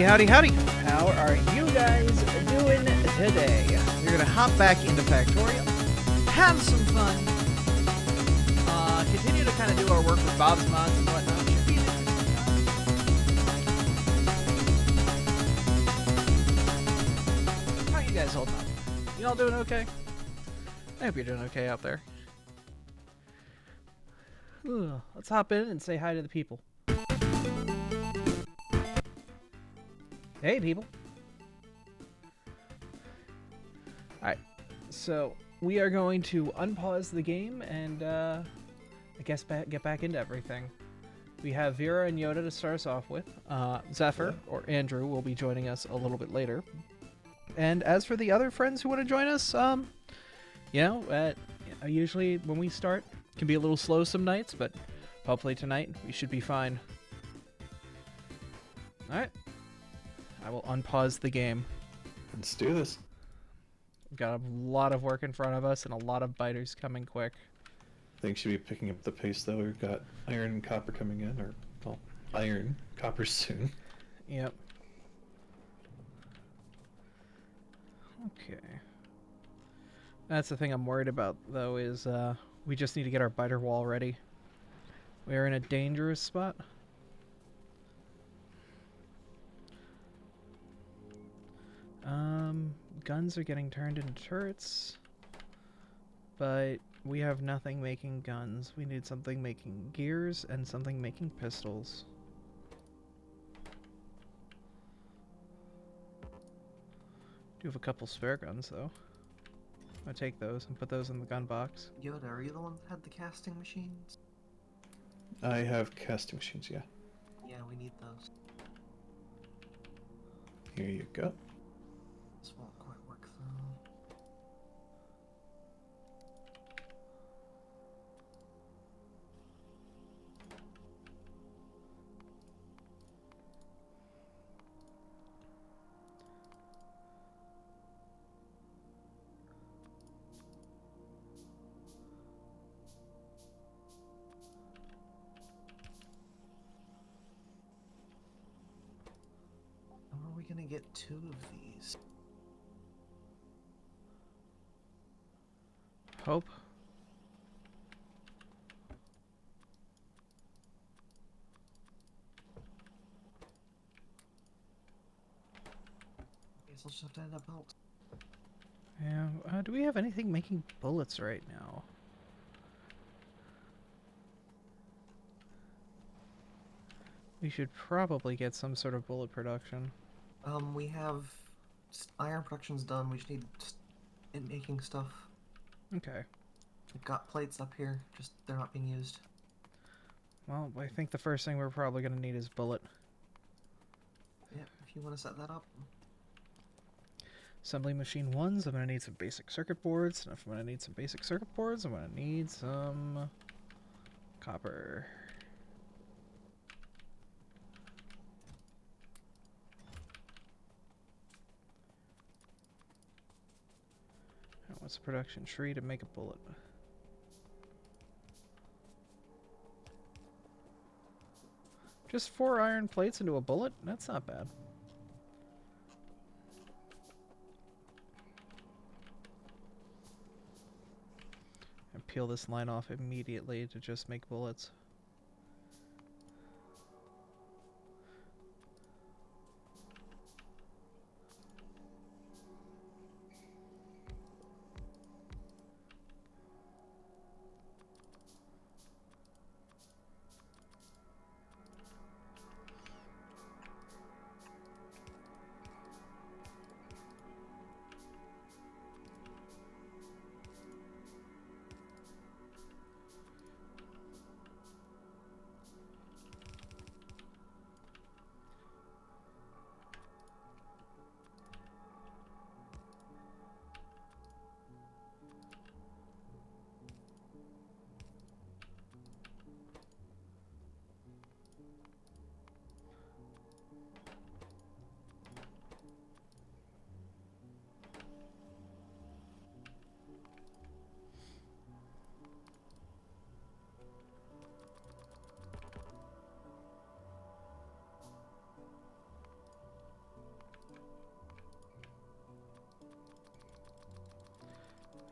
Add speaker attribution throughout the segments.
Speaker 1: Howdy, howdy. How are you guys doing today? We're gonna hop back into Factorio, have some fun, continue to kind of do our work with Bob's mods and whatnot. Should be an interesting time. How are you guys holding up? You all doing okay? I hope you're doing okay out there. Let's hop in and say hi to the people. Hey, people. Alright, so we are going to unpause the game and, I guess get back into everything. We have Vera and Yoda to start us off with. Zephyr, or Andrew, will be joining us a little bit later. And as for the other friends who want to join us, usually when we start, it can be a little slow some nights, but hopefully tonight we should be fine. Alright. I will unpause the game.
Speaker 2: Let's do this.
Speaker 1: We've got a lot of work in front of us and a lot of biters coming quick.
Speaker 2: Things should be picking up the pace though. We've got iron and copper coming in, or well, iron, copper soon.
Speaker 1: Yep. Okay. That's the thing I'm worried about though, is we just need to get our biter wall ready. We're in a dangerous spot. Guns are getting turned into turrets, but we have nothing making guns. We need something making gears and something making pistols. Do have a couple spare guns though. I'll take those and put those in the gun box.
Speaker 3: Yoda, are you the one that had the casting machines?
Speaker 2: I have casting machines, yeah.
Speaker 3: Yeah, we need those.
Speaker 2: Here you go.
Speaker 3: This won't quite work though. How are we gonna get 2 of these?
Speaker 1: Hope.
Speaker 3: Guess I'll just have to end up belt.
Speaker 1: Yeah. Do we have anything making bullets right now? We should probably get some sort of bullet production.
Speaker 3: We have iron production's done. We just need making stuff.
Speaker 1: Okay.
Speaker 3: We've got plates up here, just they're not being used.
Speaker 1: Well, I think the first thing we're probably going to need is bullet.
Speaker 3: Yeah, if you want to set that up.
Speaker 1: Assembly machine ones, I'm going to need some basic circuit boards. And if I'm going to need some basic circuit boards, I'm going to need some copper. Now, what's the production tree to make a bullet? Just 4 iron plates into a bullet? That's not bad. And peel this line off immediately to just make bullets.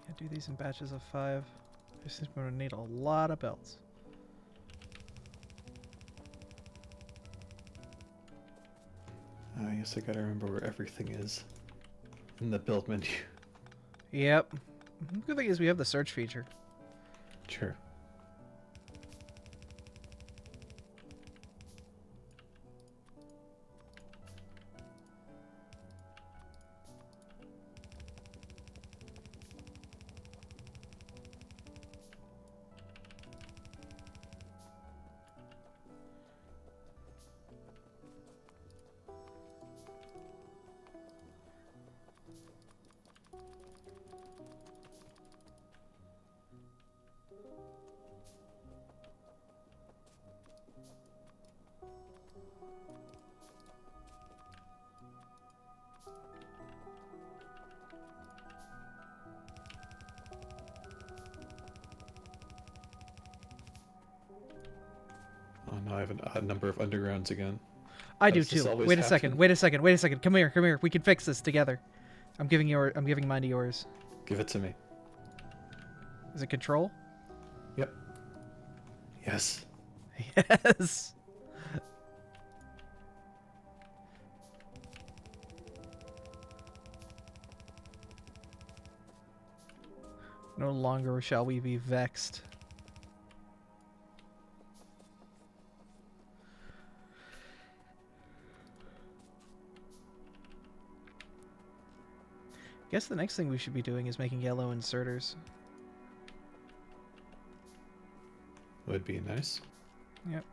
Speaker 1: I do these in batches of 5. This is going to need a lot of belts.
Speaker 2: I guess I gotta remember where everything is in the build menu.
Speaker 1: Yep. The good thing is we have the search feature.
Speaker 2: Sure. Oh no, I have an odd number of undergrounds again.
Speaker 1: I do
Speaker 2: Does this
Speaker 1: too.
Speaker 2: always
Speaker 1: Wait a
Speaker 2: happen?
Speaker 1: second. Wait a second. Wait a second. Come here. Come here. We can fix this together. I'm giving mine to yours.
Speaker 2: Give it to me.
Speaker 1: Is it control?
Speaker 2: Yep. Yes.
Speaker 1: Yes. No longer shall we be vexed. Guess the next thing we should be doing is making yellow inserters.
Speaker 2: Would be nice.
Speaker 1: Yep.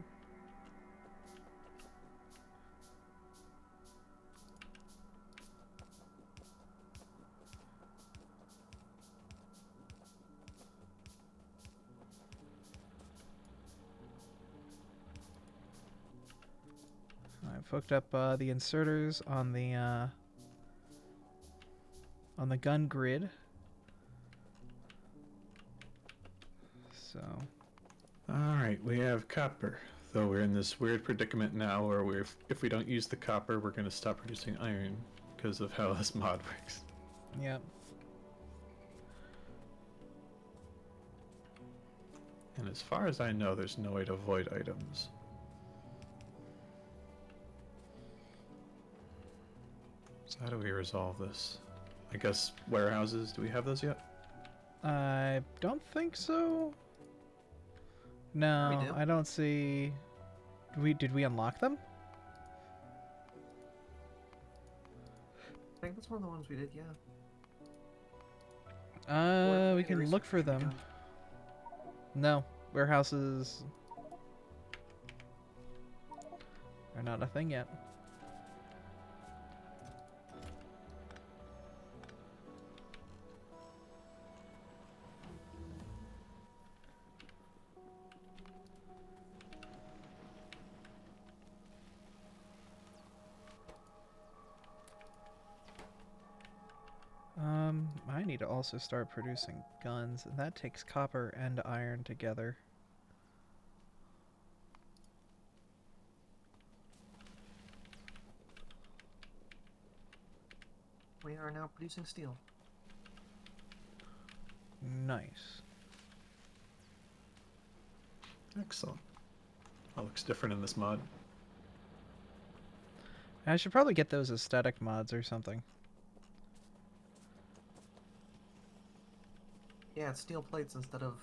Speaker 1: I've hooked up the inserters on the gun grid. So,
Speaker 2: Alright, we have copper. Though we're in this weird predicament now where if we don't use the copper, we're going to stop producing iron because of how this mod works.
Speaker 1: yep.
Speaker 2: And as far as I know, there's no way to void items. So how do we resolve this? I guess warehouses, do we have those yet?
Speaker 1: I don't think so. No,
Speaker 3: We do.
Speaker 1: I don't see. Did we unlock them?
Speaker 3: I think that's one of the ones we did, yeah.
Speaker 1: We
Speaker 3: Or
Speaker 1: can
Speaker 3: research
Speaker 1: look for
Speaker 3: should be
Speaker 1: them.
Speaker 3: done.
Speaker 1: No, warehouses are not a thing yet. I need to also start producing guns, and that takes copper and iron together.
Speaker 3: We are now producing steel.
Speaker 1: Nice.
Speaker 2: Excellent. That looks different in this mod.
Speaker 1: I should probably get those aesthetic mods or something.
Speaker 3: Yeah, it's steel plates instead of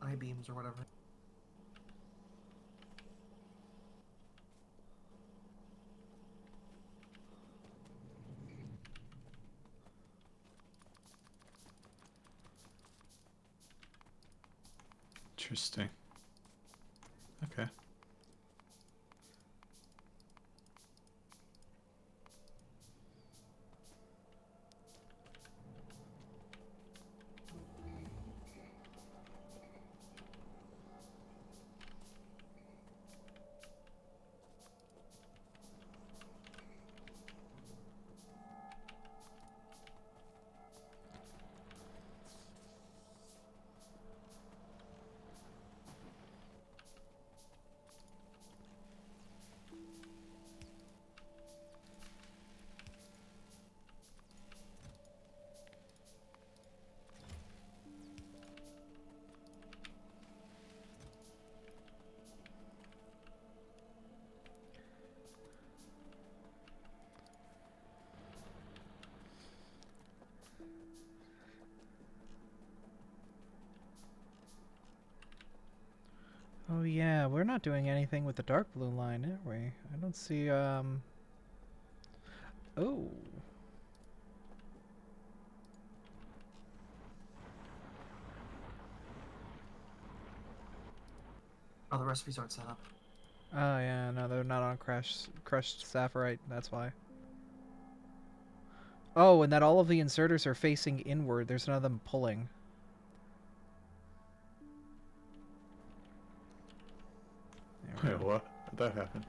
Speaker 3: I-beams or whatever.
Speaker 2: Interesting. Okay.
Speaker 1: Oh yeah, we're not doing anything with the dark blue line, are we? I don't see, Oh.
Speaker 3: Oh, the recipes aren't set up.
Speaker 1: Oh yeah, no, they're not on crushed sapphirite, that's why. Oh, and that all of the inserters are facing inward. There's none of them pulling. There we
Speaker 2: Wait,
Speaker 1: go.
Speaker 2: what? How'd that happen?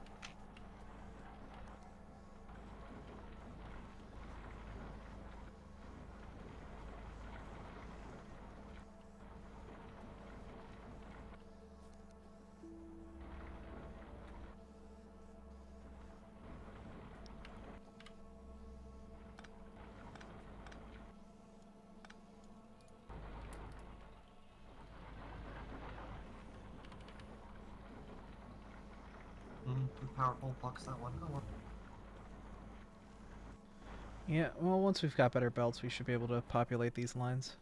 Speaker 3: The power pole blocks that one. Oh, well.
Speaker 1: Yeah, well, once we've got better belts, we should be able to populate these lines.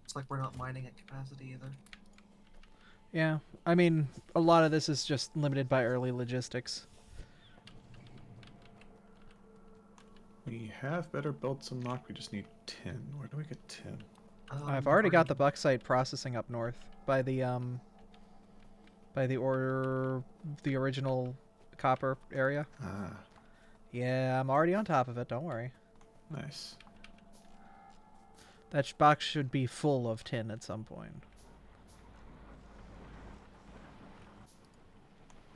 Speaker 3: It's like we're not mining at capacity either.
Speaker 1: Yeah, I mean, a lot of this is just limited by early logistics.
Speaker 2: We have better belts unlocked, we just need tin. Where do we get tin?
Speaker 1: I've already got the bauxite processing up north by the the original copper area.
Speaker 2: Ah,
Speaker 1: Yeah, I'm already on top of it. Don't worry.
Speaker 2: nice.
Speaker 1: That box should be full of tin at some point.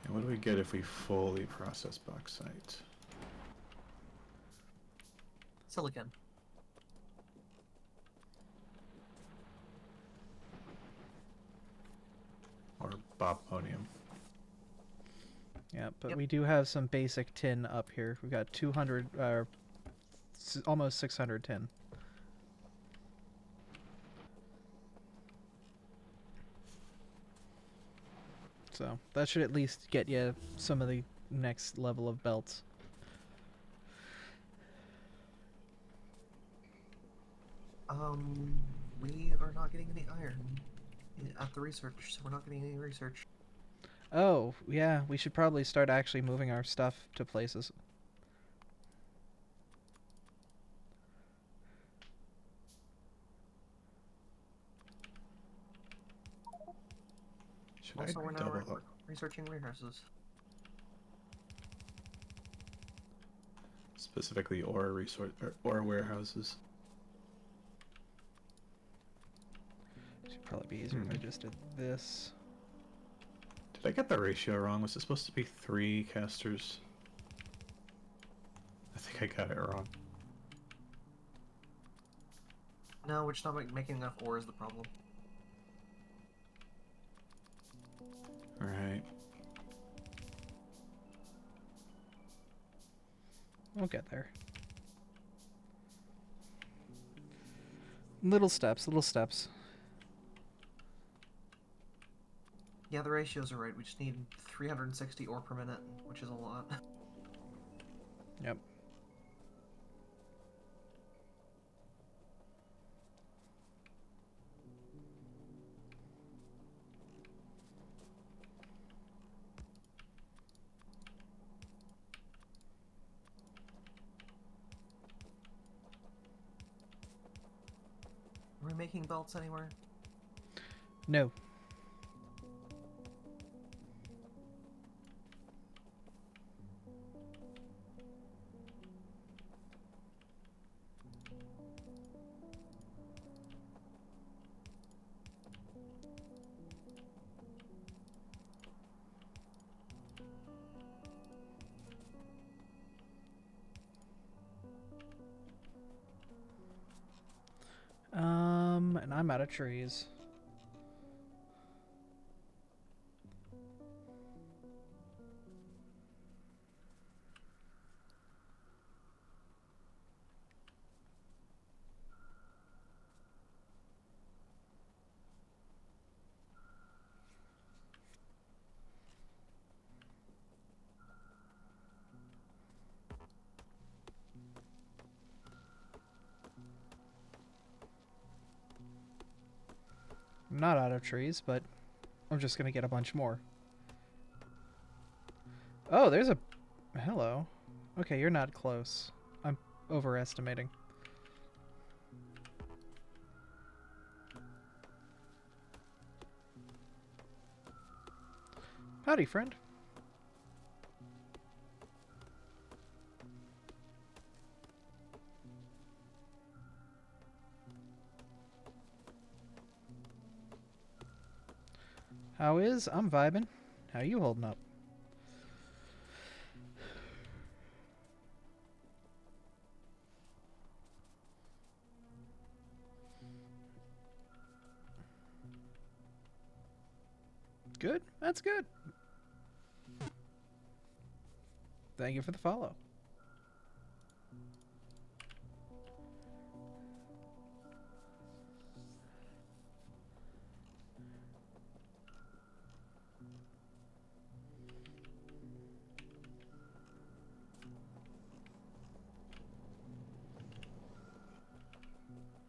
Speaker 2: And what do we get if we fully process bauxite?
Speaker 3: Silicon.
Speaker 2: Or boponium?
Speaker 1: Yeah, but
Speaker 3: Yep.
Speaker 1: we do have some basic tin up here. We've got 200, almost 600 tin. So that should at least get you some of the next level of belts.
Speaker 3: We are not getting any iron at the research, so we're not getting any research.
Speaker 1: Oh, yeah, we should probably start actually moving our stuff to places.
Speaker 3: Also, we're now
Speaker 2: double up.
Speaker 3: researching warehouses.
Speaker 2: Specifically ore resource or ore warehouses.
Speaker 1: Should probably be easier if I just did this.
Speaker 2: Did I get the ratio wrong? Was it supposed to be 3 casters? I think I got it wrong.
Speaker 3: No, we're just not making enough ore is the problem.
Speaker 2: Alright.
Speaker 1: We'll get there. Little steps, little steps.
Speaker 3: Yeah, the ratios are right. We just need 360 ore per minute, which is a lot.
Speaker 1: Yep.
Speaker 3: Are we making belts anywhere?
Speaker 1: No. And I'm out of trees. I'm not out of trees, but I'm just gonna get a bunch more. Oh, there's a... Hello. Okay, you're not close. I'm overestimating. Howdy, friend. How is? I'm vibing. How you holding up? Good? That's good. Thank you for the follow.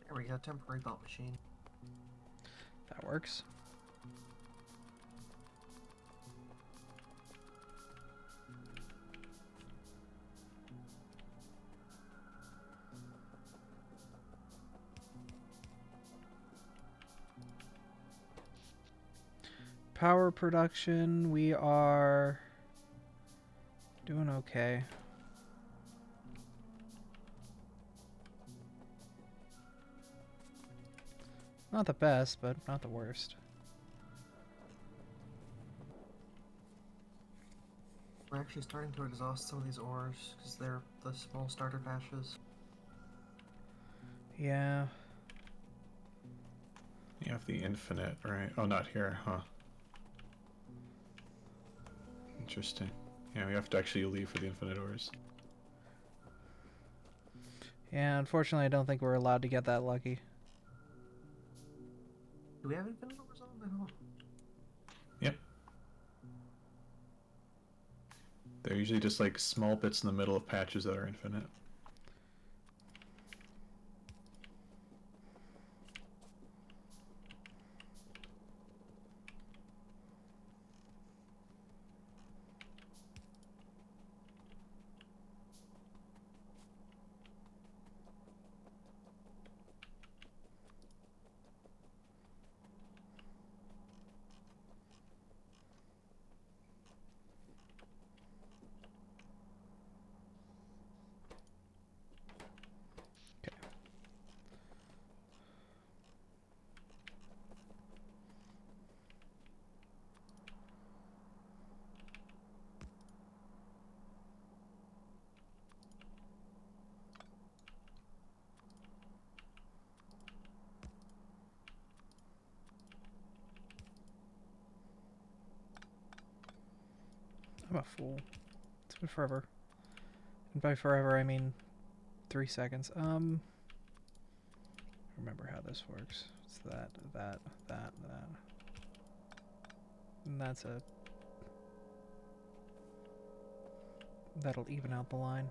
Speaker 3: There we go, temporary belt machine.
Speaker 1: That works. Power production, we are doing okay. Not the best, but not the worst.
Speaker 3: We're actually starting to exhaust some of these ores because they're the small starter patches.
Speaker 1: Yeah.
Speaker 2: You have the infinite, right? Oh, not here, huh? Interesting. Yeah, we have to actually leave for the infinite ores.
Speaker 1: Yeah, unfortunately, I don't think we're allowed to get that lucky.
Speaker 3: Do we have infinite ores on? I don't.
Speaker 2: Yep. They're usually just like small bits in the middle of patches that are infinite.
Speaker 1: I'm a fool. It's been forever. And by forever, I mean 3 seconds. Remember how this works. It's that. And that's a... That'll even out the line.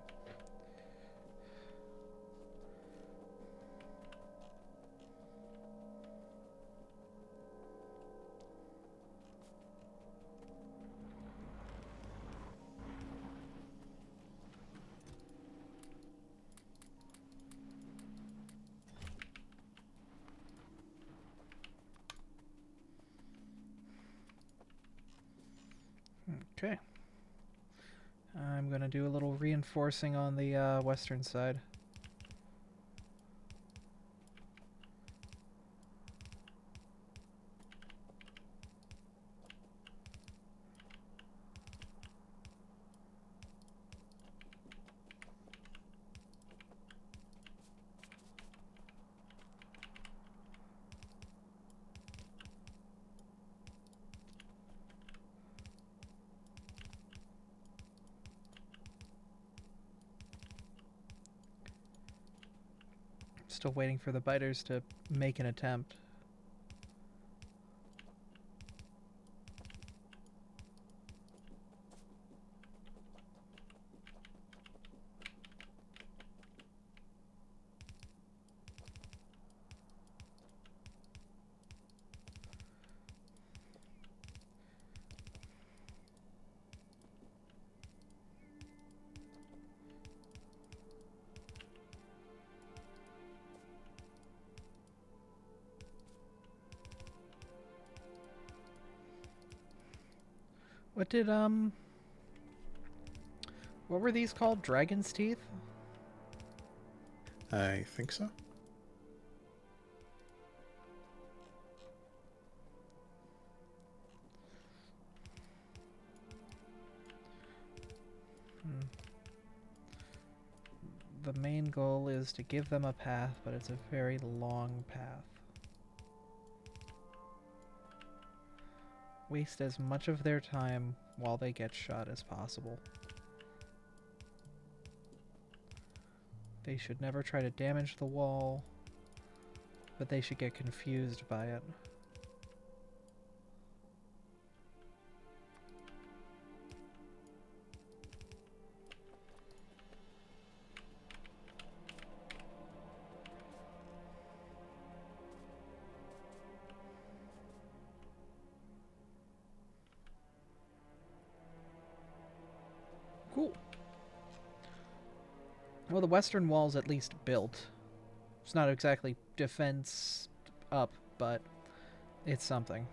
Speaker 1: Okay. I'm gonna do a little reinforcing on the western side. Still waiting for the biters to make an attempt. What did, what were these called? Dragon's Teeth?
Speaker 2: I think so.
Speaker 1: The main goal is to give them a path, but it's a very long path. Waste as much of their time while they get shot as possible. They should never try to damage the wall, but they should get confused by it. Cool. Well, the western wall's at least built. It's not exactly defense up, but it's something.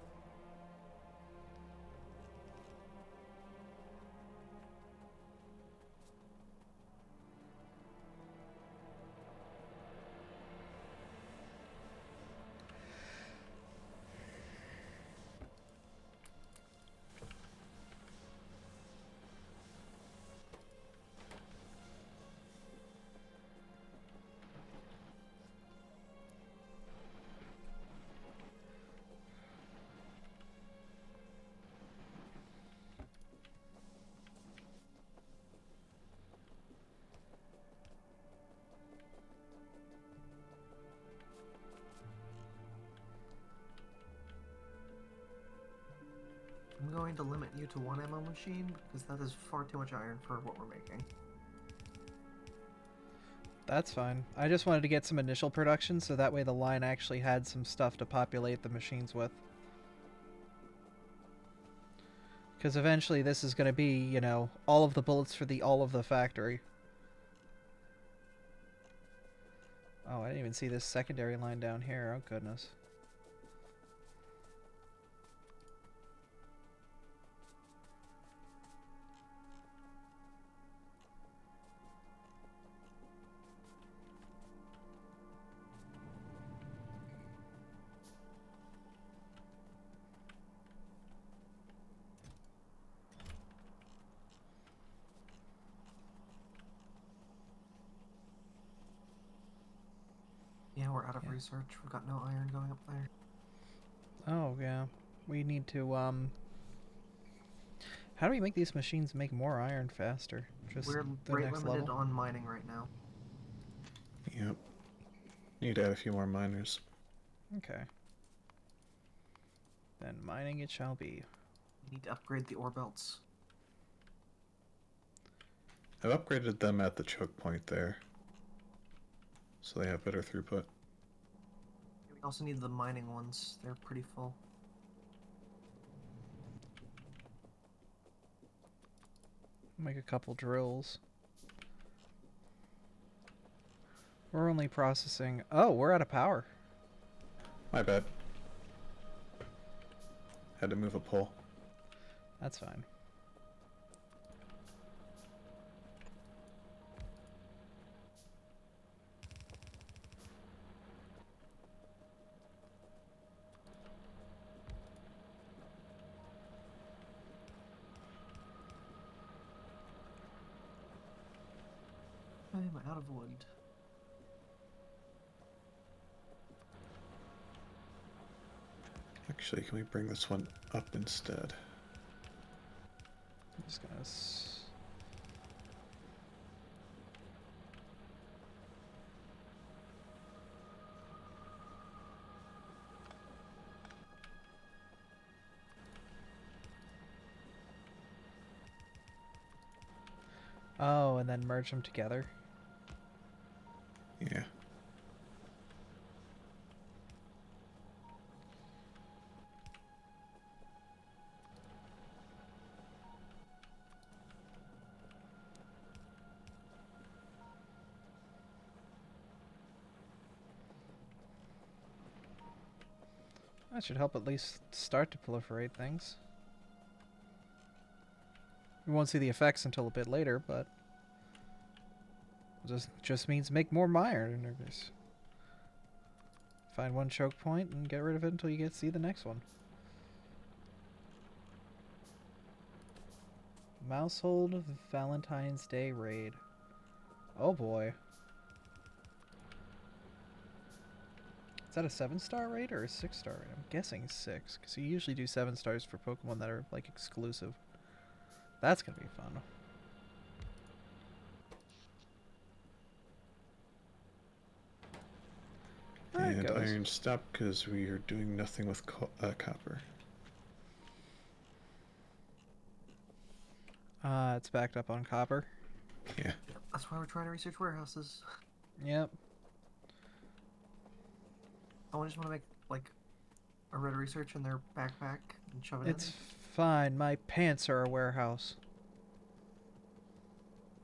Speaker 3: I'm going to limit you to 1 ammo machine because that is far too much iron for what we're making.
Speaker 1: That's fine. I just wanted to get some initial production so that way the line actually had some stuff to populate the machines with. Because eventually this is going to be, you know, all of the bullets for all of the factory. Oh, I didn't even see this secondary line down here. Oh, goodness.
Speaker 3: Yeah, we're out of research. We've got no iron going up there.
Speaker 1: Oh, yeah. We need to, How do we make these machines make more iron faster? Just
Speaker 3: We're
Speaker 1: the
Speaker 3: rate
Speaker 1: next
Speaker 3: limited
Speaker 1: level?
Speaker 3: on mining right now.
Speaker 2: Yep. Need to add a few more miners.
Speaker 1: Okay. Then mining it shall be.
Speaker 3: We need to upgrade the ore belts.
Speaker 2: I've upgraded them at the choke point there, so they have better throughput.
Speaker 3: We also need the mining ones. They're pretty full.
Speaker 1: Make a couple drills. We're only processing... Oh, we're out of power.
Speaker 2: My bad. Had to move a pole.
Speaker 1: That's fine.
Speaker 3: I am out of wood.
Speaker 2: Actually, can we bring this one up instead?
Speaker 1: I'm just gonna... Oh, and then merge them together.
Speaker 2: Yeah.
Speaker 1: That should help at least start to proliferate things. We won't see the effects until a bit later, but just means make more iron. Find one choke point and get rid of it until you see the next one. Mousehold Valentine's Day raid. Oh boy. Is that a 7-star raid or a 6-star raid? I'm guessing 6, because you usually do 7 stars for Pokemon that are like exclusive. That's gonna be fun. There it
Speaker 2: And
Speaker 1: goes.
Speaker 2: iron stopped because we are doing nothing with copper.
Speaker 1: It's backed up on copper.
Speaker 2: Yeah.
Speaker 3: That's why we're trying to research warehouses.
Speaker 1: Yep.
Speaker 3: I just want to make, like, a red research in their backpack and shove it
Speaker 1: It's fine. My pants are a warehouse.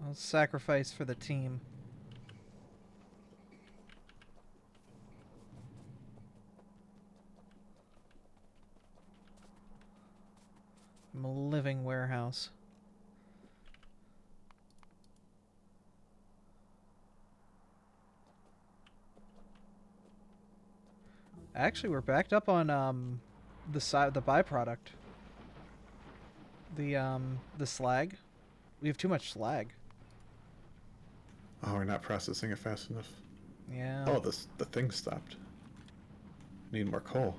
Speaker 1: I'll sacrifice for the team. I'm a living warehouse. Actually, we're backed up on the byproduct. The slag. We have too much slag.
Speaker 2: Oh, we're not processing it fast enough.
Speaker 1: Yeah.
Speaker 2: Oh, the thing stopped. Need more coal.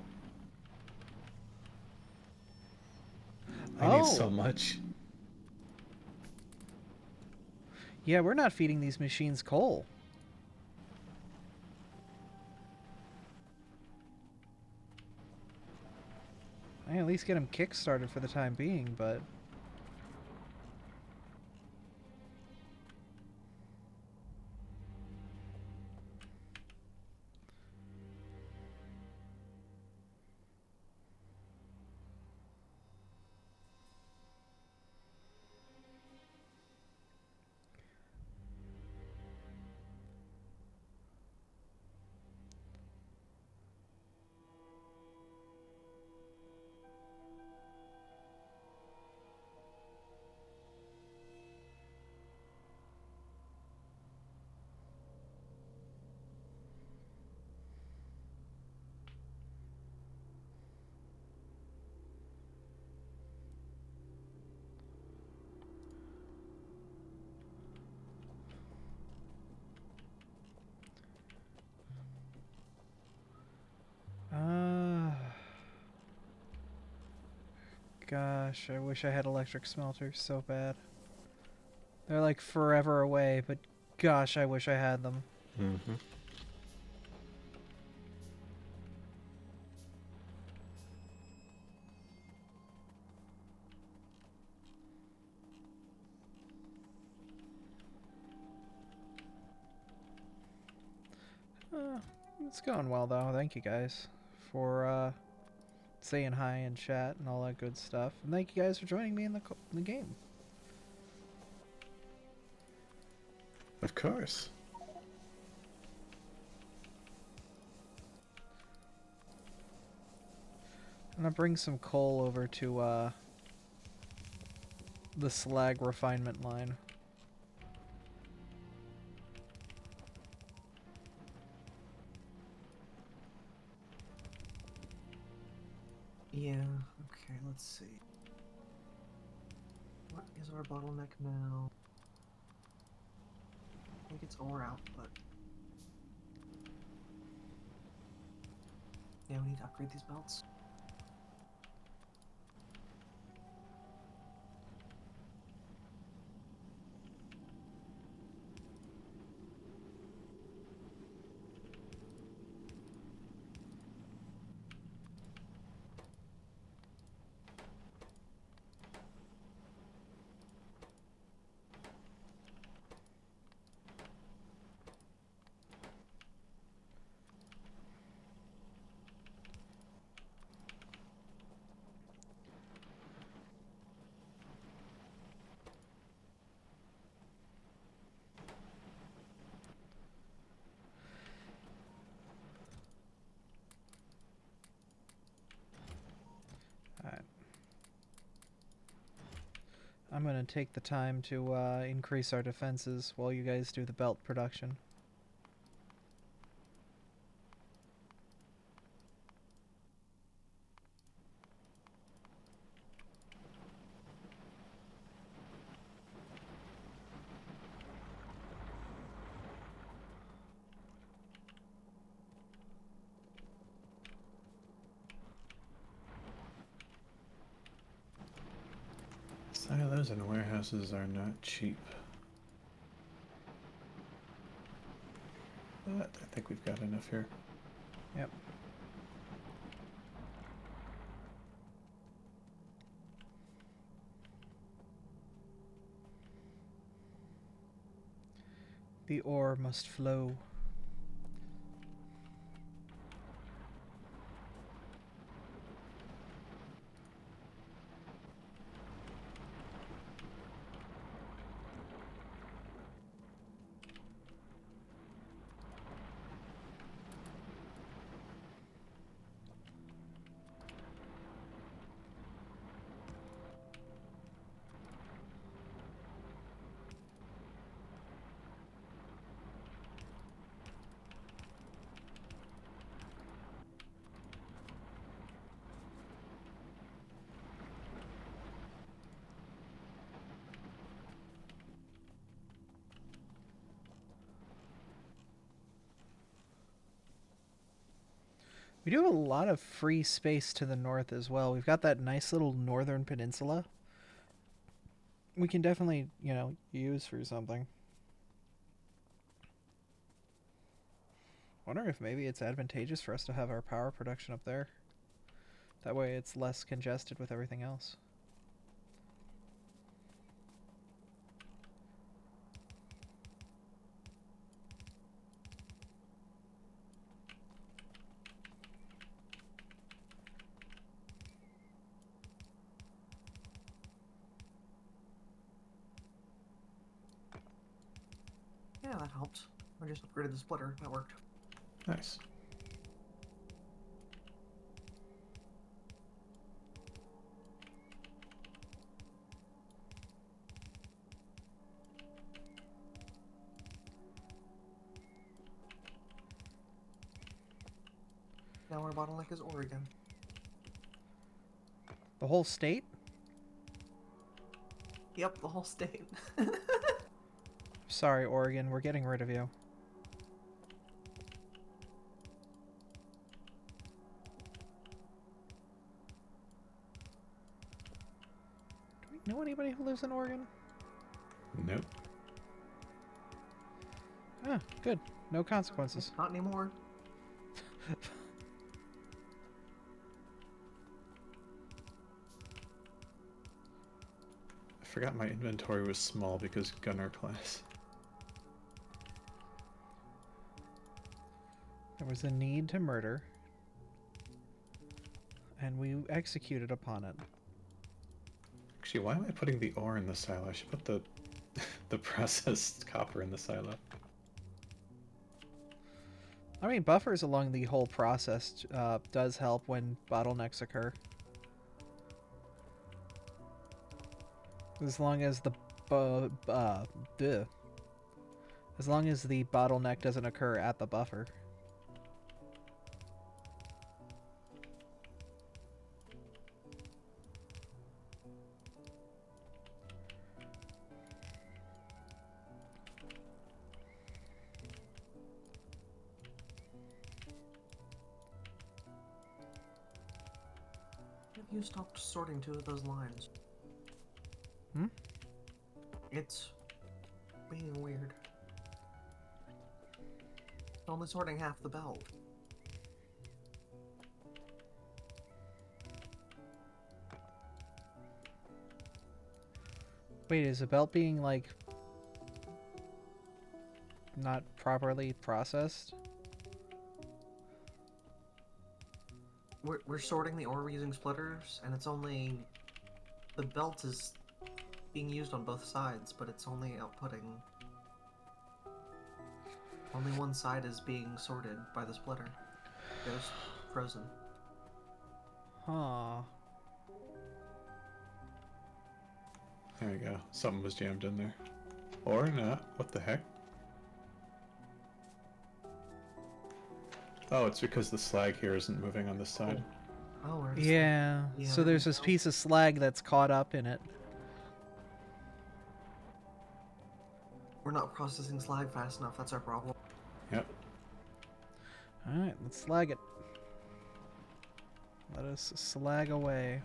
Speaker 2: I need so much.
Speaker 1: Yeah, we're not feeding these machines coal. I at least get them kick-started for the time being, but... Gosh, I wish I had electric smelters so bad. They're like forever away, but gosh, I wish I had them.
Speaker 2: Mm-hmm.
Speaker 1: It's going well though. Thank you guys for saying hi in chat and all that good stuff. And thank you guys for joining me in the game.
Speaker 2: Of course.
Speaker 1: I'm gonna bring some coal over to the slag refinement line.
Speaker 3: Yeah, okay, let's see. What is our bottleneck now? I think it's ore output. Yeah, we need to upgrade these belts.
Speaker 1: Alright. I'm gonna take the time to increase our defenses while you guys do the belt production.
Speaker 2: Silos and warehouses are not cheap. But I think we've got enough here.
Speaker 1: Yep. The ore must flow. We do have a lot of free space to the north as well. We've got that nice little northern peninsula. We can definitely, you know, use for something. Wonder if maybe it's advantageous for us to have our power production up there. That way it's less congested with everything else.
Speaker 3: Yeah, that helped. I just upgraded the splitter. That worked.
Speaker 2: Nice.
Speaker 3: Now our bottleneck is Oregon.
Speaker 1: The whole state?
Speaker 3: Yep, the whole state.
Speaker 1: Sorry, Oregon, we're getting rid of you. anybody who lives in Oregon?
Speaker 2: Nope.
Speaker 1: Ah, good. No consequences.
Speaker 3: Not anymore.
Speaker 2: I forgot my inventory was small because gunner class.
Speaker 1: There was a need to murder, and we executed upon it.
Speaker 2: Actually, why am I putting the ore in the silo? I should put the the processed copper in the silo.
Speaker 1: I mean, buffers along the whole process does help when bottlenecks occur. As long as the as long as the bottleneck doesn't occur at the buffer.
Speaker 3: Have you stopped sorting 2 of those lines?
Speaker 1: Hmm?
Speaker 3: It's being weird. Only sorting half the belt.
Speaker 1: Wait, is the belt being, like, not properly processed?
Speaker 3: We're sorting the ore using splitters, and it's only... The belt is being used on both sides, but it's only outputting... Only one side is being sorted by the splitter. Ghost frozen.
Speaker 1: Huh.
Speaker 2: There we go. Something was jammed in there. Or not. What the heck? Oh, it's because the slag here isn't moving on this side.
Speaker 3: Oh, where's the...
Speaker 1: Yeah,
Speaker 3: Yeah,
Speaker 1: so
Speaker 3: there
Speaker 1: there's
Speaker 3: we
Speaker 1: this
Speaker 3: go.
Speaker 1: piece of slag that's caught up in it.
Speaker 3: We're not processing slag fast enough, that's our problem.
Speaker 2: Yep.
Speaker 1: Alright, let's slag it. Let us slag away.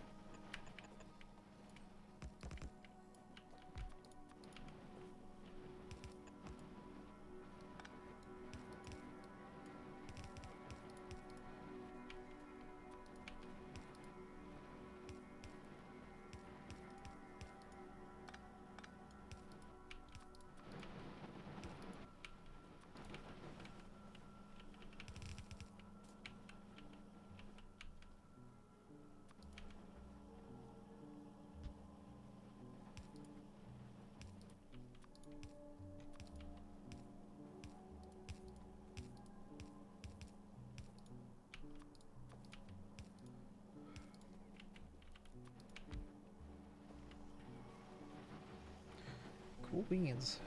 Speaker 1: Cool beans.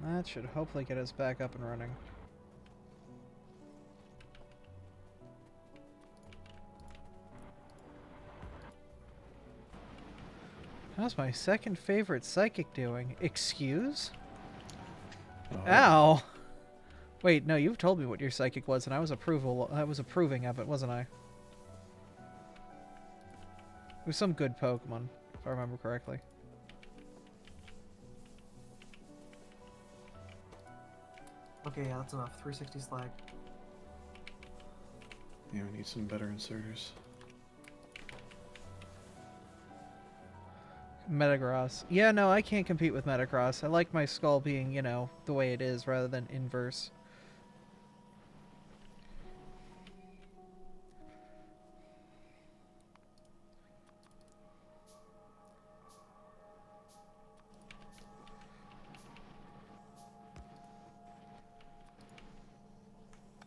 Speaker 1: That should hopefully get us back up and running. How's my second favorite psychic doing? Excuse?
Speaker 2: Oh.
Speaker 1: Ow! Wait, no, you've told me what your psychic was, and I was approving of it, wasn't I? It was some good Pokemon, if I remember correctly.
Speaker 3: Okay, yeah, that's enough. 360 slag.
Speaker 2: Yeah, we need some better inserters.
Speaker 1: Metagross. Yeah, no, I can't compete with Metagross. I like my skull being, you know, the way it is rather than inverse.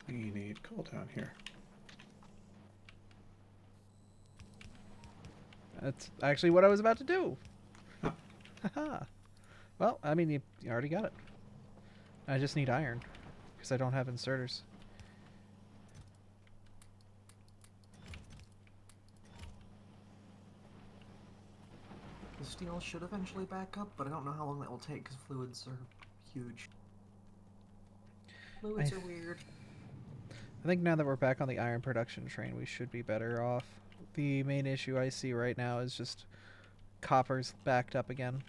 Speaker 2: We need coal down here.
Speaker 1: That's actually what I was about to do.
Speaker 2: Huh.
Speaker 1: Haha. Well, I mean, you already got it. I just need iron, because I don't have inserters.
Speaker 3: The steel should eventually back up, but I don't know how long that will take because fluids are huge. Fluids are weird.
Speaker 1: I think now that we're back on the iron production train, we should be better off. The main issue I see right now is just copper's backed up again.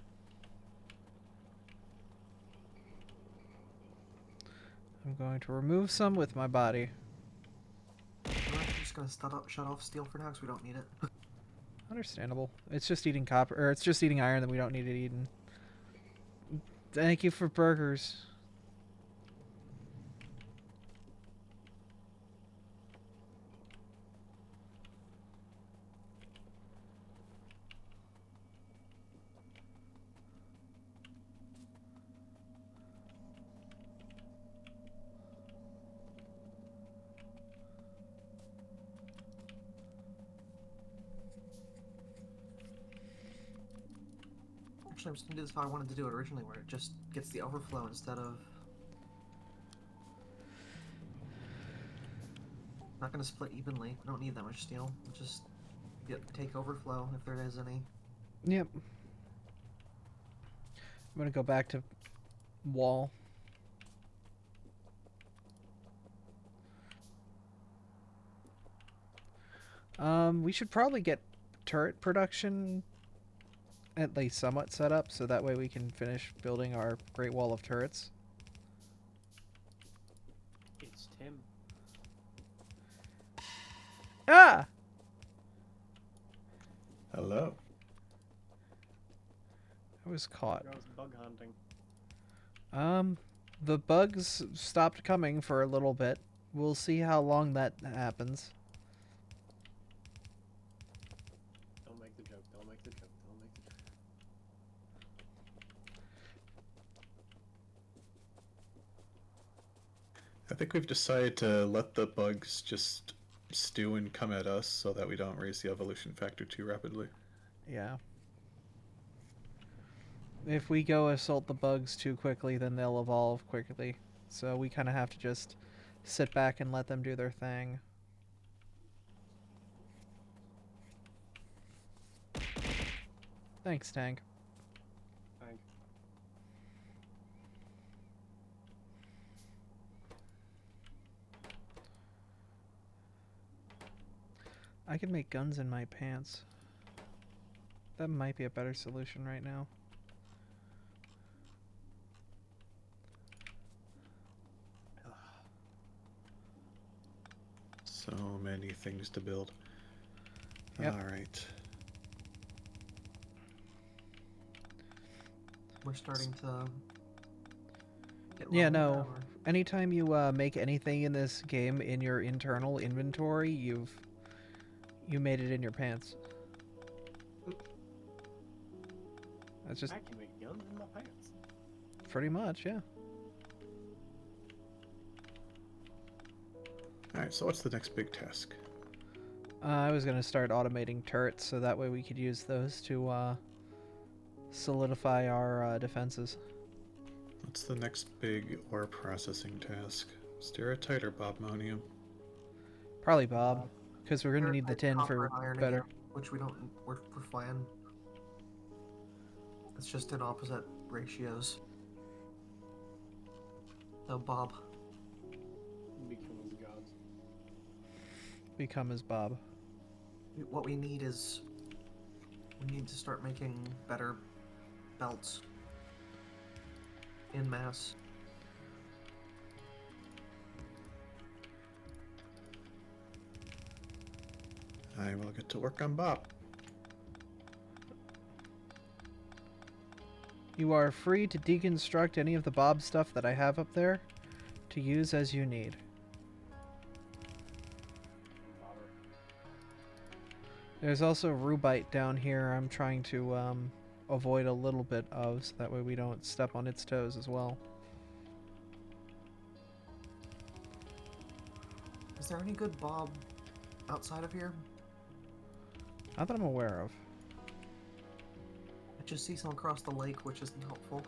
Speaker 1: I'm going to remove some with my body.
Speaker 3: We're actually just gonna shut off steel for now because we don't need it.
Speaker 1: Understandable. It's just eating copper, or it's just eating iron that we don't need it eaten. Thank you for burgers.
Speaker 3: Actually, I'm just gonna do this how I wanted to do it originally, where it just gets the overflow instead of... Not gonna split evenly. We don't need that much steel. We'll just take overflow if there is any.
Speaker 1: Yep. I'm gonna go back to wall. We should probably get turret production at least somewhat set up, so that way we can finish building our Great Wall of Turrets.
Speaker 4: It's Tim.
Speaker 1: Ah!
Speaker 2: Hello.
Speaker 1: I was caught.
Speaker 4: I was bug hunting.
Speaker 1: The bugs stopped coming for a little bit. We'll see how long that happens.
Speaker 4: Don't make the joke. Don't make the joke. Don't make the joke.
Speaker 2: I think we've decided to let the bugs just stew and come at us so that we don't raise the evolution factor too rapidly.
Speaker 1: Yeah. If we go assault the bugs too quickly, then they'll evolve quickly. So we kind of have to just sit back and let them do their thing. Thanks, Tank.
Speaker 4: Thank.
Speaker 1: I can make guns in my pants. That might be a better solution right now.
Speaker 2: So many things to build.
Speaker 1: Yep.
Speaker 2: All right.
Speaker 3: We're starting to get
Speaker 1: Yeah,
Speaker 3: low
Speaker 1: no.
Speaker 3: now, or-
Speaker 1: Anytime you make anything in this game in your internal inventory, you made it in your pants. That's just
Speaker 4: I can make guns in my pants.
Speaker 1: pretty much, yeah.
Speaker 2: All right. So what's the next big task?
Speaker 1: I was gonna start automating turrets, so that way we could use those to solidify our defenses.
Speaker 2: What's the next big ore processing task? Stereotype or bobmonium?
Speaker 1: Probably Bob, because we're gonna
Speaker 3: There-
Speaker 1: need the
Speaker 3: I-
Speaker 1: tin
Speaker 3: copper
Speaker 1: for
Speaker 3: and iron
Speaker 1: better.
Speaker 3: again, which we don't. We're fine. It's just in opposite ratios. So Bob.
Speaker 4: Become as gods.
Speaker 1: Become as Bob.
Speaker 3: What we need is we need to start making better belts in mass.
Speaker 2: I will get to work on Bob.
Speaker 1: You are free to deconstruct any of the Bob stuff that I have up there to use as you need.
Speaker 4: Bobber.
Speaker 1: There's also rubite down here I'm trying to avoid a little bit of, so that way we don't step on its toes as well.
Speaker 3: Is there any good Bob outside of here?
Speaker 1: Not that I'm aware of.
Speaker 3: I just see some across the lake, which isn't helpful.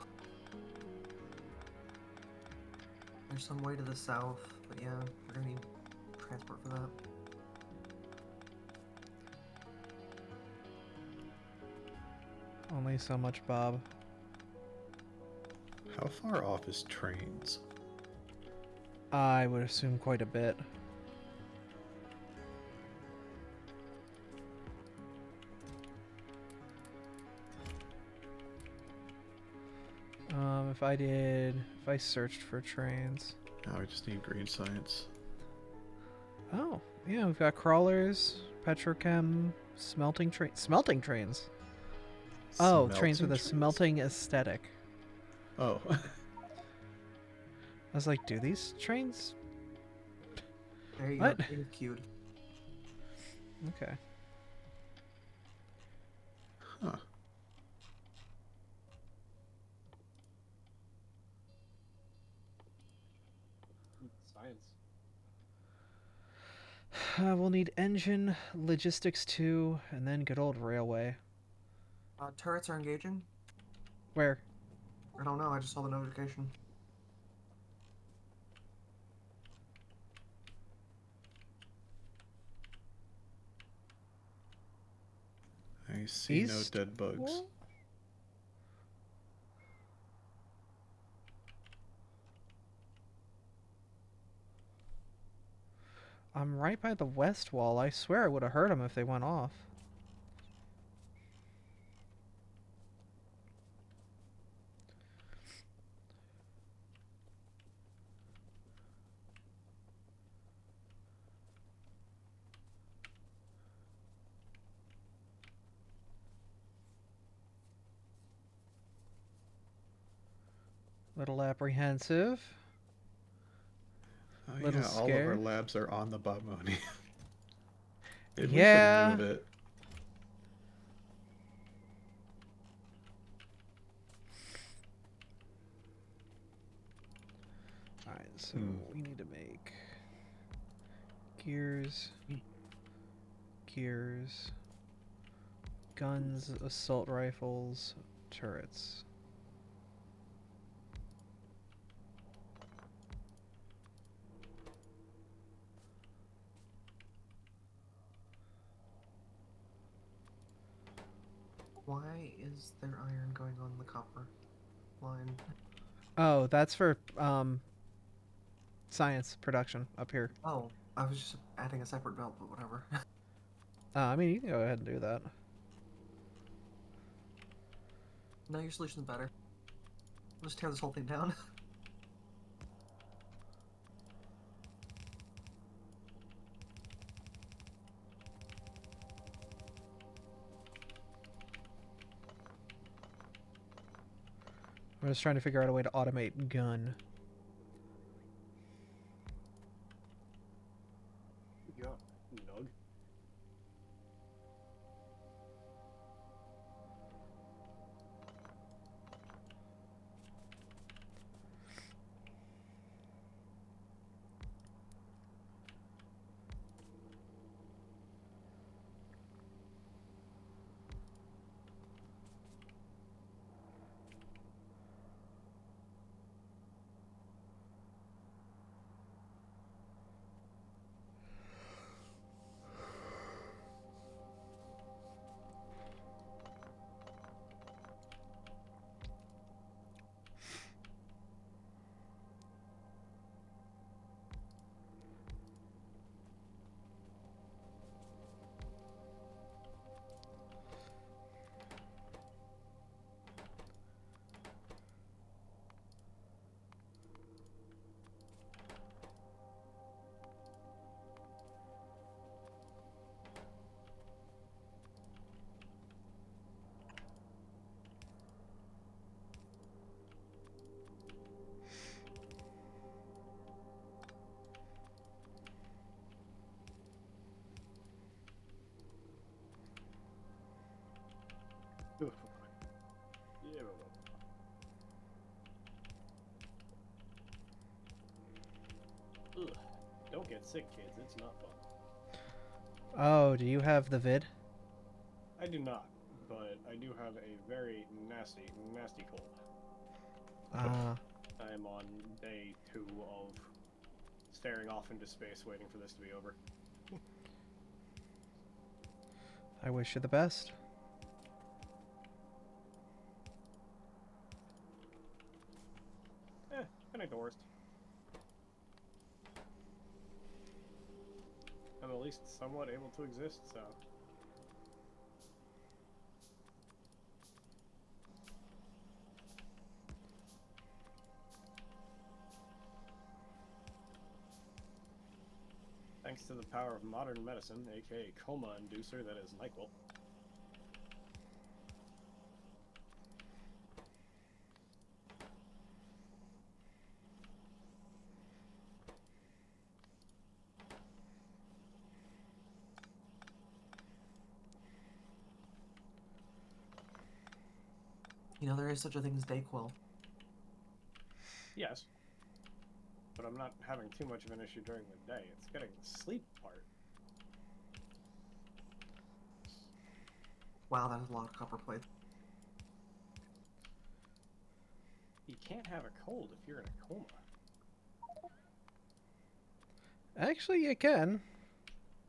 Speaker 3: There's some way to the south, but yeah, we're gonna need transport for that.
Speaker 1: Only so much Bob.
Speaker 2: How far off is trains?
Speaker 1: I would assume quite a bit. If I searched for trains.
Speaker 2: Now we just need green science.
Speaker 1: Oh, yeah, we've got crawlers, petrochem, smelting trains. Oh, trains with a smelting aesthetic.
Speaker 2: Oh.
Speaker 1: I was like, do these trains?
Speaker 3: There you
Speaker 1: What?
Speaker 3: go. You're queued.
Speaker 1: Okay.
Speaker 2: Huh.
Speaker 4: Science.
Speaker 1: We'll need engine, logistics 2, and then good old railway.
Speaker 3: Turrets are engaging?
Speaker 1: Where?
Speaker 3: I don't know, I just saw the notification.
Speaker 2: I see no
Speaker 1: East?
Speaker 2: dead bugs.
Speaker 1: Wall? I'm right by the west wall. I swear I would have heard them if they went off. Little apprehensive.
Speaker 2: Oh
Speaker 1: Little
Speaker 2: yeah, all of our
Speaker 1: scared.
Speaker 2: labs are on the Boboni. Maybe
Speaker 1: Yeah.
Speaker 2: we should move it.
Speaker 1: Alright, so we need to make gears, guns, assault rifles, turrets.
Speaker 3: Why is there iron going on the copper line?
Speaker 1: Oh, that's for science production up here.
Speaker 3: Oh, I was just adding a separate belt, but whatever.
Speaker 1: I mean, you can go ahead and do that.
Speaker 3: No, your solution's better. Let's tear this whole thing down.
Speaker 1: I'm just trying to figure out a way to automate gun.
Speaker 4: Yeah, nug. Yeah, ugh. Don't get sick, kids. It's not fun.
Speaker 1: Oh, do you have the vid?
Speaker 4: I do not, but I do have a very nasty, nasty cold. I am on day 2 of staring off into space waiting for this to be over.
Speaker 1: I wish you the best.
Speaker 4: It ain't the worst. I'm at least somewhat able to exist, so... thanks to the power of modern medicine, aka coma inducer, that is NyQuil.
Speaker 3: You know, there is such a thing as Dayquil.
Speaker 4: Yes. But I'm not having too much of an issue during the day. It's getting the sleep part.
Speaker 3: Wow, that is a lot of copper plate.
Speaker 4: You can't have a cold if you're in a coma.
Speaker 1: Actually, you can.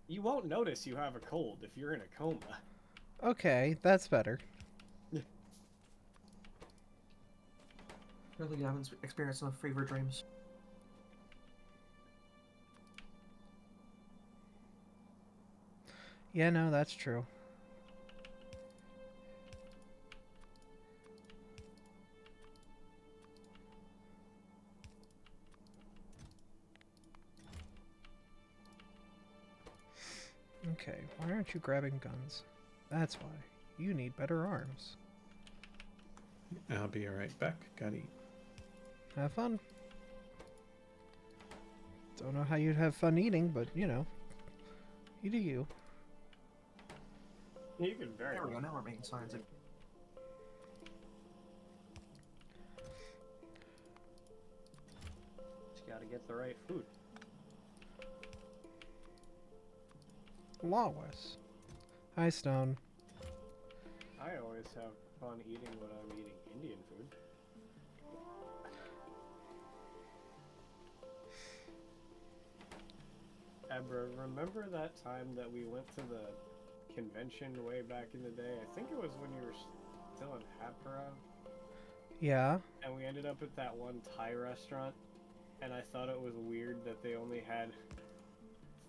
Speaker 4: You won't notice you have a cold if you're in a coma.
Speaker 1: Okay, that's better.
Speaker 3: Really, you haven't experienced enough fever dreams.
Speaker 1: Yeah, no, that's true. Okay, why aren't you grabbing guns? That's why. You need better arms.
Speaker 2: I'll be right back. Gotta eat.
Speaker 1: Have fun. Don't know how you'd have fun eating, but, you know. You do you.
Speaker 4: You can very
Speaker 3: There we go,
Speaker 4: well.
Speaker 3: now we're making signs.
Speaker 4: Just gotta get the right food.
Speaker 1: Lawless. Hi, Stone.
Speaker 4: I always have fun eating when I'm eating Indian food. Abra, remember that time that we went to the convention way back in the day? I think it was when you were still in Hapra,
Speaker 1: Yeah?
Speaker 4: and we ended up at that one Thai restaurant, and I thought it was weird that they only had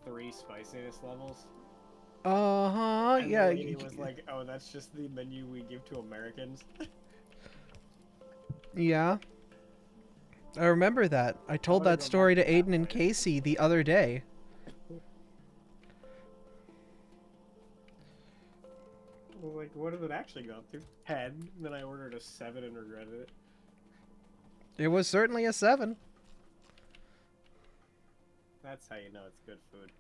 Speaker 4: 3 spiciness levels.
Speaker 1: Uh-huh,
Speaker 4: And
Speaker 1: yeah.
Speaker 4: the lady was like, "Oh, that's just the menu we give to Americans."
Speaker 1: Yeah. I remember that. I told
Speaker 4: wanna
Speaker 1: that
Speaker 4: go
Speaker 1: story to
Speaker 4: back to that
Speaker 1: Aiden and
Speaker 4: place.
Speaker 1: Casey the other day.
Speaker 4: I was like, what did it actually go up to? 10. Then I ordered a 7 and regretted it.
Speaker 1: It was certainly a 7.
Speaker 4: That's how you know it's good food.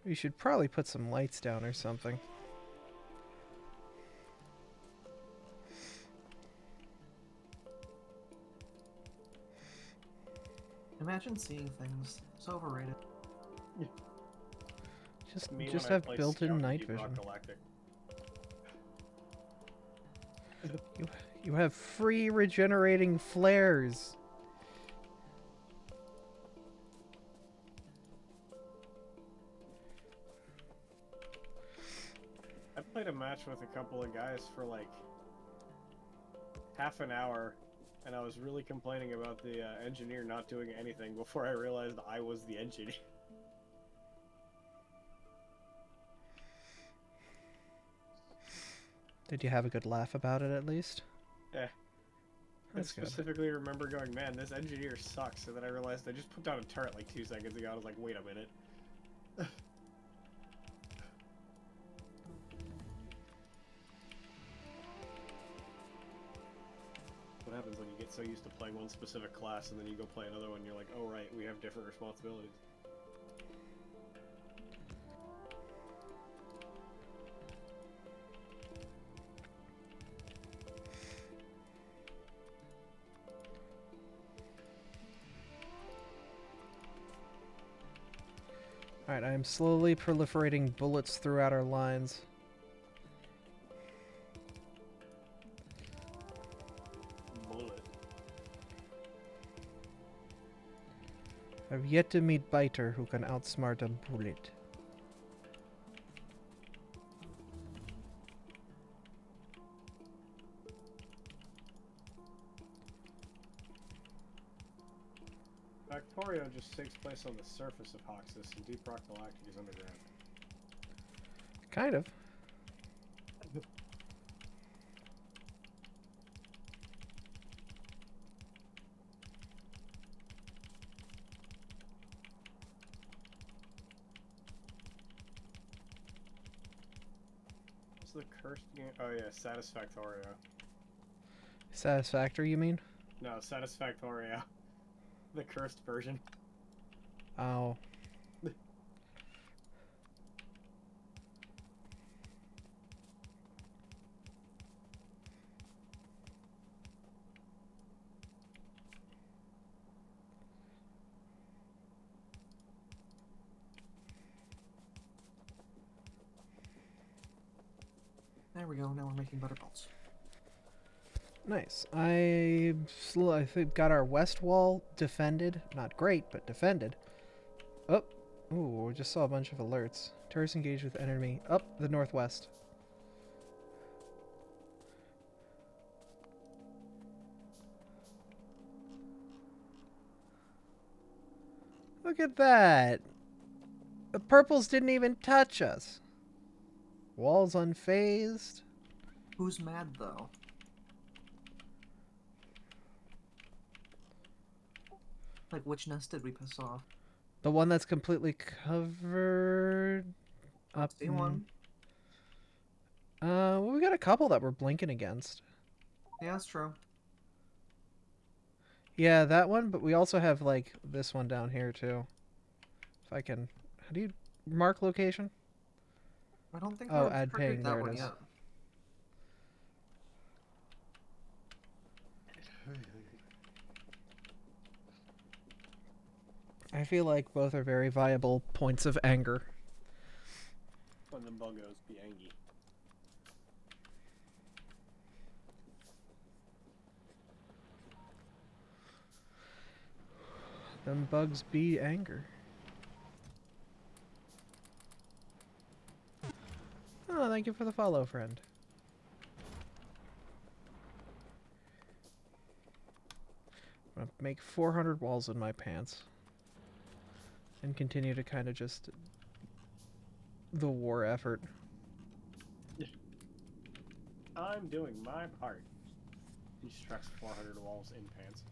Speaker 1: We should probably put some lights down or something.
Speaker 3: Imagine seeing things. So overrated.
Speaker 1: Just
Speaker 4: Me
Speaker 1: just
Speaker 4: when I
Speaker 1: have
Speaker 4: play
Speaker 1: built-in
Speaker 4: Scout
Speaker 1: night
Speaker 4: Deep Rock
Speaker 1: vision.
Speaker 4: Galactic.
Speaker 1: You have free regenerating flares.
Speaker 4: I played a match with a couple of guys for like half an hour, and I was really complaining about the engineer not doing anything before I realized I was the engineer.
Speaker 1: Did you have a good laugh about it at least?
Speaker 4: Yeah.
Speaker 1: That's
Speaker 4: I
Speaker 1: good.
Speaker 4: specifically remember going, man, this engineer sucks, and then I realized I just put down a turret like 2 seconds ago. I was like, wait a minute. What happens when you get so used to playing one specific class and then you go play another one, you're like, oh right, we have different responsibilities.
Speaker 1: Alright, I am slowly proliferating bullets throughout our lines.
Speaker 4: Bullet.
Speaker 1: I've yet to meet Biter who can outsmart a bullet.
Speaker 4: Factorio just takes place on the surface of Hoxus, and Deep Rock Galactic is underground.
Speaker 1: Kind of.
Speaker 4: What's the cursed game? Oh yeah, Satisfactorio.
Speaker 1: Satisfactory, you mean?
Speaker 4: No, Satisfactorio. The cursed version.
Speaker 1: Oh.
Speaker 3: There we go. Now we're making better belts.
Speaker 1: Nice. I think got our west wall defended. Not great, but defended. Oh. Ooh, we just saw a bunch of alerts. Tourists engaged with enemy up the northwest. Look at that. The purples didn't even touch us. Walls unfazed.
Speaker 3: Who's mad though? Like, which nest did we piss off?
Speaker 1: The one that's completely covered up.
Speaker 3: See one?
Speaker 1: Well, we got a couple that we're blinking against.
Speaker 3: Yeah, that's true.
Speaker 1: Yeah, that one, but we also have, like, this one down here, too. If I can... How do you mark location?
Speaker 3: I don't think
Speaker 1: Oh,
Speaker 3: we've
Speaker 1: add
Speaker 3: triggered
Speaker 1: ping,
Speaker 3: that
Speaker 1: there it
Speaker 3: one
Speaker 1: is.
Speaker 3: yet.
Speaker 1: I feel like both are very viable points of anger.
Speaker 4: When the buggos be angry.
Speaker 1: Them bugs be anger. Oh, thank you for the follow, friend. I'm gonna make 400 walls in my pants. And continue to kind of just... the war effort.
Speaker 4: I'm doing my part. He struck 400 walls in pants.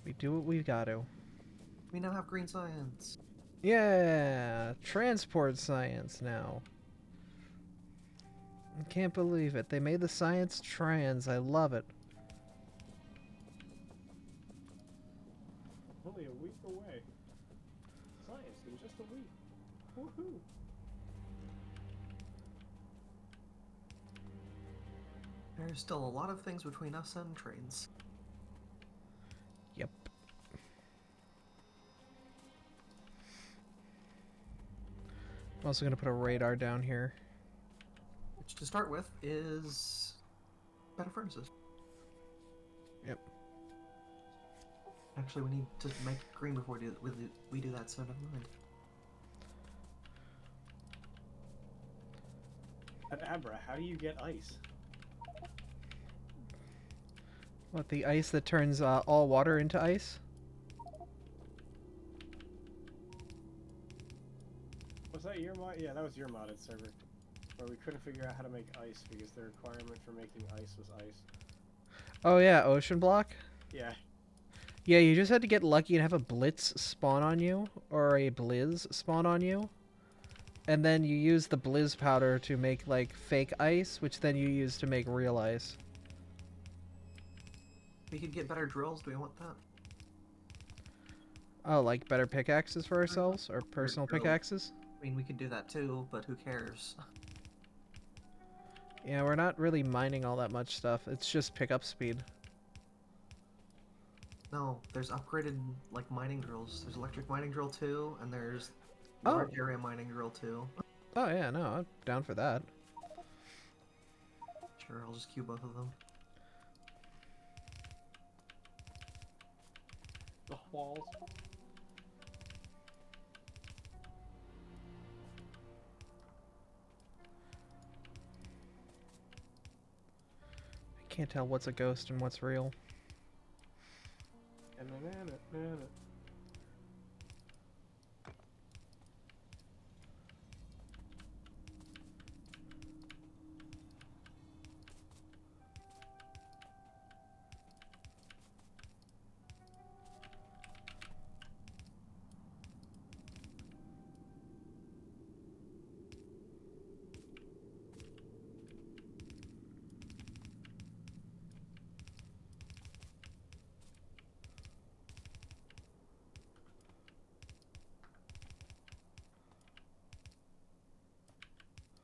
Speaker 1: We do what we've got to.
Speaker 3: We now have green science.
Speaker 1: Yeah! Transport science now. I can't believe it. They made the science trans. I love it.
Speaker 4: Only a week away. Science in just a week. Woohoo!
Speaker 3: There's still a lot of things between us and trains.
Speaker 1: Yep. I'm also going to put a radar down here.
Speaker 3: Which, to start with, is better furnaces.
Speaker 1: Yep.
Speaker 3: Actually, we need to make it green before we do that, so never mind.
Speaker 4: But Abra, how do you get ice?
Speaker 1: What, the ice that turns all water into ice?
Speaker 4: Was that your mod? Yeah, that was your modded server. Where we couldn't figure out how to make ice because the requirement for making ice was ice.
Speaker 1: Oh yeah, ocean block?
Speaker 4: Yeah.
Speaker 1: Yeah, you just had to get lucky and have a blitz spawn on you, or a blizz spawn on you. And then you use the blizz powder to make, like, fake ice, which then you use to make real ice.
Speaker 3: We could get better drills. Do we want that?
Speaker 1: Oh, like better pickaxes for ourselves? Or personal
Speaker 3: drills.
Speaker 1: pickaxes?
Speaker 3: I mean, we could do that too, but who cares?
Speaker 1: Yeah, we're not really mining all that much stuff. It's just pickup speed.
Speaker 3: No, there's upgraded, like, mining drills. There's electric mining drill 2, and there's
Speaker 1: Oh.
Speaker 3: large area mining drill 2.
Speaker 1: Oh yeah, no, I'm down for that.
Speaker 3: Sure, I'll just queue both of them.
Speaker 4: The walls.
Speaker 1: I can't tell what's a ghost and what's real.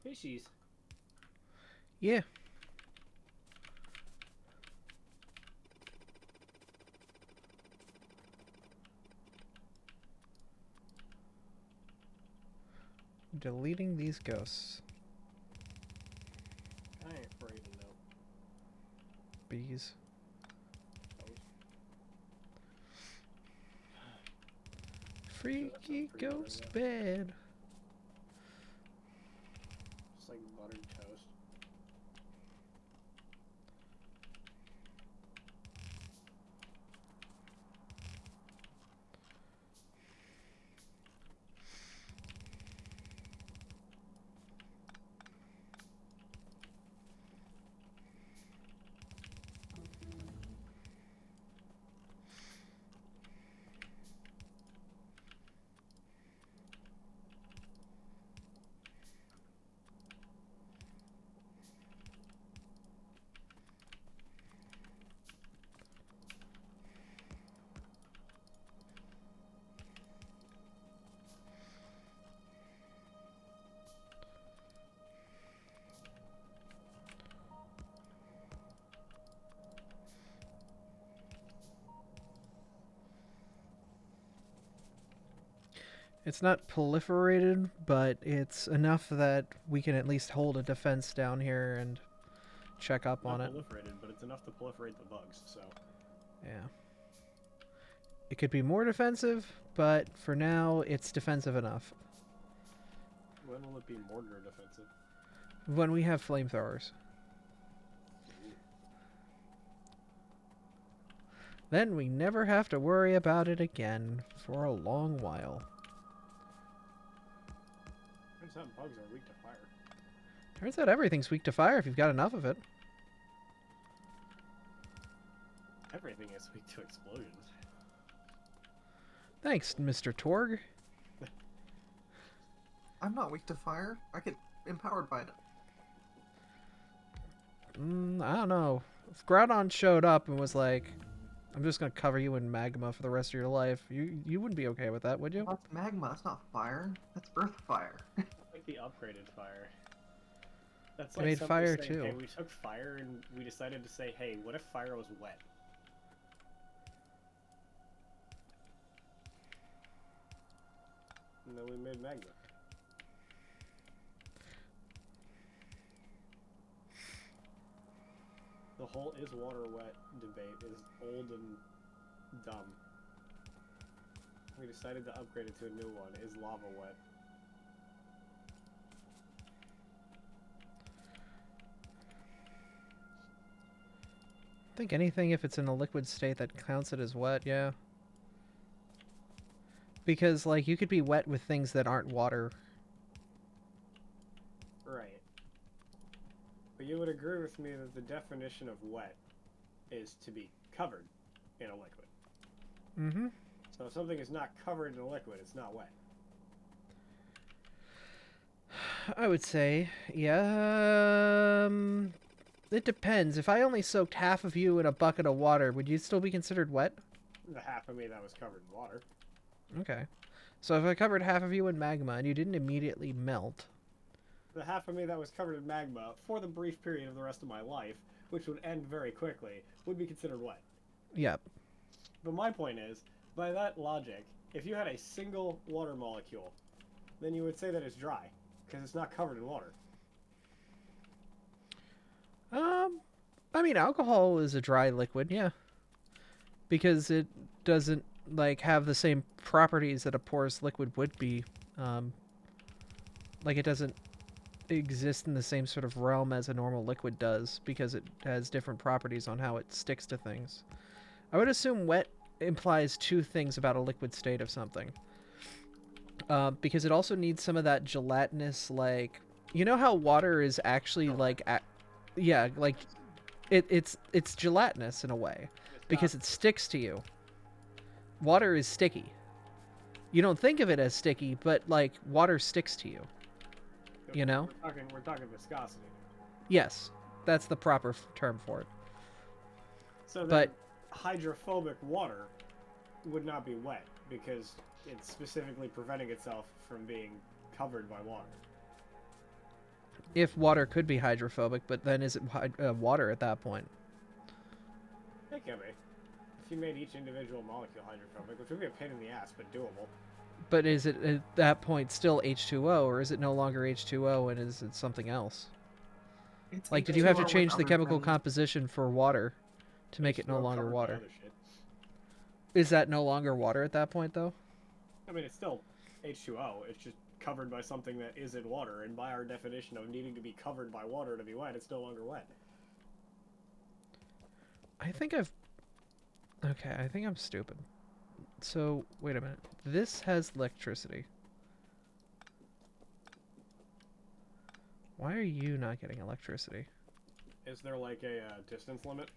Speaker 4: Fishies.
Speaker 1: Yeah. Deleting these ghosts.
Speaker 4: I ain't afraid to know.
Speaker 1: Bees. Freaky
Speaker 4: pretty good,
Speaker 1: ghost
Speaker 4: yeah.
Speaker 1: bed.
Speaker 4: Just like buttered toast.
Speaker 1: It's not proliferated, but it's enough that we can at least hold a defense down here and check up on
Speaker 4: Not
Speaker 1: it.
Speaker 4: proliferated, but it's enough to proliferate the bugs, so.
Speaker 1: Yeah. It could be more defensive, but for now, it's defensive enough.
Speaker 4: When will it be mortar defensive?
Speaker 1: When we have flamethrowers. Then we never have to worry about it again for a long while.
Speaker 4: Turns out bugs are weak to fire.
Speaker 1: Turns out everything's weak to fire if you've got enough of it.
Speaker 4: Everything is weak to explosions.
Speaker 1: Thanks, Mr. Torg.
Speaker 3: I'm not weak to fire. I get empowered by it.
Speaker 1: I don't know. If Groudon showed up and was like, I'm just going to cover you in magma for the rest of your life, you wouldn't be okay with that, would you?
Speaker 3: That's magma. That's not fire. That's earth fire.
Speaker 4: Like the upgraded fire. That's
Speaker 1: They
Speaker 4: like
Speaker 1: made
Speaker 4: somebody
Speaker 1: fire,
Speaker 4: saying,
Speaker 1: too.
Speaker 4: Hey, we took fire and we decided to say, hey, what if fire was wet? And then we made magma. The whole is water wet debate is old and dumb. We decided to upgrade it to a new one. Is lava wet?
Speaker 1: I think anything, if it's in a liquid state, that counts it as wet, yeah. Because, like, you could be wet with things that aren't water.
Speaker 4: Right. But you would agree with me that the definition of wet is to be covered in a liquid.
Speaker 1: Mm-hmm.
Speaker 4: So if something is not covered in a liquid, it's not wet.
Speaker 1: I would say, yeah. It depends. If I only soaked half of you in a bucket of water, would you still be considered wet?
Speaker 4: The half of me that was covered in water.
Speaker 1: Okay. So if I covered half of you in magma and you didn't immediately melt...
Speaker 4: The half of me that was covered in magma for the brief period of the rest of my life, which would end very quickly, would be considered wet.
Speaker 1: Yep.
Speaker 4: But my point is, by that logic, if you had a single water molecule, then you would say that it's dry, because it's not covered in water.
Speaker 1: I mean, alcohol is a dry liquid, yeah. Because it doesn't, like, have the same properties that a porous liquid would be. Like, it doesn't exist in the same sort of realm as a normal liquid does, because it has different properties on how it sticks to things. I would assume wet implies two things about a liquid state of something. Because it also needs some of that gelatinous, like... You know how water is actually, like... yeah, like... It's gelatinous in a way. Because it sticks to you. Water is sticky. You don't think of it as sticky, but, like, water sticks to you. You know?
Speaker 4: We're talking viscosity.
Speaker 1: Yes. That's the proper term for it.
Speaker 4: So then,
Speaker 1: But
Speaker 4: hydrophobic water would not be wet, because it's specifically preventing itself from being covered by water.
Speaker 1: If water could be hydrophobic, but then is it water at that point?
Speaker 4: It can be. If you made each individual molecule hydrophobic, which would be a pain in the ass, but doable.
Speaker 1: But is it at that point still H2O, or is it no longer H2O and is it something else?
Speaker 3: It's
Speaker 1: Like, did you have to
Speaker 3: H2O with
Speaker 1: change the
Speaker 3: other
Speaker 1: chemical
Speaker 3: things.
Speaker 1: composition for water to make it no
Speaker 4: H2O
Speaker 1: longer
Speaker 4: covered by
Speaker 1: water?
Speaker 4: other shit.
Speaker 1: Is that no longer water at that point, though?
Speaker 4: I mean, it's still H2O. It's just covered by something that isn't water, and by our definition of needing to be covered by water to be wet, it's no longer wet.
Speaker 1: I think I've... Okay, I think I'm stupid. So, wait a minute. This has electricity. Why are you not getting electricity?
Speaker 4: Is there like a distance limit?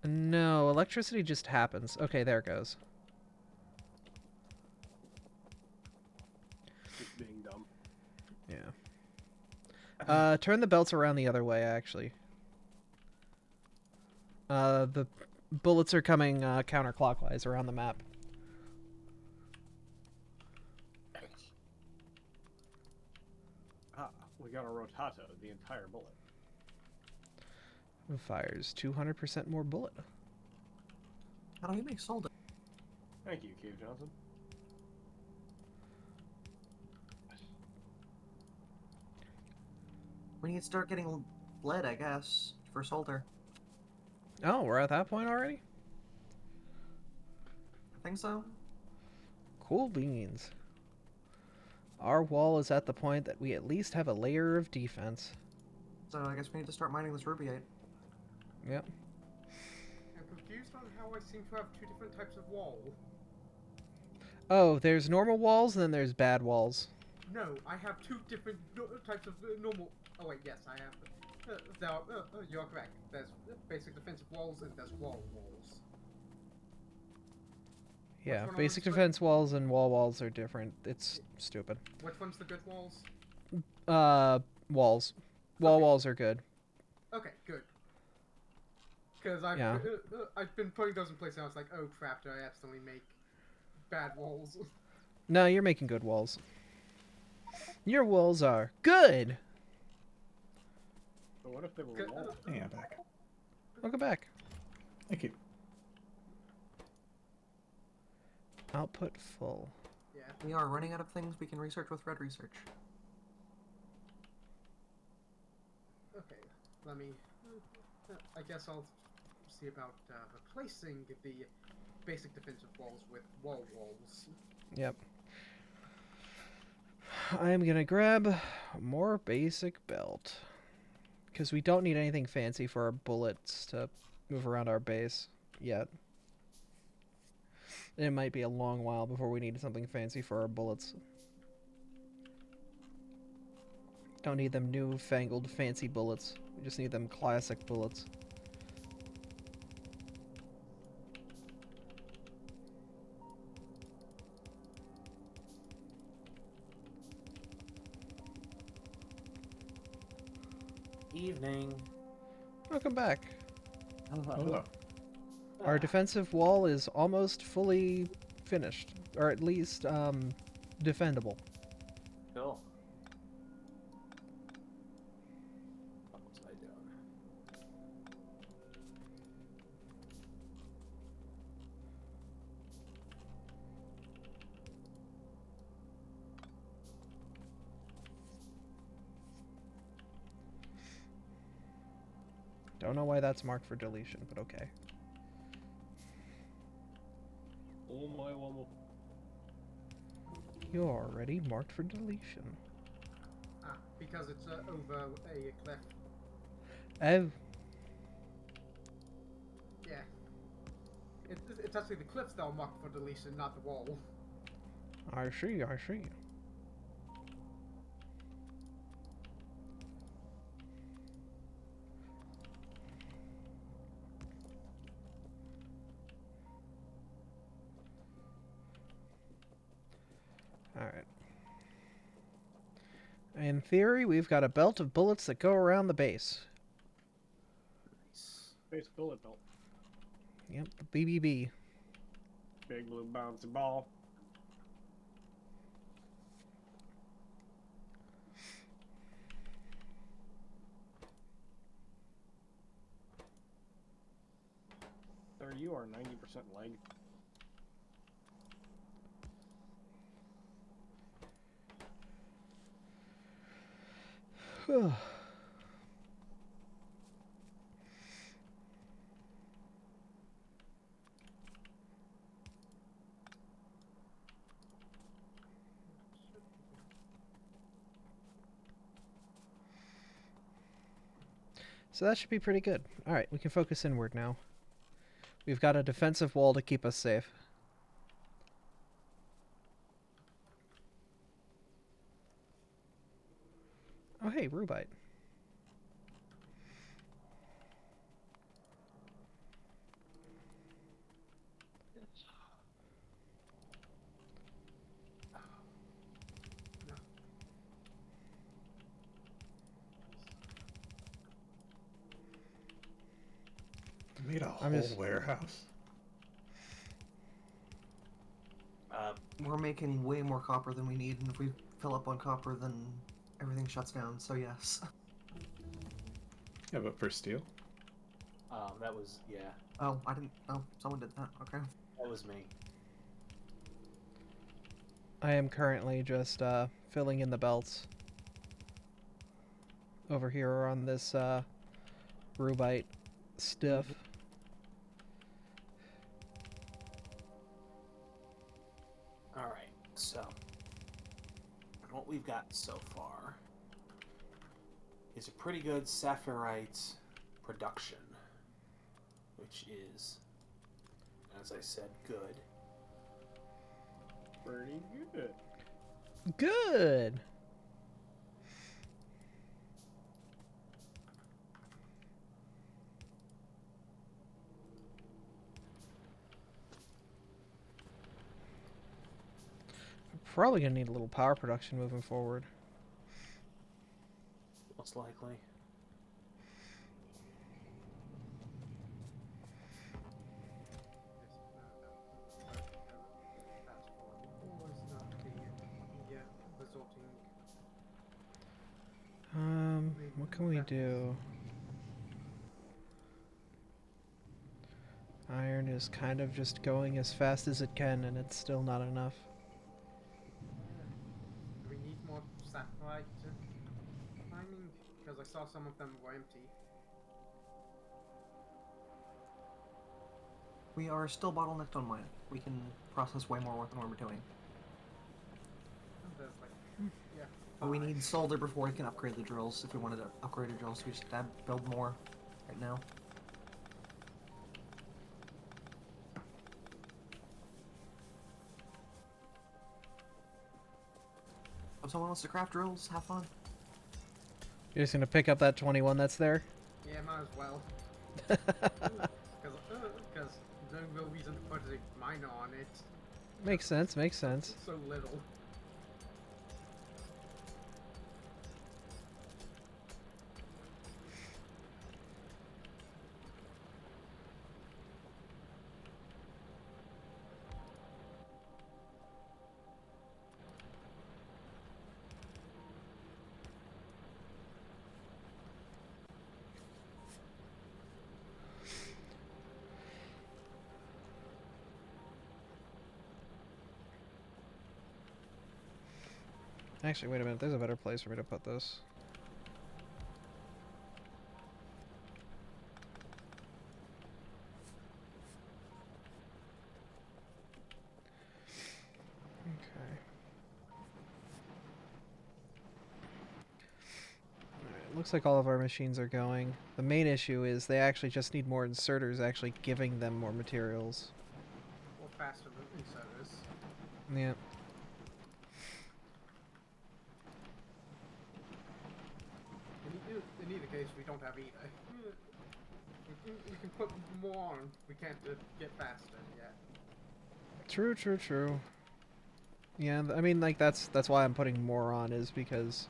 Speaker 1: No, electricity just happens. Okay, there it goes.
Speaker 4: Just being dumb.
Speaker 1: Yeah. Turn the belts around the other way, actually. The bullets are coming counterclockwise around the map.
Speaker 4: Ah, we got a rotato, the entire bullet.
Speaker 1: Fires 200% more bullet.
Speaker 3: How do we make solder?
Speaker 4: Thank you, Cave Johnson.
Speaker 3: We need to start getting lead, I guess, for solder.
Speaker 1: Oh, we're at that point already?
Speaker 3: I think so.
Speaker 1: Cool beans. Our wall is at the point that we at least have a layer of defense.
Speaker 3: So I guess we need to start mining this rubyite.
Speaker 1: Yep.
Speaker 5: I'm confused on how I seem to have two different types of wall.
Speaker 1: Oh, there's normal walls and then there's bad walls.
Speaker 5: No, I have two different types of normal... Oh wait, yes, I have... you are correct. There's basic defensive walls and there's wall walls.
Speaker 1: Yeah,
Speaker 5: one
Speaker 1: basic
Speaker 5: was
Speaker 1: defense walls and wall walls are different. It's stupid.
Speaker 5: Which one's the good walls?
Speaker 1: Walls. Wall
Speaker 5: Okay.
Speaker 1: walls are good.
Speaker 5: Okay, good. Because I've been putting those in place and I was like, oh crap, did I accidentally make bad walls?
Speaker 1: No, you're making good walls. Your walls are good!
Speaker 4: But what if they were
Speaker 5: Good.
Speaker 4: wall?
Speaker 2: Hey, I'm back.
Speaker 1: Welcome back.
Speaker 2: Thank you.
Speaker 1: Output full.
Speaker 5: Yeah.
Speaker 3: We are running out of things we can research with red research.
Speaker 5: Okay, let me... I guess I'll see about replacing the basic defensive walls with wall walls.
Speaker 1: Yep. I'm gonna grab more basic belt. Because we don't need anything fancy for our bullets to move around our base yet. It might be a long while before we need something fancy for our bullets. Don't need them newfangled fancy bullets. We just need them classic bullets.
Speaker 6: Evening.
Speaker 1: Welcome back.
Speaker 2: Hello.
Speaker 1: Our defensive wall is almost fully finished. Or at least, defendable.
Speaker 6: Cool. What was I doing?
Speaker 1: Don't know why that's marked for deletion, but okay.
Speaker 4: Oh my womble.
Speaker 1: You're already marked for deletion.
Speaker 5: Ah, because it's over a cliff.
Speaker 1: Oh,
Speaker 5: Yeah. It's actually the cliffs that are marked for deletion, not the wall.
Speaker 1: I see, I see. Alright. In theory, we've got a belt of bullets that go around the base.
Speaker 4: Base bullet belt.
Speaker 1: Yep, the BBB.
Speaker 4: Big blue bouncy ball. you are 90% leg.
Speaker 1: So that should be pretty good. Alright, we can focus inward now. We've got a defensive wall to keep us safe. Oh hey, Rubite.
Speaker 5: No.
Speaker 2: Made a
Speaker 1: I'm
Speaker 2: whole
Speaker 1: just-
Speaker 2: warehouse.
Speaker 3: We're making way more copper than we need, and if we fill up on copper, then everything shuts down, so yes.
Speaker 2: Yeah, but for steel.
Speaker 6: That was, yeah,
Speaker 3: Oh, I didn't. Oh, someone did that. Okay.
Speaker 6: that was me.
Speaker 1: I am currently just filling in the belts. Over here on this Rubite stiff.
Speaker 6: Alright, so what we've got so far is a pretty good Saphirite production, which is, as I said, good.
Speaker 4: Pretty good.
Speaker 1: Good! I'm probably gonna need a little power production moving forward.
Speaker 6: Most likely.
Speaker 5: That's for or is not the resulting.
Speaker 1: What can we do? Iron is kind of just going as fast as it can, and it's still not enough.
Speaker 5: Do we need more sapphire mining? Because I saw some of them were empty.
Speaker 3: We are still bottlenecked on mining. We can process way more work than what we're doing.
Speaker 5: And there's like, yeah.
Speaker 3: But we
Speaker 5: 5.
Speaker 3: need solder before we can upgrade the drills. If we wanted to upgrade the drills, we just build more right now. If someone wants to craft drills, have fun.
Speaker 1: You're just gonna pick up that 21 that's there?
Speaker 5: Yeah, might as well. Because no real reason to put a miner on it.
Speaker 1: Makes sense, makes sense.
Speaker 5: So little.
Speaker 1: Actually, wait a minute, there's a better place for me to put this. Okay. Alright, looks like all of our machines are going. The main issue is they actually just need more inserters actually giving them more materials.
Speaker 5: Or faster than inserters.
Speaker 1: Yeah.
Speaker 5: In either case, we don't have either. We can put more on. We can't get faster yet.
Speaker 1: True, true, true. Yeah, I mean, like, that's why I'm putting more on, is because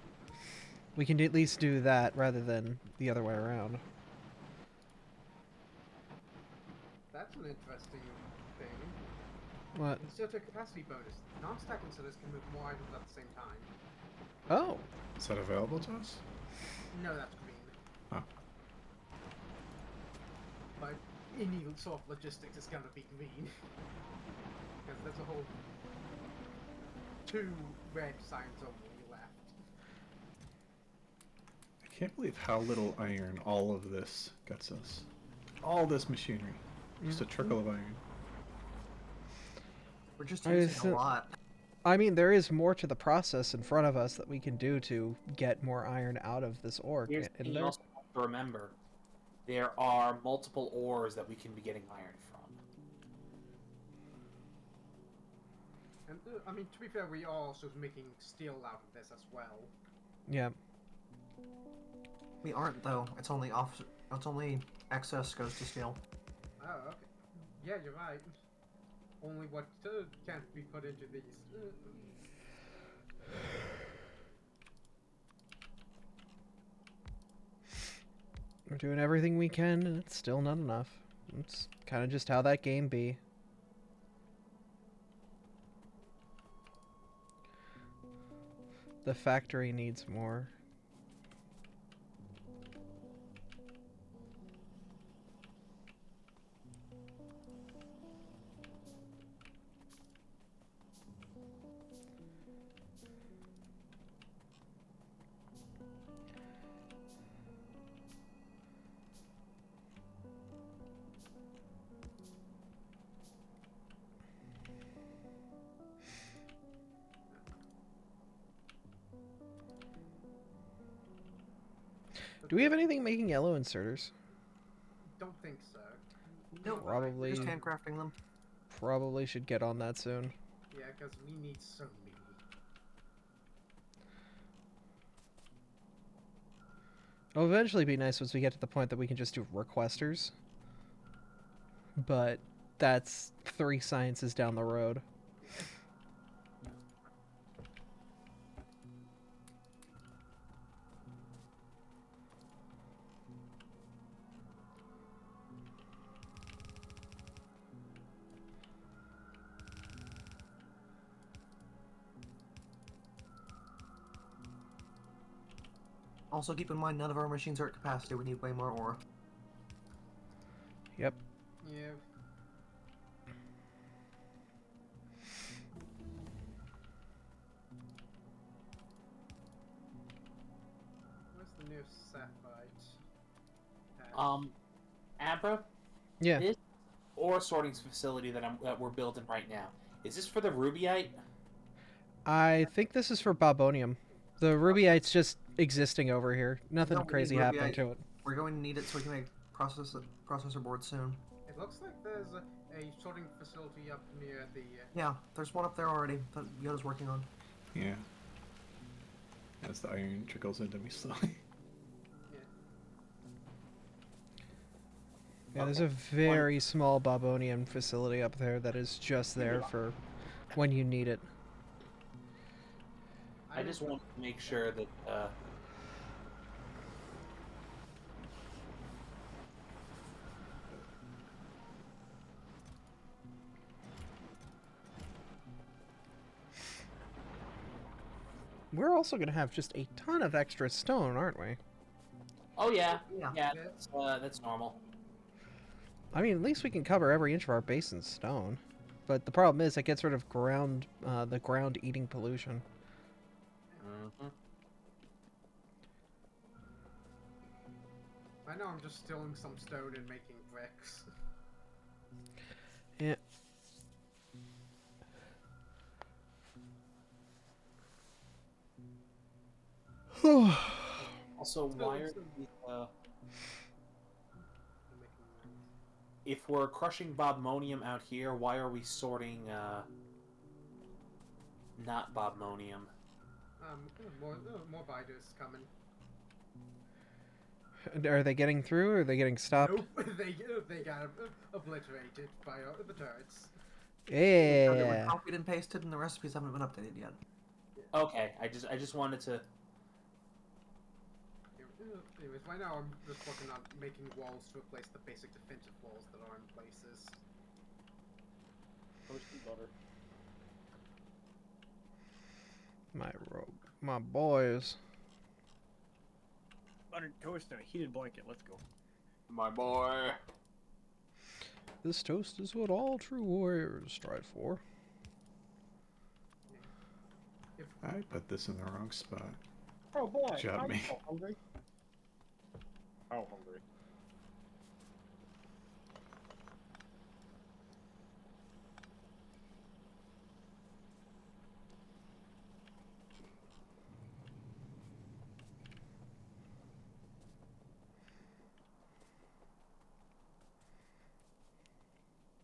Speaker 1: we can at least do that rather than the other way around.
Speaker 5: That's an interesting thing.
Speaker 1: What?
Speaker 5: Inserter capacity bonus. Non-stack inserters can move more items at the same time.
Speaker 1: Oh!
Speaker 2: Is that available to us?
Speaker 5: No, that's green.
Speaker 2: Oh.
Speaker 5: But any sort of logistics is gonna be green. Because there's a whole 2 red signs only left.
Speaker 2: I can't believe how little iron all of this gets us. All this machinery. Just a trickle of iron.
Speaker 3: We're just
Speaker 1: I
Speaker 3: using
Speaker 1: was,
Speaker 3: a lot.
Speaker 1: I mean, there is more to the process in front of us that we can do to get more iron out of this ore.
Speaker 6: Here's the thing
Speaker 1: Isn't
Speaker 6: you
Speaker 1: there?
Speaker 6: also have to remember. There are multiple ores that we can be getting iron from.
Speaker 5: And I mean, to be fair, we are also making steel out of this as well.
Speaker 1: Yeah.
Speaker 3: We aren't though. It's only excess goes to steel.
Speaker 5: Oh, okay. Yeah, you're right. Only what can't be put into these.
Speaker 1: We're doing everything we can, and it's still not enough. It's kind of just how that game be. The factory needs more. Do we have anything making yellow inserters?
Speaker 5: Don't think so.
Speaker 3: No,
Speaker 1: Probably.
Speaker 3: just handcrafting them.
Speaker 1: Probably should get on that soon.
Speaker 5: Yeah, because we need so many.
Speaker 1: It'll eventually be nice once we get to the point that we can just do requesters. But that's 3 sciences down the road.
Speaker 3: Also, keep in mind none of our machines are at capacity. We need way more ore.
Speaker 1: Yep.
Speaker 5: Yeah. Where's the nearest sapphire?
Speaker 6: Abra,
Speaker 1: Yeah.
Speaker 6: this ore sorting facility that we're building right now, is this for the rubyite?
Speaker 1: I think this is for Bobonium. The Rubyite's just existing over here. Nothing
Speaker 3: No, we
Speaker 1: crazy
Speaker 3: need
Speaker 1: happening
Speaker 3: Rubyite.
Speaker 1: to it.
Speaker 3: We're going to need it so we can make processor boards soon.
Speaker 5: It looks like there's a sorting facility up near the.
Speaker 3: Yeah, there's one up there already that Yoda's working on.
Speaker 2: Yeah. As the iron trickles into me slowly.
Speaker 1: Yeah, there's a very small Bobonium facility up there that is just there for when you need it.
Speaker 6: I just want to make sure that
Speaker 1: We're also going to have just a ton of extra stone, aren't we?
Speaker 6: oh yeah,
Speaker 3: Yeah.
Speaker 6: that's normal.
Speaker 1: I mean, at least we can cover every inch of our base in stone. But the problem is it gets rid of the ground-eating pollution.
Speaker 6: Mm-hmm.
Speaker 5: I know I'm just stealing some stone and making bricks.
Speaker 1: Yeah.
Speaker 6: Also, why are these,
Speaker 5: I'm
Speaker 6: if we're crushing bobmonium out here, why are we sorting not bobmonium?
Speaker 5: more biters coming.
Speaker 1: Are they getting through or are they getting stopped?
Speaker 5: Nope, they got obliterated by the turrets.
Speaker 3: They were
Speaker 1: Yeah.
Speaker 3: copied and pasted, and the recipes haven't been updated yet.
Speaker 6: Okay, I just wanted to.
Speaker 5: Anyways, right now I'm just working on making walls to replace the basic defensive walls that are in places.
Speaker 4: Toasted butter.
Speaker 1: My boys.
Speaker 4: Buttered toast and a heated blanket. Let's go.
Speaker 6: My boy.
Speaker 1: This toast is what all true warriors strive for.
Speaker 5: If
Speaker 2: I put this in the wrong spot.
Speaker 4: Oh boy,
Speaker 2: Job
Speaker 4: I'm
Speaker 2: me.
Speaker 4: so hungry. How hungry?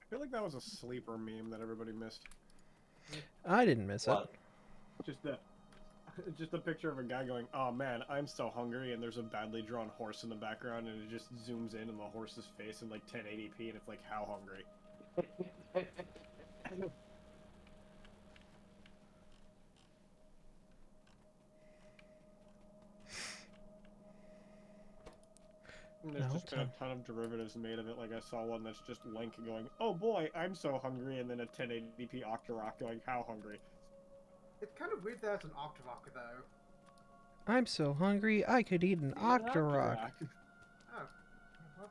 Speaker 4: I feel like that was a sleeper meme that everybody missed.
Speaker 1: I didn't miss
Speaker 6: What?
Speaker 4: Just that. Just a picture of a guy going, "Oh man, I'm so hungry," and there's a badly drawn horse in the background, and it just zooms in on the horse's face in like 1080p, and it's like, "How hungry?" And there's
Speaker 1: No,
Speaker 4: just been a ton of derivatives made of it. Like I saw one that's just Link going, "Oh boy, I'm so hungry," and then a 1080p Octorok going, "How hungry?"
Speaker 5: it's kind of weird that it's an Octorock though.
Speaker 1: I'm so hungry I could eat an Octorok.
Speaker 5: Oh, well,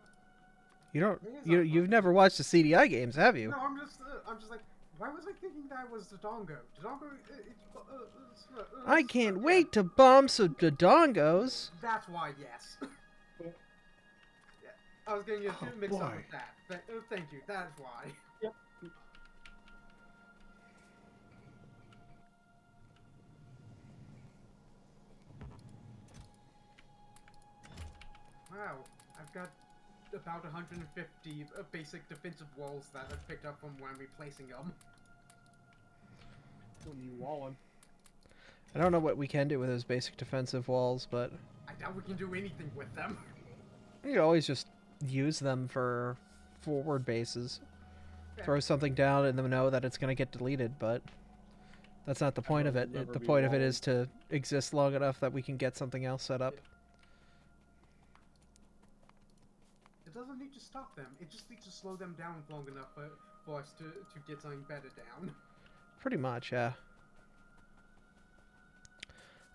Speaker 1: You don't.
Speaker 5: It is
Speaker 1: You've never watched the CDI games, have you?
Speaker 5: no, I'm just like, why was I thinking that was the Dongo? Dodongo,
Speaker 1: I can't
Speaker 5: yeah,
Speaker 1: wait to bomb some Dodongos.
Speaker 5: That's why, yes. Yeah, I was getting you
Speaker 2: Oh,
Speaker 5: mixed up
Speaker 2: boy.
Speaker 5: with that. Thank you. That's why.
Speaker 4: Yep.
Speaker 5: Wow, I've got about 150 basic defensive walls that I've picked up from when replacing them.
Speaker 4: You wallin'.
Speaker 1: I don't know what we can do with those basic defensive walls, but
Speaker 5: I doubt we can do anything with them.
Speaker 1: you can always just use them for forward bases. Throw something down and then know that it's going to get deleted, but that's not the point of it.
Speaker 4: It'll never
Speaker 1: The
Speaker 4: be
Speaker 1: point of it
Speaker 4: walled.
Speaker 1: is to exist long enough that we can get something else set up.
Speaker 5: It doesn't need to stop them. It just needs to slow them down long enough for us to get something better down.
Speaker 1: Pretty much, yeah.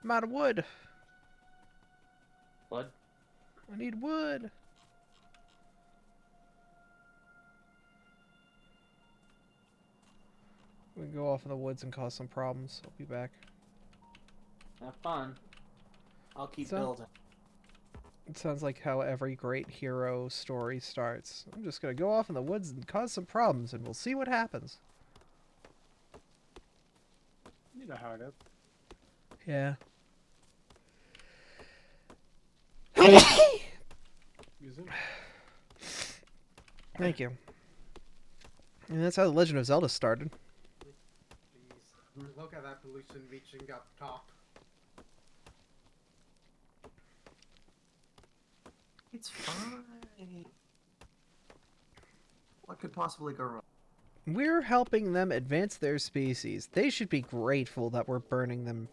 Speaker 1: I'm out of wood.
Speaker 6: What?
Speaker 1: I need wood. We can go off in the woods and cause some problems. I'll be back.
Speaker 6: Have fun. I'll keep
Speaker 1: So-
Speaker 6: building.
Speaker 1: It sounds like how every great hero story starts. I'm just gonna go off in the woods and cause some problems, and we'll see what happens.
Speaker 4: You know how it is.
Speaker 1: Yeah.
Speaker 4: Use it.
Speaker 1: Thank you. And that's how The Legend of Zelda started.
Speaker 5: Please, look at that pollution reaching up top.
Speaker 3: It's fine. What could possibly go wrong?
Speaker 1: We're helping them advance their species. They should be grateful that we're burning them.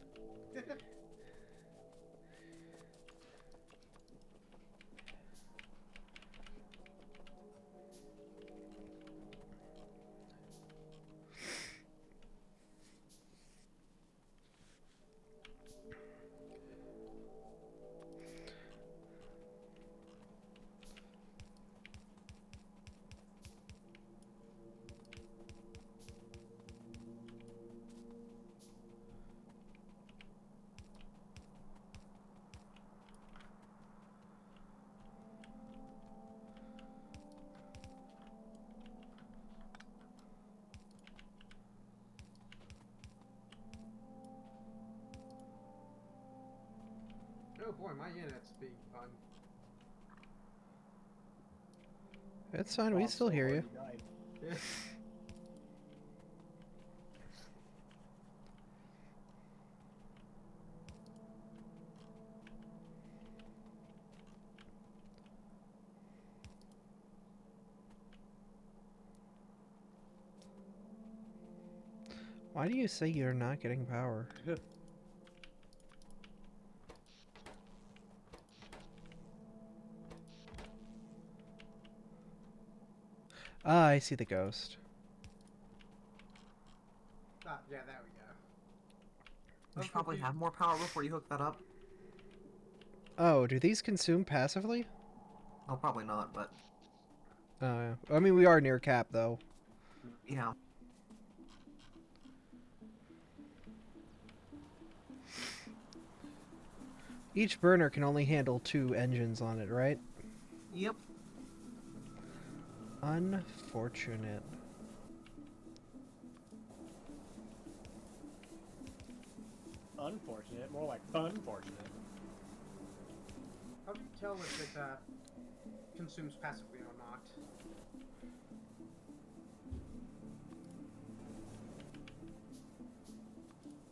Speaker 5: Oh boy, my internet's being fun.
Speaker 1: It's fine, we still hear you. Why do you say you're not getting power? Ah, I see the ghost.
Speaker 5: Ah, yeah, there we go.
Speaker 3: You should probably have more power before you hook that up.
Speaker 1: Oh, do these consume passively?
Speaker 3: Oh, probably not, but
Speaker 1: I mean, we are near cap, though.
Speaker 3: Yeah.
Speaker 1: Each burner can only handle 2 engines on it, right?
Speaker 3: Yep.
Speaker 1: Unfortunate.
Speaker 4: Unfortunate, more like unfortunate.
Speaker 5: How do you tell if it consumes passively or not?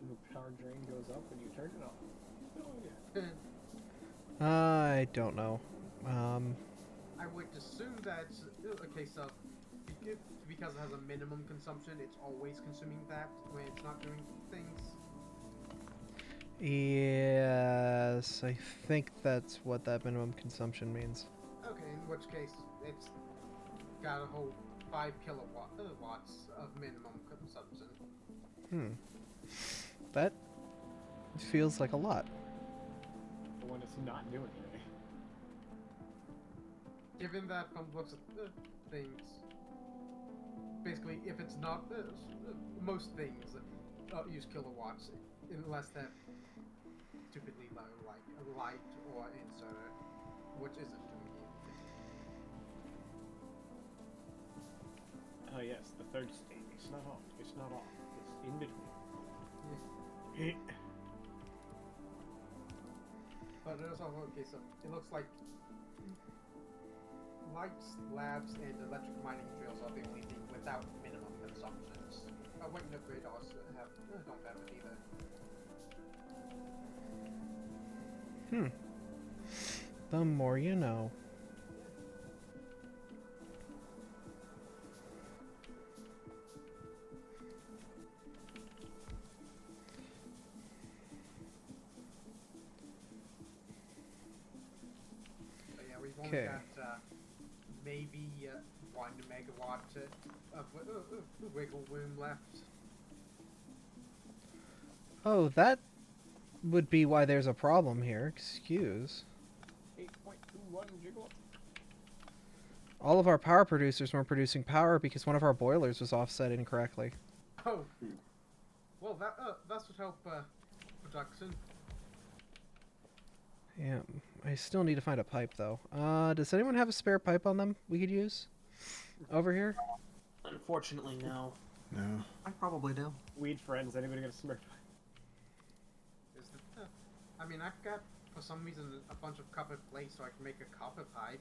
Speaker 4: The power drain goes up when you turn it off. Oh yeah.
Speaker 1: I don't know.
Speaker 5: I would assume that it's a case of because it has a minimum consumption, it's always consuming that when it's not doing things.
Speaker 1: Yes, I think that's what that minimum consumption means.
Speaker 5: Okay, in which case it's got a whole 5 kilowatts of minimum consumption.
Speaker 1: That feels like a lot.
Speaker 4: The one that's not doing anything.
Speaker 5: Given that from looks of things, basically, if it's not most things use kilowatts, unless they're stupidly low, like a light or inserter, which isn't doing anything.
Speaker 4: Oh yes, the third state. It's not on. It's not off. It's in between.
Speaker 5: But there's also a case of it looks like lights, labs, and electric mining drills are the only thing without minimum consumptions. Wait, no, radars don't have it either.
Speaker 1: The more you know.
Speaker 5: So yeah, we've only
Speaker 1: Okay.
Speaker 5: got maybe 1 megawatt of wiggle room left.
Speaker 1: Oh, that would be why there's a problem here. Excuse.
Speaker 4: 8.21 gigawatts.
Speaker 1: All of our power producers weren't producing power because one of our boilers was offset incorrectly.
Speaker 5: Oh, well that should help production.
Speaker 1: Yeah, I still need to find a pipe though. Does anyone have a spare pipe on them we could use? Over here?
Speaker 6: Unfortunately, no.
Speaker 2: No.
Speaker 3: I probably do.
Speaker 4: Weed friends. Anybody got a smart?
Speaker 5: I mean, I've got for some reason a bunch of copper plates, so I can make a copper pipe.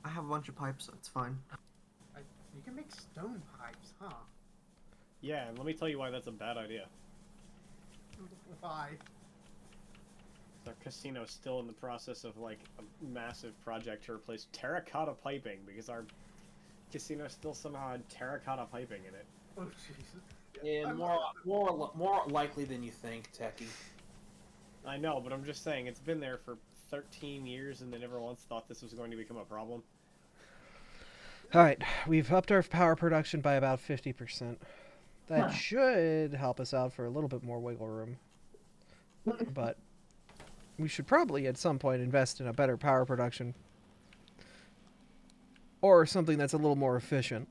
Speaker 3: I have a bunch of pipes, so it's fine.
Speaker 5: You can make stone pipes, huh?
Speaker 4: Yeah, and let me tell you why that's a bad idea.
Speaker 5: Why?
Speaker 4: Our casino's still in the process of like a massive project to replace terracotta piping because our casino still somehow had terracotta piping in it.
Speaker 5: Oh Jesus.
Speaker 6: And more likely than you think, Techie.
Speaker 4: I know, but I'm just saying it's been there for 13 years and they never once thought this was going to become a problem.
Speaker 1: Alright, we've upped our power production by about 50%. That should help us out for a little bit more wiggle room. But we should probably at some point invest in a better power production. Or something that's a little more efficient.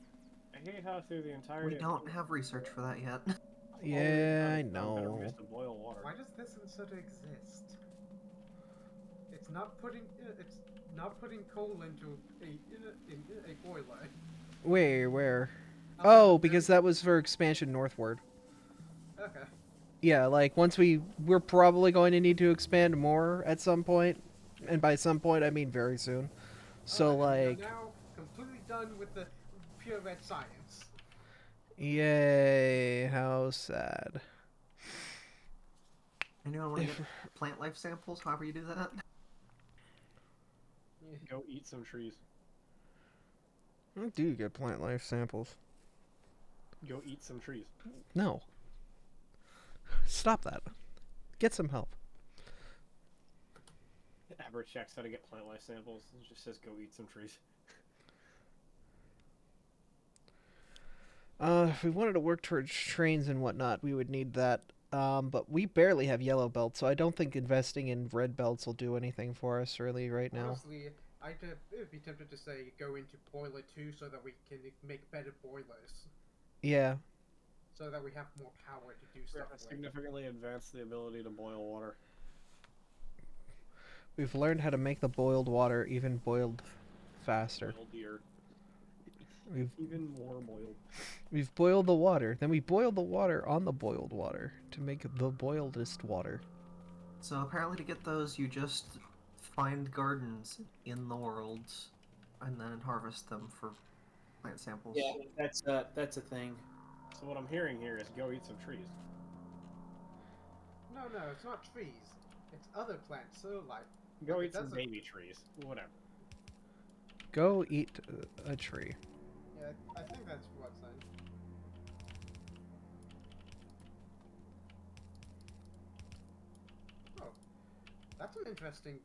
Speaker 4: I hate how through the entirety
Speaker 3: We don't have research for that yet.
Speaker 1: Yeah, I know.
Speaker 4: Just to boil water.
Speaker 5: Why does this inserter exist? It's not putting coal into a boiler.
Speaker 1: Where?
Speaker 5: Up
Speaker 1: Oh,
Speaker 5: there.
Speaker 1: because that was for expansion northward.
Speaker 5: Okay.
Speaker 1: Yeah, like once we're probably going to need to expand more at some point. And by some point I mean very soon. So
Speaker 5: Alright,
Speaker 1: like,
Speaker 5: we are now completely done with the pure red science.
Speaker 1: yay, how sad.
Speaker 3: Anyone want to get plant life samples? However you do that.
Speaker 4: Go eat some trees.
Speaker 1: I do get plant life samples.
Speaker 4: Go eat some trees.
Speaker 1: No. Stop that. Get some help.
Speaker 4: Aber checks how to get plant life samples. It just says go eat some trees.
Speaker 1: If we wanted to work towards trains and whatnot, we would need that. But we barely have yellow belts, so I don't think investing in red belts will do anything for us really right now.
Speaker 5: Honestly, I'd be tempted to say go into boiler 2 so that we can make better boilers,
Speaker 1: Yeah.
Speaker 5: so that we have more power to do
Speaker 4: We
Speaker 5: stuff
Speaker 4: have
Speaker 5: with.
Speaker 4: significantly advanced the ability to boil water.
Speaker 1: We've learned how to make the boiled water even boiled faster.
Speaker 4: Boiled deer.
Speaker 1: We've
Speaker 4: Even more boiled.
Speaker 1: we've boiled the water. Then we boiled the water on the boiled water to make the boiledest water.
Speaker 3: So apparently to get those, you just find gardens in the world and then harvest them for plant samples.
Speaker 6: Yeah, that's a thing.
Speaker 4: So what I'm hearing here is go eat some trees.
Speaker 5: No, it's not trees. It's other plants. So like,
Speaker 4: Go
Speaker 5: Like,
Speaker 4: eat some
Speaker 5: that's a-
Speaker 4: baby trees. Whatever.
Speaker 1: Go eat a tree.
Speaker 5: yeah, I think that's what's saying. Oh, that's an interesting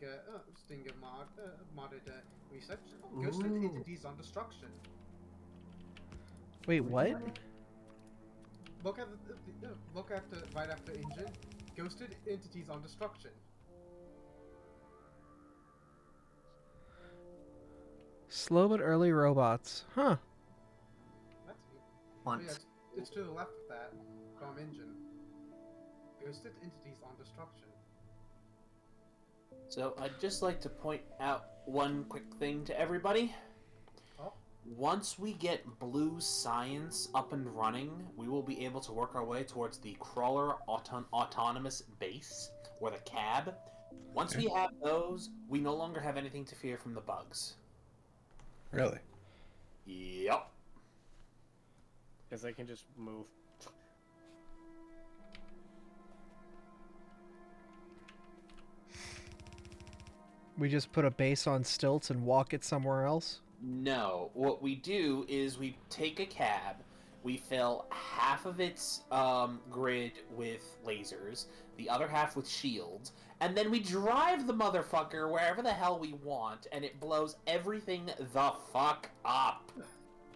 Speaker 5: modded research. Ghosted
Speaker 3: Ooh.
Speaker 5: entities on destruction.
Speaker 1: Wait, what?
Speaker 5: Look at look at the right after engine. Ghosted entities on destruction.
Speaker 1: Slow but early robots. Huh.
Speaker 5: That's
Speaker 3: Want.
Speaker 5: yeah, it's to the left of that from engine. Ghosted entities on destruction.
Speaker 6: So I'd just like to point out one quick thing to everybody.
Speaker 5: Oh.
Speaker 6: Once we get Blue Science up and running, we will be able to work our way towards the Crawler Autonomous Base, or the CAB. Once we have those, we no longer have anything to fear from the bugs.
Speaker 2: Really?
Speaker 6: Yep.
Speaker 4: Because they can just move.
Speaker 1: We just put a base on stilts and walk it somewhere else?
Speaker 6: No. What we do is we take a cab, we fill half of its grid with lasers, the other half with shields, and then we drive the motherfucker wherever the hell we want, and it blows everything the fuck up.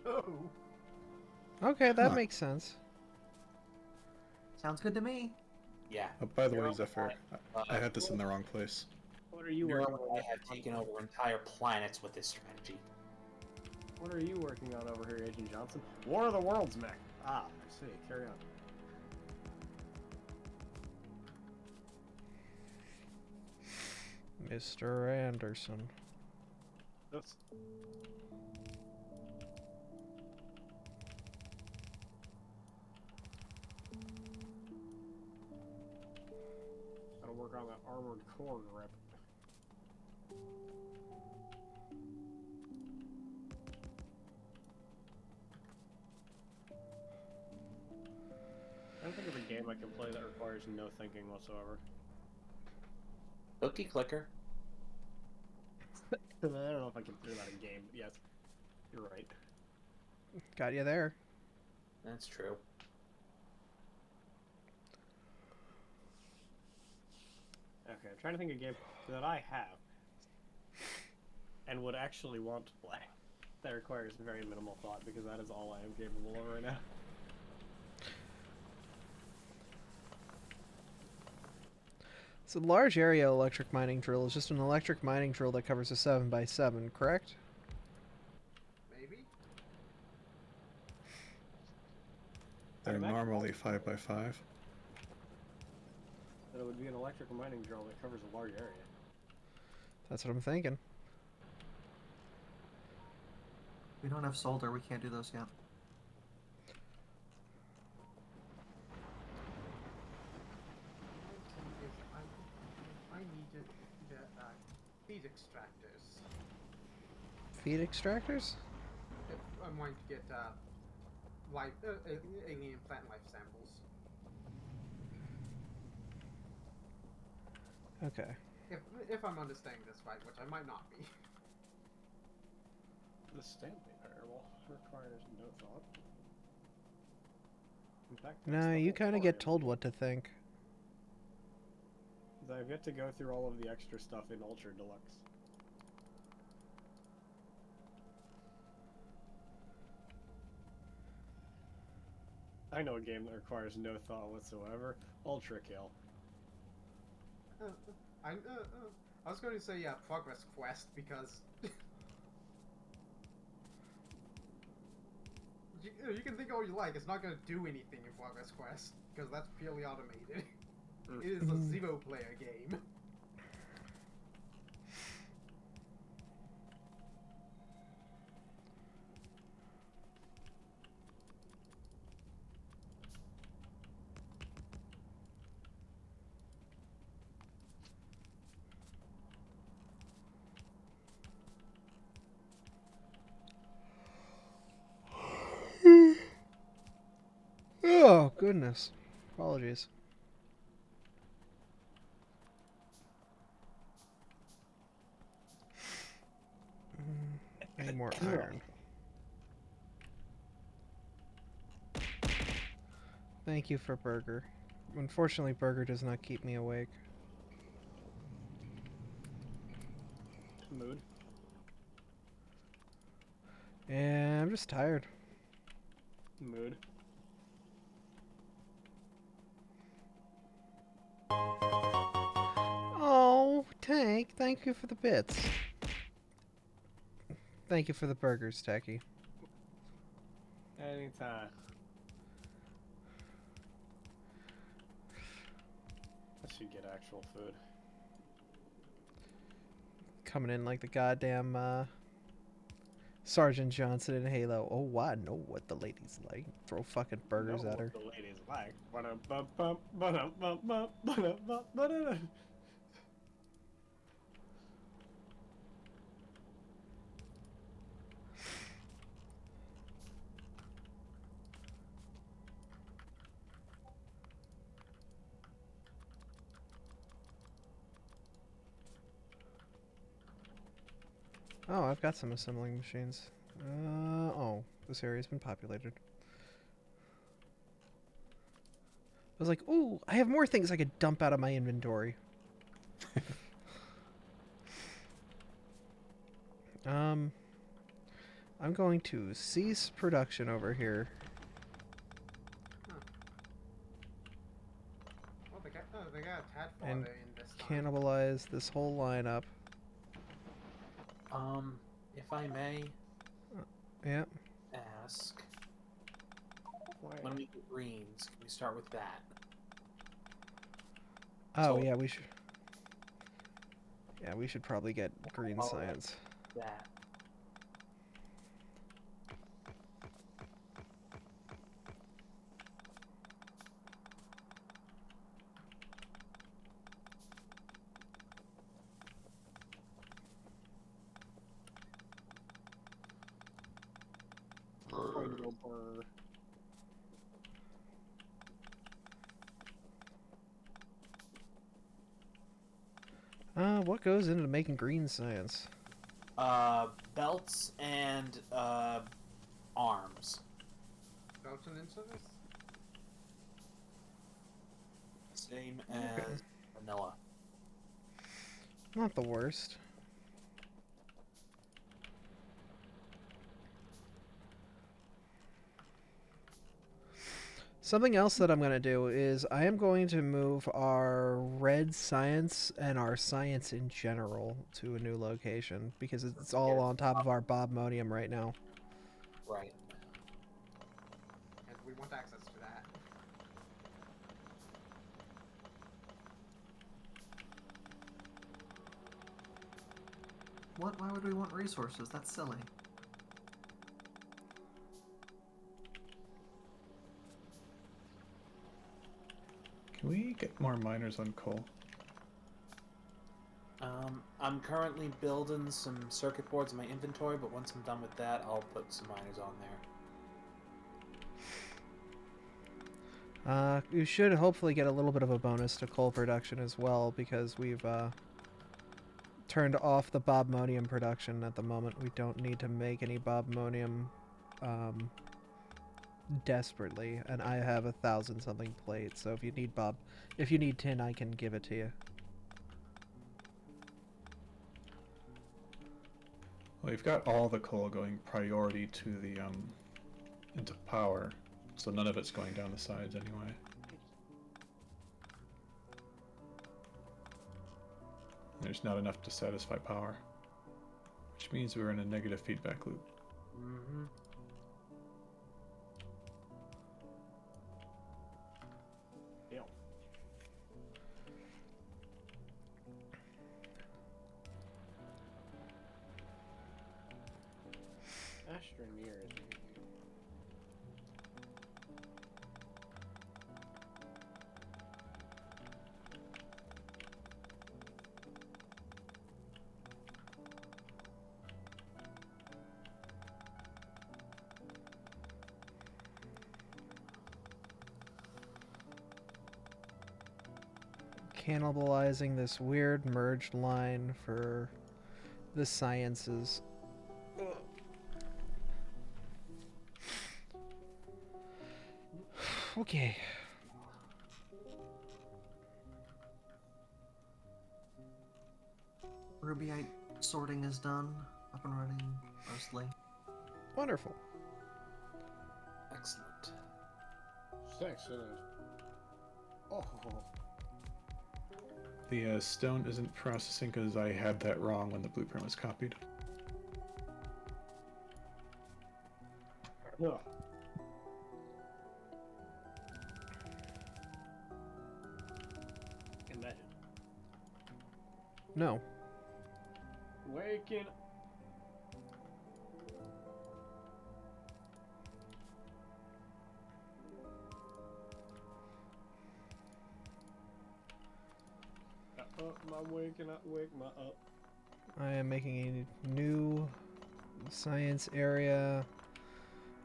Speaker 5: Oh.
Speaker 1: Okay, that
Speaker 2: Huh.
Speaker 1: makes sense.
Speaker 3: Sounds good to me.
Speaker 6: Yeah.
Speaker 2: Oh, by the way,
Speaker 4: Neural-
Speaker 2: Zephyr, I had this in the wrong place.
Speaker 4: What are you
Speaker 6: Neural
Speaker 4: working
Speaker 6: and
Speaker 4: on?
Speaker 6: I have taken over entire planets with this strategy.
Speaker 4: What are you working on over here, Agent Johnson? War of the Worlds mech. Ah, I see. Carry on.
Speaker 1: Mr. Anderson.
Speaker 4: Oops. Gotta work on that armored core grip. I don't think of a game I can play that requires no thinking whatsoever.
Speaker 6: Cookie clicker.
Speaker 4: I don't know if I consider that a game, but yes, you're right.
Speaker 1: Got you there.
Speaker 6: That's true.
Speaker 4: Okay, I'm trying to think of a game that I have and would actually want to play that requires very minimal thought, because that is all I am capable of right now.
Speaker 1: So large area electric mining drill is just an electric mining drill that covers a 7x7, correct?
Speaker 5: Maybe.
Speaker 2: They're
Speaker 4: imagine
Speaker 2: normally 5x5.
Speaker 4: That it would be an electric mining drill that covers a large area.
Speaker 1: That's what I'm thinking.
Speaker 3: We don't have solder, we can't do those yet.
Speaker 5: I need to feed extractors.
Speaker 1: Feed extractors?
Speaker 5: If I'm going to get life, alien plant life samples.
Speaker 1: Okay.
Speaker 5: If I'm understanding this right, which I might not be.
Speaker 4: The Stanley variable requires no thought. In fact, that's
Speaker 1: No,
Speaker 4: the
Speaker 1: you
Speaker 4: whole
Speaker 1: kind of
Speaker 4: story
Speaker 1: get
Speaker 4: of
Speaker 1: told
Speaker 4: it.
Speaker 1: what to think.
Speaker 4: I've yet to go through all of the extra stuff in Ultra Deluxe. I know a game that requires no thought whatsoever. Ultra Kill.
Speaker 5: I was going to say, yeah, progress quest, because you can think all you like, it's not going to do anything in progress quest, because that's purely automated. It is a zero-player game.
Speaker 1: Oh, goodness. Apologies. Need more iron. Thank you for Burger. Unfortunately, Burger does not keep me awake.
Speaker 4: Mood.
Speaker 1: Yeah, I'm just tired.
Speaker 4: Mood.
Speaker 1: Oh, Tank, thank you for the bits. Thank you for the burgers, Tacky.
Speaker 4: Anytime. I should get actual food.
Speaker 1: Coming in like the goddamn Sergeant Johnson in Halo. Oh, I know what the ladies like. Throw fucking burgers
Speaker 4: Know
Speaker 1: at her.
Speaker 4: what the ladies like. Ba-da-ba-bum,
Speaker 1: Oh, I've got some assembling machines. Oh, this area's been populated. I was like, ooh, I have more things I could dump out of my inventory. I'm going to cease production over here.
Speaker 5: Oh, they got a Tadfather
Speaker 1: And
Speaker 5: in this time.
Speaker 1: Cannibalize this whole lineup.
Speaker 6: If I may
Speaker 1: Yeah.
Speaker 6: ask, when we get greens, can we start with that?
Speaker 1: Oh,
Speaker 6: So-
Speaker 1: yeah, we should. Yeah, we should probably get green
Speaker 6: Oh,
Speaker 1: science.
Speaker 6: That.
Speaker 1: What goes into making green science?
Speaker 6: Belts and arms.
Speaker 5: Belton in service?
Speaker 6: Same
Speaker 1: Okay.
Speaker 6: as vanilla.
Speaker 1: Not the worst. Something else that I'm going to do is I am going to move our red science and our science in general to a new location because it's all on top of our bobmodium right now.
Speaker 6: Right.
Speaker 5: And we want access to that.
Speaker 3: What? Why would we want resources? That's silly.
Speaker 2: Can we get more miners on coal?
Speaker 6: I'm currently building some circuit boards in my inventory, but once I'm done with that, I'll put some miners on there.
Speaker 1: You should hopefully get a little bit of a bonus to coal production as well because we've turned off the bobmodium production at the moment. We don't need to make any bobmodium desperately, and I have 1,000 something plates. So if you need tin, I can give it to you.
Speaker 2: Well, we've got all the coal going priority to the into power, so none of it's going down the sides anyway. there's not enough to satisfy power. Which means we're in a negative feedback loop.
Speaker 6: Mm-hmm.
Speaker 4: Damn. Astroneers.
Speaker 1: Cannibalizing this weird merged line for the sciences. Okay.
Speaker 3: Rubyite sorting is done, up and running, mostly.
Speaker 1: Wonderful.
Speaker 6: Excellent.
Speaker 4: Excellent. Oh.
Speaker 2: The stone isn't processing because I had that wrong when the blueprint was copied.
Speaker 4: Ugh. Imagine.
Speaker 1: No.
Speaker 4: Waking. My waking up, wake my up.
Speaker 1: I am making a new science area.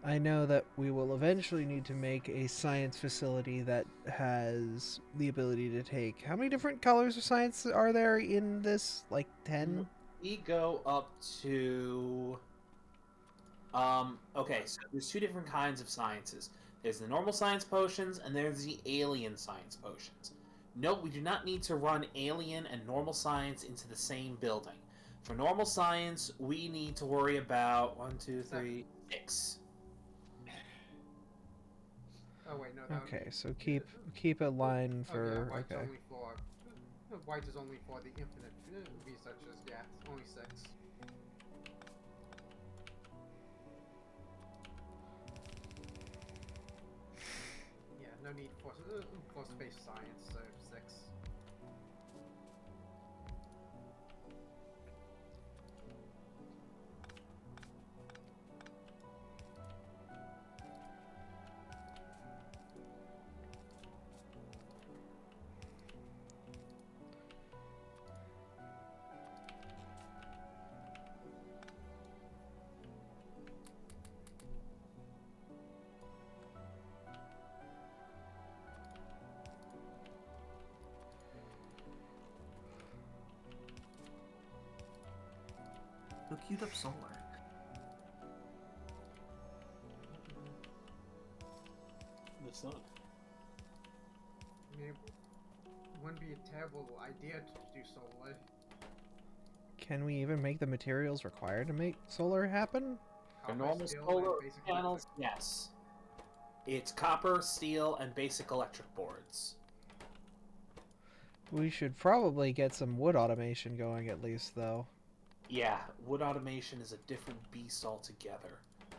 Speaker 1: I know that we will eventually need to make a science facility that has the ability to take... How many different colors of science are there in this? Like 10?
Speaker 6: We go up to... okay, so there's two different kinds of sciences. There's the normal science potions, and there's the alien science potions. Note, we do not need to run alien and normal science into the same building. For normal science, we need to worry about 1, 2, 3, 6.
Speaker 5: Oh wait, no. That would
Speaker 1: Okay,
Speaker 5: be,
Speaker 1: so keep a line
Speaker 5: Oh,
Speaker 1: for...
Speaker 5: yeah, white's
Speaker 1: okay.
Speaker 5: only for. White is only for the infinite researchers. Yeah, only 6. Yeah, no need for space science. So 6.
Speaker 3: Who queued up solar?
Speaker 4: The sun.
Speaker 5: I mean, it wouldn't be a terrible idea to do solar.
Speaker 1: Can we even make the materials required to make solar happen?
Speaker 6: For
Speaker 5: Copper,
Speaker 6: normal
Speaker 5: steel, and
Speaker 6: solar
Speaker 5: basic
Speaker 6: panels,
Speaker 5: electric.
Speaker 6: yes. It's copper, steel, and basic electric boards.
Speaker 1: We should probably get some wood automation going at least, though.
Speaker 6: Yeah, wood automation is a different beast altogether. I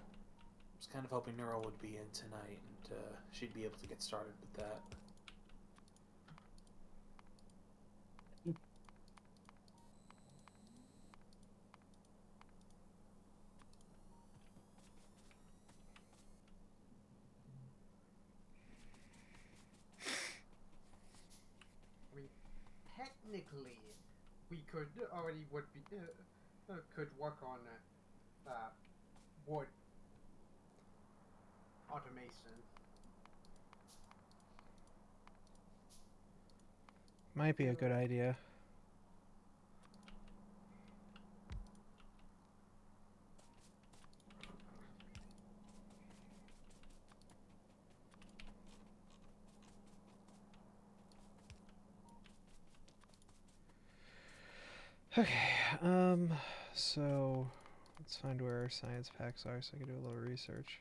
Speaker 6: was kind of hoping Neuro would be in tonight, and she'd be able to get started with that.
Speaker 5: I mean, technically, we could already would be could work on wood automation.
Speaker 1: Might be a good idea. Okay, so let's find where our science packs are so I can do a little research.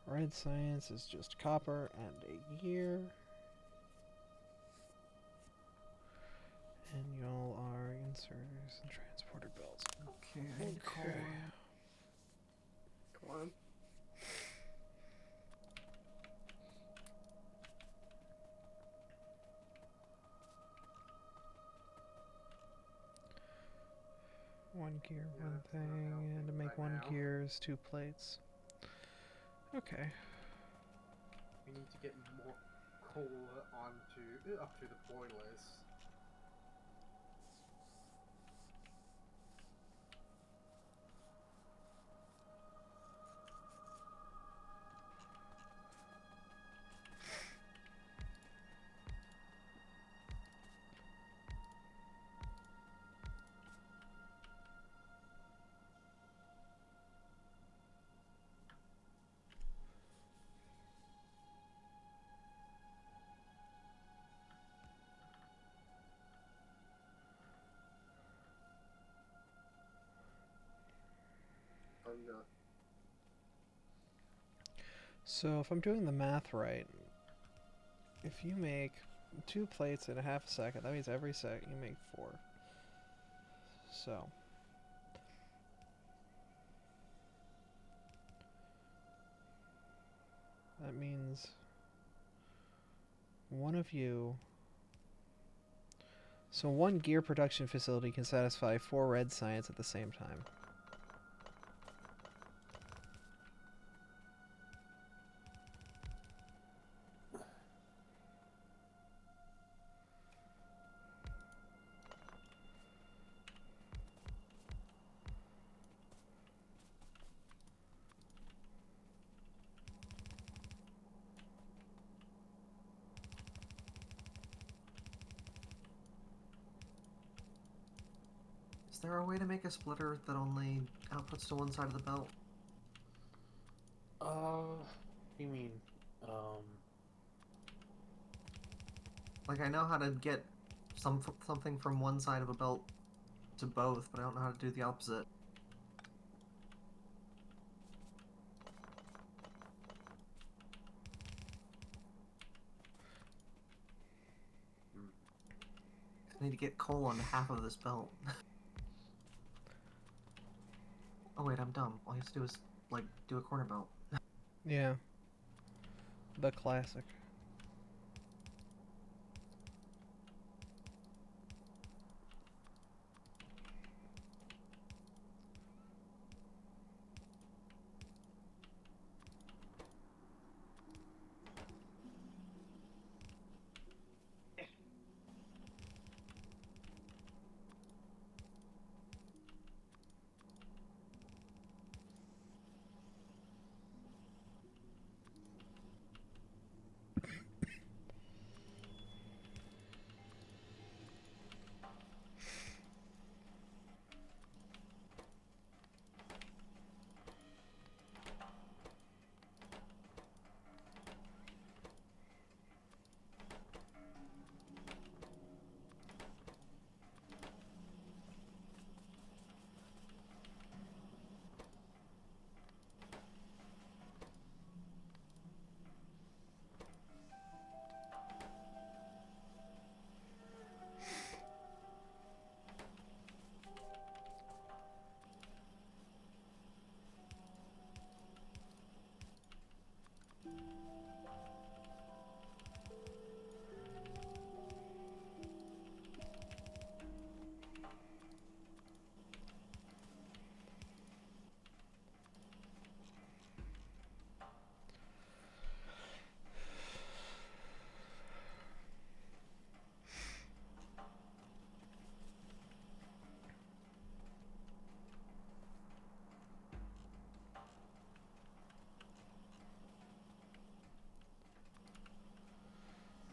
Speaker 1: Red science is just copper and a year. And y'all are inserters and transporter belts.
Speaker 3: Okay, I need
Speaker 1: Okay.
Speaker 4: Come on.
Speaker 1: One gear,
Speaker 5: Yeah,
Speaker 1: one
Speaker 5: that's not
Speaker 1: thing,
Speaker 5: helping
Speaker 1: and to make
Speaker 5: right
Speaker 1: one
Speaker 5: now.
Speaker 1: gear is 2 plates. Okay.
Speaker 5: We need to get more coal onto up to the boilers.
Speaker 4: Oh, you got.
Speaker 1: So if I'm doing the math right, if you make 2 plates in a half a second, that means every sec you make 4. So that means one of you. So one gear production facility can satisfy 4 red science at the same time.
Speaker 3: Is there a way to make a splitter that only outputs to one side of the belt?
Speaker 6: You mean,
Speaker 3: Like, I know how to get something from one side of a belt to both, but I don't know how to do the opposite. I need to get coal on half of this belt. Oh wait, I'm dumb. All you have to do is, like, do a corner belt.
Speaker 1: Yeah. The classic.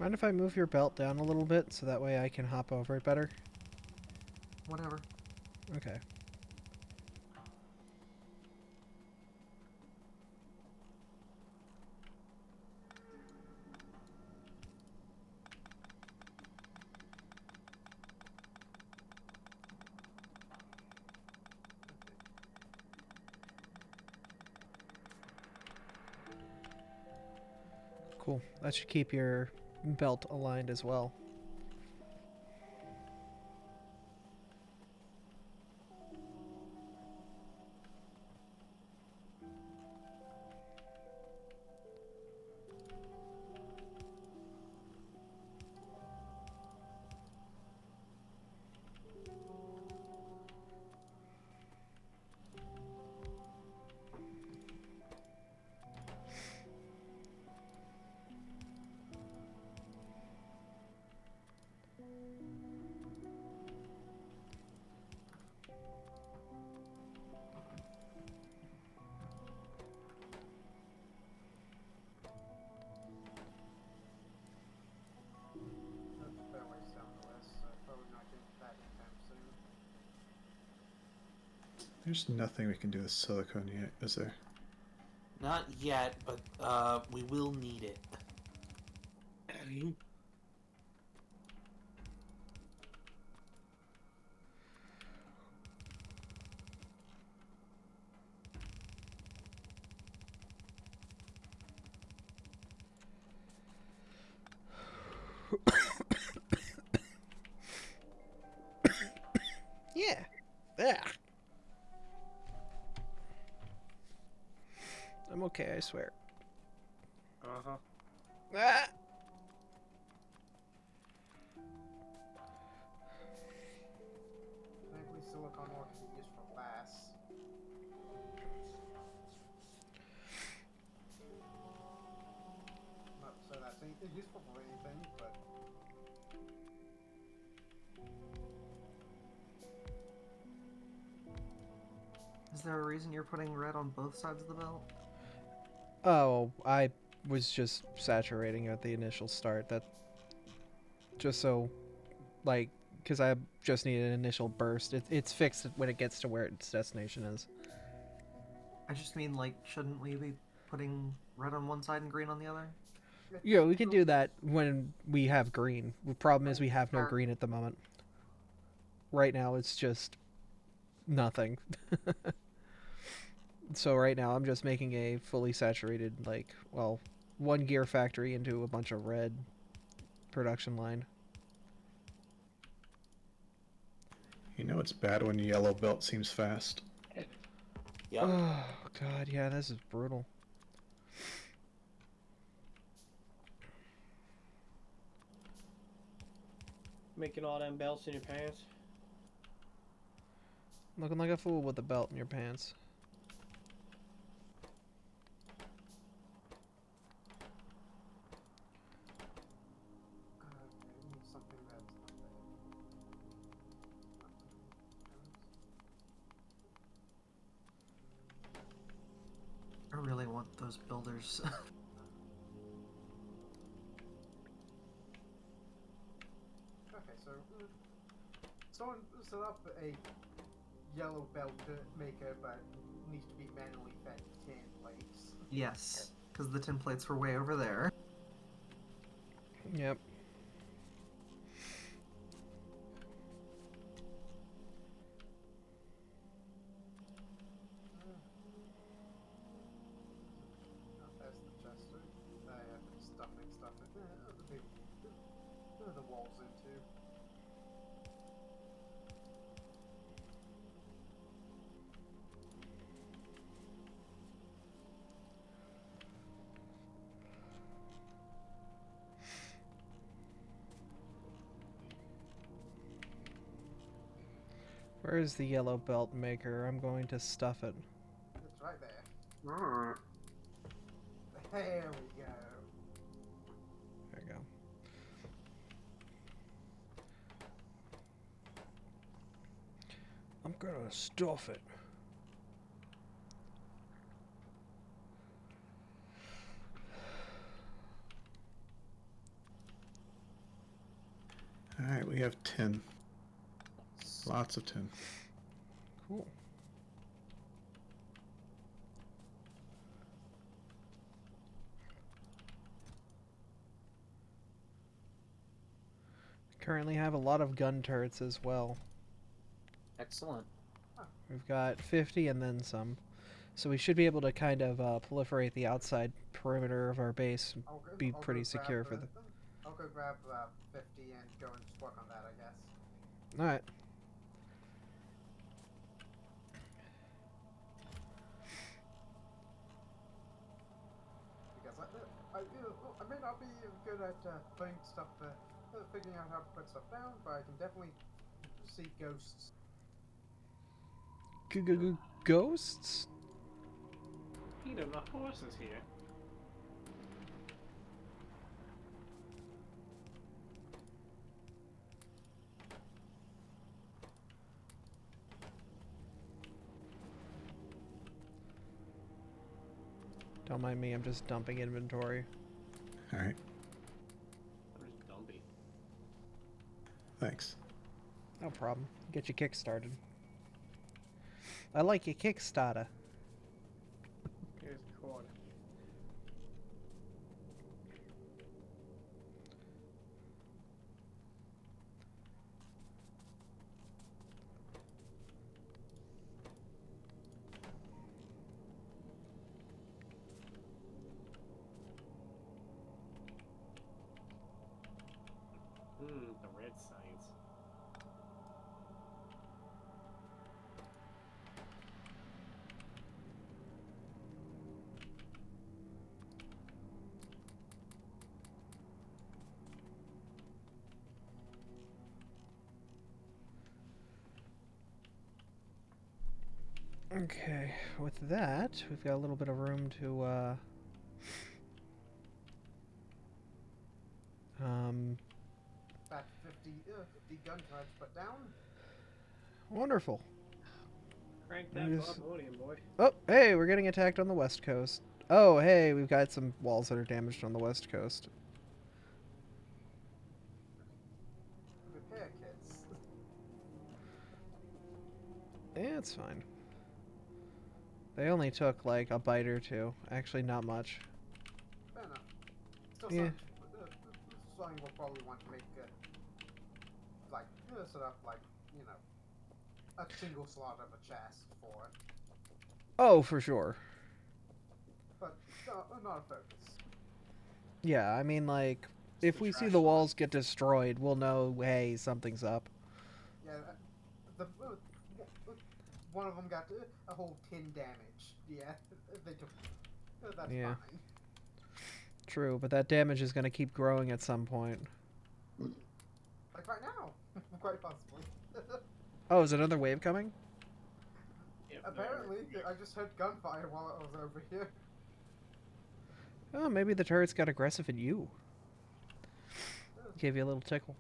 Speaker 1: Mind if I move your belt down a little bit so that way I can hop over it better?
Speaker 3: Whatever.
Speaker 1: Okay. Cool. That should keep your belt aligned as well.
Speaker 2: There's nothing we can do with silicone yet, is there?
Speaker 6: Not yet, but we will need it.
Speaker 1: Yeah. Yeah. I'm okay, I swear.
Speaker 4: Uh-huh.
Speaker 1: Ah!
Speaker 5: Thankfully, silicone ore can be used for glass. Not so that's useful for anything, but
Speaker 3: Is there a reason you're putting red on both sides of the belt?
Speaker 1: Oh, I was just saturating at the initial start. That just so, like, because I just need an initial burst. It's fixed when it gets to where its destination is.
Speaker 3: I just mean, like, shouldn't we be putting red on one side and green on the other?
Speaker 1: Yeah, we can do that when we have green. The problem is we have no
Speaker 3: Fair.
Speaker 1: green at the moment. Right now, it's just nothing. So right now, I'm just making a fully saturated, like, well, one gear factory into a bunch of red production line.
Speaker 2: You know it's bad when yellow belt seems fast.
Speaker 6: Yep.
Speaker 1: Oh god, yeah, this is brutal.
Speaker 7: Making all them belts in your pants.
Speaker 1: Looking like a fool with a belt in your pants.
Speaker 5: I need something that's not
Speaker 3: I really want those builders.
Speaker 5: okay, so someone set up a yellow belt maker, but needs to be manually fed tin plates.
Speaker 3: Yes, because the tin plates were way over there.
Speaker 1: Yep.
Speaker 5: Oh, there's the chester. I have been stuffing stuff in the walls into.
Speaker 1: Where is the yellow belt maker? I'm going to stuff it.
Speaker 5: It's right there.
Speaker 3: Mm.
Speaker 5: There we go.
Speaker 1: There you go. I'm gonna stuff it.
Speaker 2: Alright, we have tin. Lots of tin.
Speaker 1: Cool. Currently have a lot of gun turrets as well.
Speaker 6: Excellent.
Speaker 1: We've got 50 and then some. So we should be able to kind of proliferate the outside perimeter of our base. Be pretty secure for the...
Speaker 5: I'll go grab 50 and go and just work on that, I guess.
Speaker 1: Alright.
Speaker 5: Because I may not be good at putting stuff, figuring out how to put stuff down, but I can definitely see ghosts.
Speaker 1: Ghosts?
Speaker 4: Peter, the horse is here.
Speaker 1: Don't mind me, I'm just dumping inventory.
Speaker 2: Alright,
Speaker 4: Where's Dumpy?
Speaker 2: thanks.
Speaker 1: No problem. Get you kick-started. I like your Kickstarter.
Speaker 7: Here's a quarter. The red science.
Speaker 1: Okay, with that, we've got a little bit of room to,
Speaker 5: About 50 gun cards put down.
Speaker 1: wonderful.
Speaker 7: Crank
Speaker 1: I
Speaker 7: that
Speaker 1: just-
Speaker 7: Barbodian, boy.
Speaker 1: Oh, hey, we're getting attacked on the west coast. Oh, hey, we've got some walls that are damaged on the west coast.
Speaker 5: Repair kits.
Speaker 1: Yeah, it's fine. They only took like a bite or two. Actually, not much.
Speaker 5: Fair enough. Still
Speaker 1: Yeah.
Speaker 5: something we'll probably want to make, like, sort of like, you know, a single slot of a chest for it.
Speaker 1: Oh, for sure.
Speaker 5: But not a focus.
Speaker 1: Yeah, I mean, like, if we see
Speaker 4: trash
Speaker 1: the
Speaker 4: lot.
Speaker 1: walls get destroyed, we'll know, hey, something's up.
Speaker 5: Yeah, one of them got a whole 10 damage. Yeah, they took. That's
Speaker 1: Yeah.
Speaker 5: fine.
Speaker 1: True, but that damage is going to keep growing at some point.
Speaker 5: Like right now, quite possibly.
Speaker 1: Oh, is another wave coming?
Speaker 7: Yep,
Speaker 5: Apparently, I just heard gunfire while I was over here.
Speaker 1: Oh, maybe the turrets got aggressive at you. Gave you a little tickle.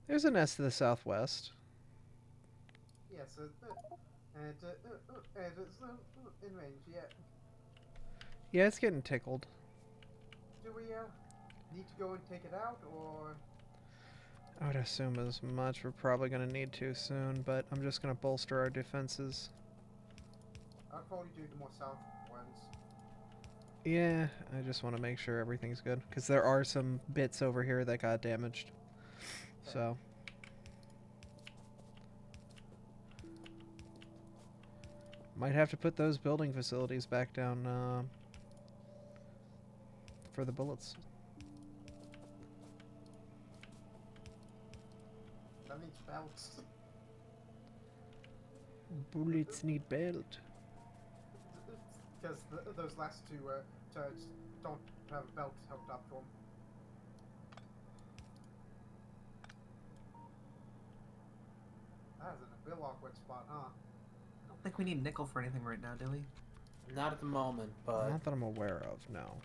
Speaker 1: There's a nest to the southwest.
Speaker 5: Yes, and it's in range. Yeah.
Speaker 1: Yeah, it's getting tickled.
Speaker 5: Do we need to go and take it out, or
Speaker 1: I would assume as much. We're probably going to need to soon, but I'm just going to bolster our defenses.
Speaker 5: I'll probably do the more south ones.
Speaker 1: Yeah, I just want to make sure everything's good, because there are some bits over here that got damaged. So. Might have to put those building facilities back down for the bullets.
Speaker 5: That needs belts.
Speaker 1: Bullets need belt.
Speaker 5: Because those last two turrets don't have a belt hooked up to them. That is a real awkward spot, huh?
Speaker 3: I don't think we need nickel for anything right now, do we?
Speaker 6: Not at the moment, but
Speaker 1: Not that I'm aware of, no.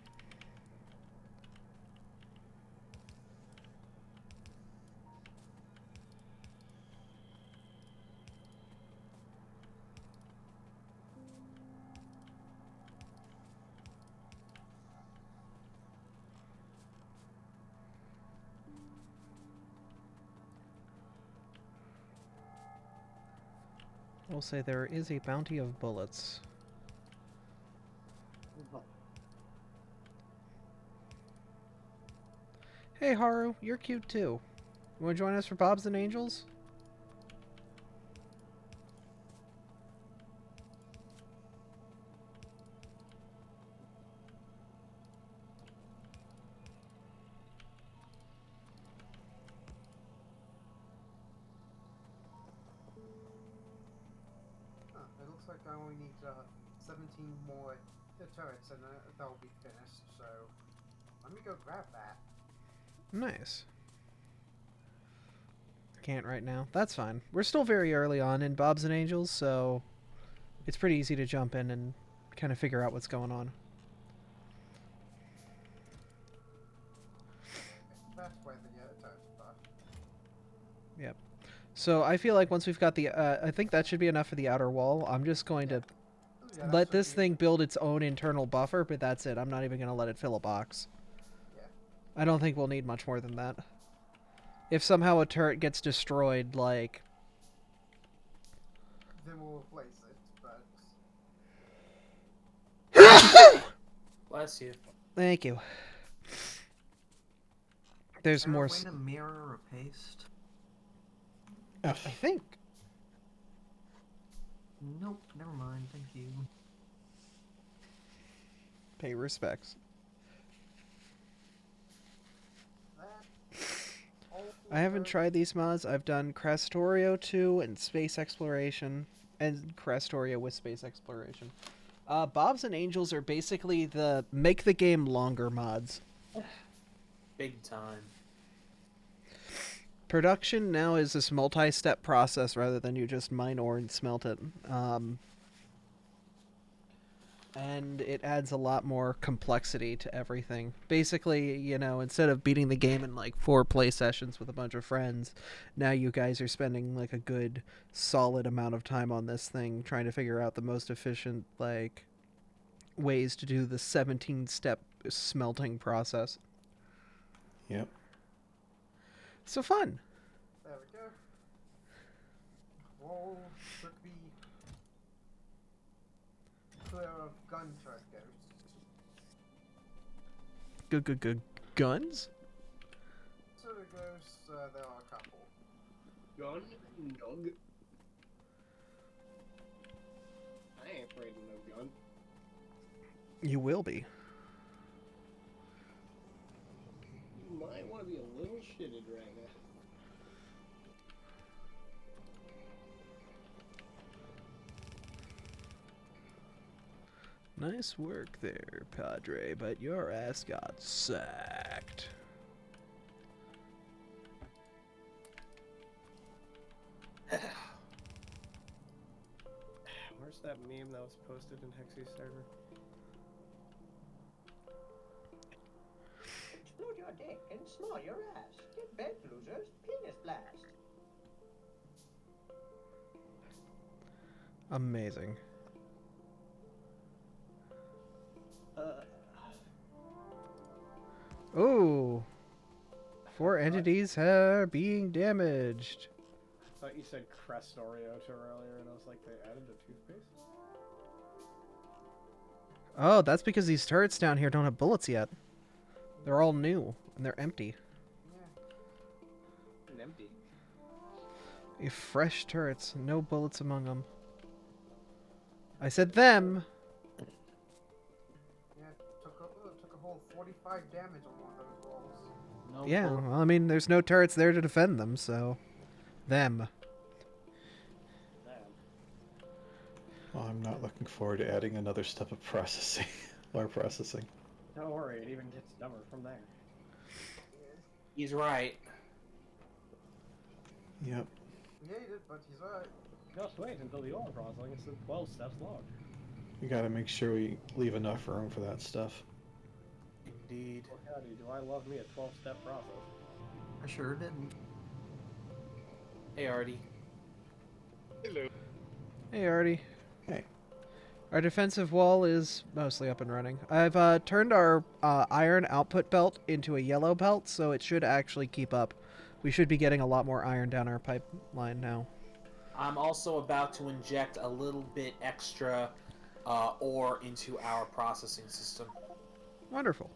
Speaker 1: We'll say there is a bounty of bullets. Hey Haru, you're cute too. You want to join us for Bobs and Angels?
Speaker 5: Huh, it looks like I only need 17 more turrets and that'll be finished, so let me go grab that.
Speaker 1: Nice. Can't right now. That's fine. We're still very early on in Bobs and Angels, so it's pretty easy to jump in and kind of figure out what's going on.
Speaker 5: That's where the turrets are.
Speaker 1: Yep. So I feel like once we've got the, I think that should be enough for the outer wall. I'm just going to
Speaker 5: Yeah, that
Speaker 1: let
Speaker 5: should
Speaker 1: this
Speaker 5: be-
Speaker 1: thing build its own internal buffer, but that's it. I'm not even going to let it fill a box.
Speaker 5: Yeah.
Speaker 1: I don't think we'll need much more than that. if somehow a turret gets destroyed, like,
Speaker 5: Then we'll replace it, but...
Speaker 6: Bless you.
Speaker 1: thank you. There's
Speaker 3: Is there
Speaker 1: more.
Speaker 3: a way to mirror or paste?
Speaker 2: F.
Speaker 1: I think.
Speaker 3: Nope, never mind, thank you.
Speaker 1: Pay respects. I haven't tried these mods. I've done Crestorio 2 and Space Exploration, and Crestorio with Space Exploration. Bobs and Angels are basically the make the game longer mods.
Speaker 6: Big time.
Speaker 1: Production now is this multi-step process rather than you just mine ore and smelt it. And it adds a lot more complexity to everything. Basically, you know, instead of beating the game in like 4 play sessions with a bunch of friends, now you guys are spending like a good solid amount of time on this thing trying to figure out the most efficient like ways to do the 17-step smelting process.
Speaker 2: Yep.
Speaker 1: So fun.
Speaker 5: There we go. Wall should be clear of gun turret ghosts.
Speaker 1: Good guns?
Speaker 5: Turret ghosts, there are a couple.
Speaker 7: Gun? Nug. I ain't afraid of no gun.
Speaker 1: You will be.
Speaker 7: You might want to be a little shitted right now.
Speaker 1: Nice work there, Padre, but your ass got sacked.
Speaker 7: Where's that meme that was posted in Hexy's server?
Speaker 8: Explode your dick and small your ass. Get bent, losers. Penis blast.
Speaker 1: Amazing. Oh, 4 entities are being damaged.
Speaker 4: I thought you said Crestorio to earlier, and I was like, they added the toothpaste?
Speaker 1: Oh, that's because these turrets down here don't have bullets yet. They're all new, and they're empty.
Speaker 7: And empty.
Speaker 1: Fresh turrets, no bullets among them. I said them.
Speaker 5: Yeah, took a whole 45 damage on one of those walls.
Speaker 6: No
Speaker 1: Yeah,
Speaker 6: bullet.
Speaker 1: well, I mean, there's no turrets there to defend them, so... Them.
Speaker 7: Damn.
Speaker 2: Well, I'm not looking forward to adding another step of processing. Or processing.
Speaker 7: Don't worry, it even gets dumber from there.
Speaker 6: He's right.
Speaker 2: Yep.
Speaker 5: He hated it, but he's right.
Speaker 7: Just wait until the ore processing is 12 steps long.
Speaker 2: We gotta make sure we leave enough room for that stuff.
Speaker 6: Indeed.
Speaker 7: Well, howdy, do I love me a 12-step process?
Speaker 3: I sure didn't.
Speaker 6: Hey, Artie.
Speaker 7: Hello.
Speaker 1: Hey, Artie.
Speaker 2: Hey.
Speaker 1: Our defensive wall is mostly up and running. I've turned our iron output belt into a yellow belt, so it should actually keep up. We should be getting a lot more iron down our pipeline now.
Speaker 6: I'm also about to inject a little bit extra ore into our processing system.
Speaker 1: Wonderful.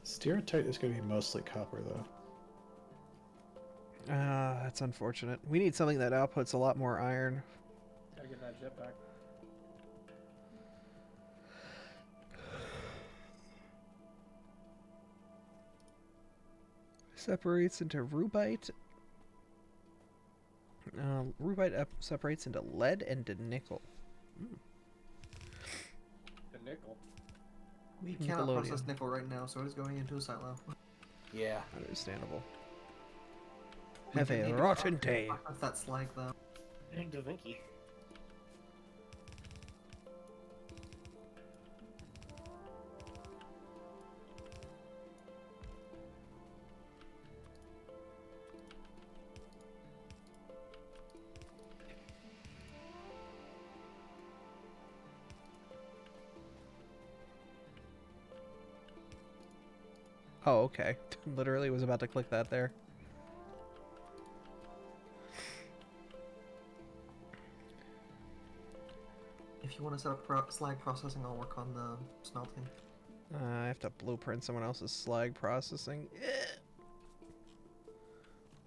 Speaker 2: Stereotype is gonna be mostly copper, though.
Speaker 1: That's unfortunate. We need something that outputs a lot more iron.
Speaker 7: Gotta get that jetpack.
Speaker 1: Separates into rubite. Rubite separates into lead and to nickel.
Speaker 7: The nickel.
Speaker 3: We cannot
Speaker 1: Nickelodeon.
Speaker 3: process nickel right now, so it is going into a silo.
Speaker 6: Yeah.
Speaker 1: Understandable.
Speaker 3: We
Speaker 1: Have
Speaker 3: do
Speaker 1: a
Speaker 3: need to
Speaker 1: rotten day.
Speaker 3: process that slag, though.
Speaker 7: Big Da Vinci.
Speaker 1: Oh, okay. Literally was about to click that there.
Speaker 3: If you want to set up slag processing, I'll work on the smelting.
Speaker 1: I have to blueprint someone else's slag processing.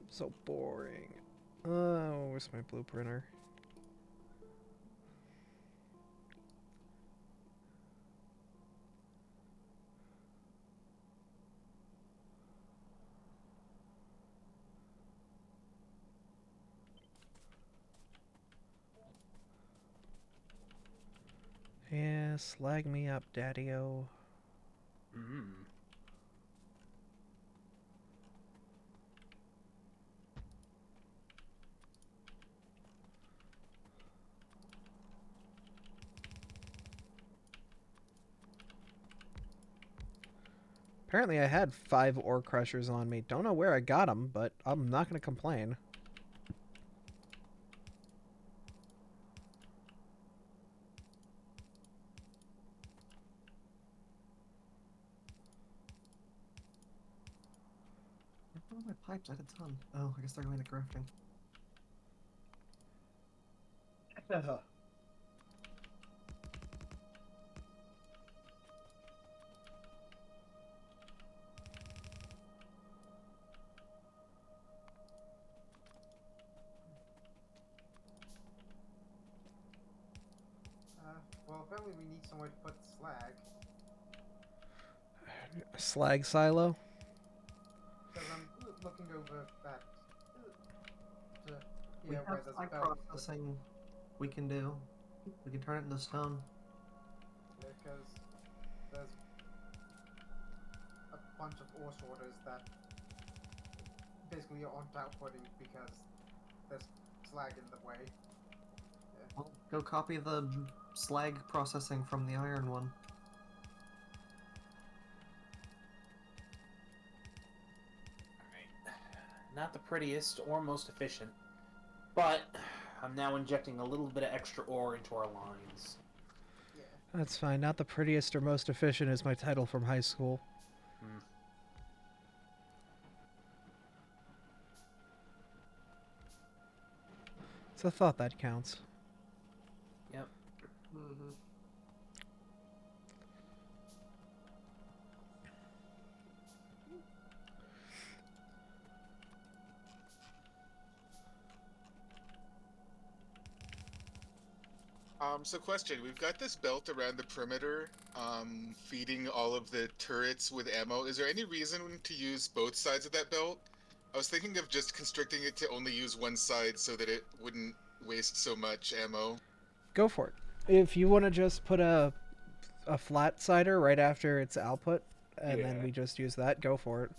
Speaker 1: So boring. Oh, where's my blueprinter? Yeah, slag me up, daddy-o.
Speaker 6: Mm.
Speaker 1: Apparently I had 5 ore crushers on me. Don't know where I got them, but I'm not going to complain.
Speaker 3: Where are my pipes? I had a ton. Oh, I guess they're going to crafting.
Speaker 5: Well, apparently we need somewhere to put slag.
Speaker 1: Slag silo?
Speaker 5: Because I'm looking over that.
Speaker 3: We
Speaker 5: Yeah,
Speaker 3: have
Speaker 5: where there's
Speaker 3: slag
Speaker 5: belts.
Speaker 3: processing we can do. We can turn it into stone.
Speaker 5: Because there's a bunch of ore sorters that basically aren't outputting because there's slag in the way. Yeah.
Speaker 3: Well, go copy the slag processing from the iron one.
Speaker 6: Alright. Not the prettiest or most efficient, but I'm now injecting a little bit of extra ore into our lines.
Speaker 5: Yeah.
Speaker 1: That's fine. Not the prettiest or most efficient is my title from high school.
Speaker 6: Hmm.
Speaker 1: It's a thought that counts.
Speaker 6: Yep.
Speaker 5: Mm-hmm.
Speaker 9: So question, we've got this belt around the perimeter, feeding all of the turrets with ammo. Is there any reason to use both sides of that belt? I was thinking of just constricting it to only use one side so that it wouldn't waste so much ammo.
Speaker 1: Go for it. If you want to just put a flat cider right after its output, and then
Speaker 9: Yeah.
Speaker 1: we just use that, go for it.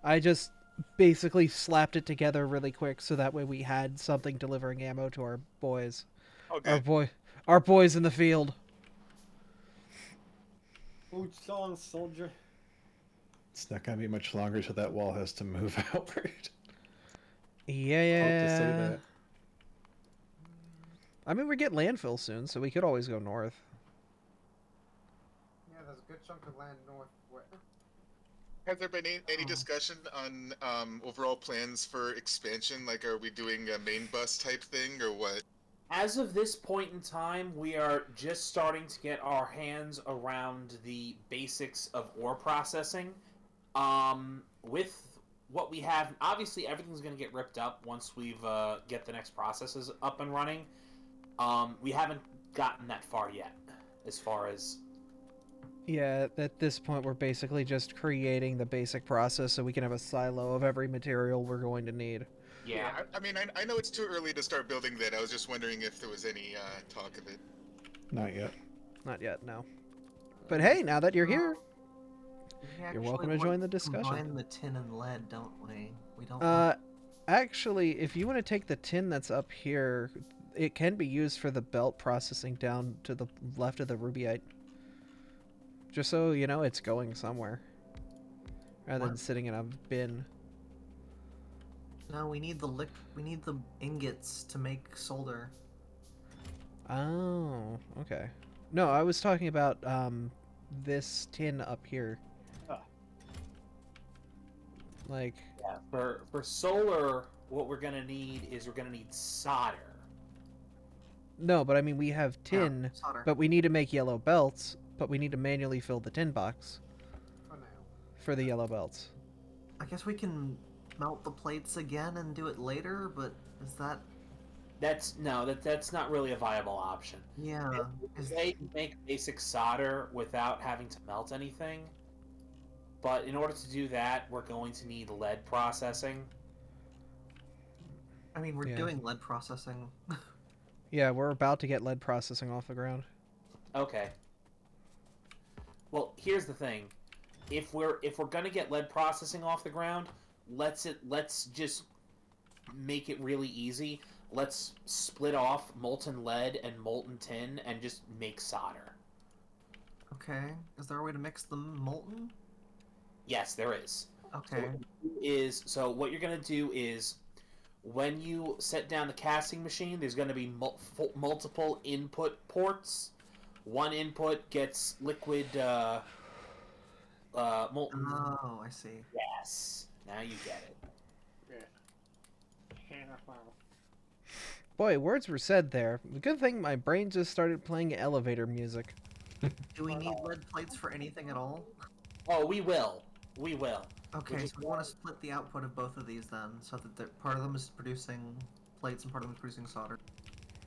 Speaker 1: I just basically slapped it together really quick so that way we had something delivering ammo to our boys.
Speaker 9: Okay.
Speaker 1: Our boys in the field.
Speaker 4: Boots on, soldier.
Speaker 2: It's not going to be much longer till that wall has to move outward.
Speaker 1: Yeah.
Speaker 2: Hope to say that.
Speaker 1: I mean, we get landfill soon, so we could always go north.
Speaker 5: Yeah, there's a good chunk of land north.
Speaker 9: Has there been any discussion on overall plans for expansion? Like, are we doing a main bus type thing or what?
Speaker 6: As of this point in time, we are just starting to get our hands around the basics of ore processing. With what we have, obviously everything's going to get ripped up once we've get the next processes up and running. We haven't gotten that far yet, as far as...
Speaker 1: Yeah, at this point, we're basically just creating the basic process so we can have a silo of every material we're going to need.
Speaker 6: Yeah.
Speaker 9: I mean, I know it's too early to start building that. I was just wondering if there was any talk of it.
Speaker 2: Not yet.
Speaker 1: Not yet, no. But hey, now that you're here,
Speaker 3: We
Speaker 1: you're welcome
Speaker 3: actually
Speaker 1: to join
Speaker 3: want
Speaker 1: the discussion.
Speaker 3: Combine the tin and lead, don't we? We don't. Want...
Speaker 1: Actually, if you want to take the tin that's up here, it can be used for the belt processing down to the left of the rubyite. Just so you know, it's going somewhere. Rather than sitting in a bin.
Speaker 3: No, we need the We need the ingots to make solder.
Speaker 1: Oh, okay. No, I was talking about this tin up here. Like,
Speaker 6: Yeah, for solar, what we're gonna need is we're gonna need solder.
Speaker 1: no, but I mean, we have
Speaker 3: Yeah,
Speaker 1: tin,
Speaker 3: solder.
Speaker 1: but we need to make yellow belts, but we need to manually fill the tin box
Speaker 5: For now.
Speaker 1: for the yellow belts.
Speaker 3: I guess we can melt the plates again and do it later, but is that...
Speaker 6: That's not really a viable option.
Speaker 3: Yeah.
Speaker 6: They make basic solder without having to melt anything, but in order to do that, we're going to need lead processing.
Speaker 3: I mean, we're
Speaker 1: Yeah.
Speaker 3: doing lead processing.
Speaker 1: Yeah, we're about to get lead processing off the ground.
Speaker 6: Okay. Well, here's the thing: if we're gonna get lead processing off the ground, let's just make it really easy. Let's split off molten lead and molten tin and just make solder.
Speaker 3: Okay. Is there a way to mix them molten?
Speaker 6: Yes, there is.
Speaker 3: Okay.
Speaker 6: So what you're gonna do is when you set down the casting machine, there's going to be multiple input ports. One input gets liquid molten.
Speaker 3: Oh, I see.
Speaker 6: Yes, now you get it.
Speaker 1: Boy, words were said there. The good thing my brain just started playing elevator music.
Speaker 3: Do we need lead plates for anything at all?
Speaker 6: Oh, we will. We will.
Speaker 3: Okay, so we want to split the output of both of these then, so that part of them is producing plates and part of them is producing solder.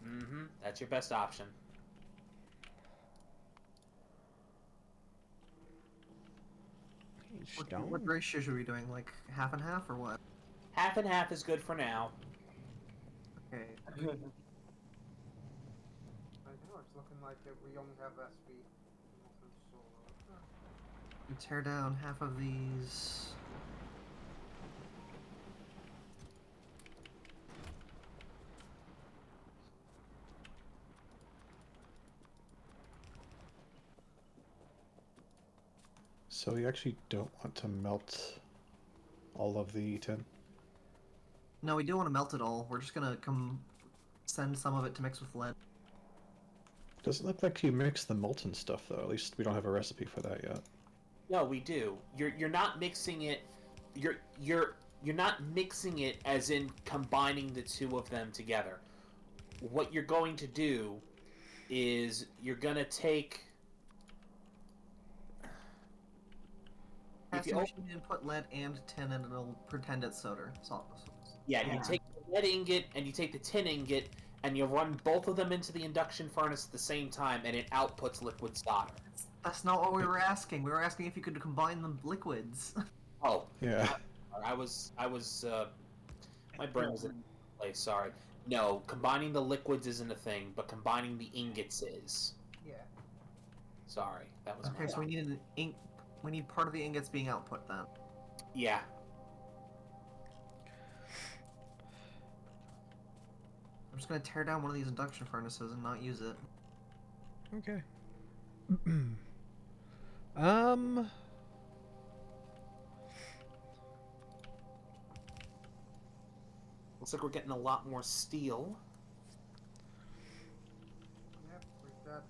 Speaker 6: Mm-hmm. That's your best option.
Speaker 3: What ratio should we be doing? Like half and half or what?
Speaker 6: Half and half is good for now.
Speaker 3: Okay.
Speaker 5: Right now, it's looking like we only have SP.
Speaker 3: We tear down half of these.
Speaker 2: So we actually don't want to melt all of the tin?
Speaker 3: No, we do want to melt it all. We're just gonna send some of it to mix with lead.
Speaker 2: Doesn't look like you mix the molten stuff though. At least we don't have a recipe for that yet.
Speaker 6: No, we do. You're not mixing it. You're not mixing it as in combining the two of them together. What you're going to do is you're gonna take.
Speaker 3: Casting machine input lead and tin, and it'll pretend it's solder.
Speaker 6: Yeah, you take the lead ingot and you take the tin ingot, and you run both of them into the induction furnace at the same time, and it outputs liquid solder.
Speaker 3: That's not what we were asking. We were asking if you could combine the liquids.
Speaker 6: Oh,
Speaker 2: Yeah.
Speaker 6: I was my brain was in place. Sorry. No, combining the liquids isn't a thing, but combining the ingots is.
Speaker 5: Yeah.
Speaker 6: Sorry, that was
Speaker 3: Okay, so we need we need part of the ingots being output then.
Speaker 6: Yeah.
Speaker 3: I'm just gonna tear down one of these induction furnaces and not use it.
Speaker 1: Okay.
Speaker 6: Looks like we're getting a lot more steel.
Speaker 5: Yep, we got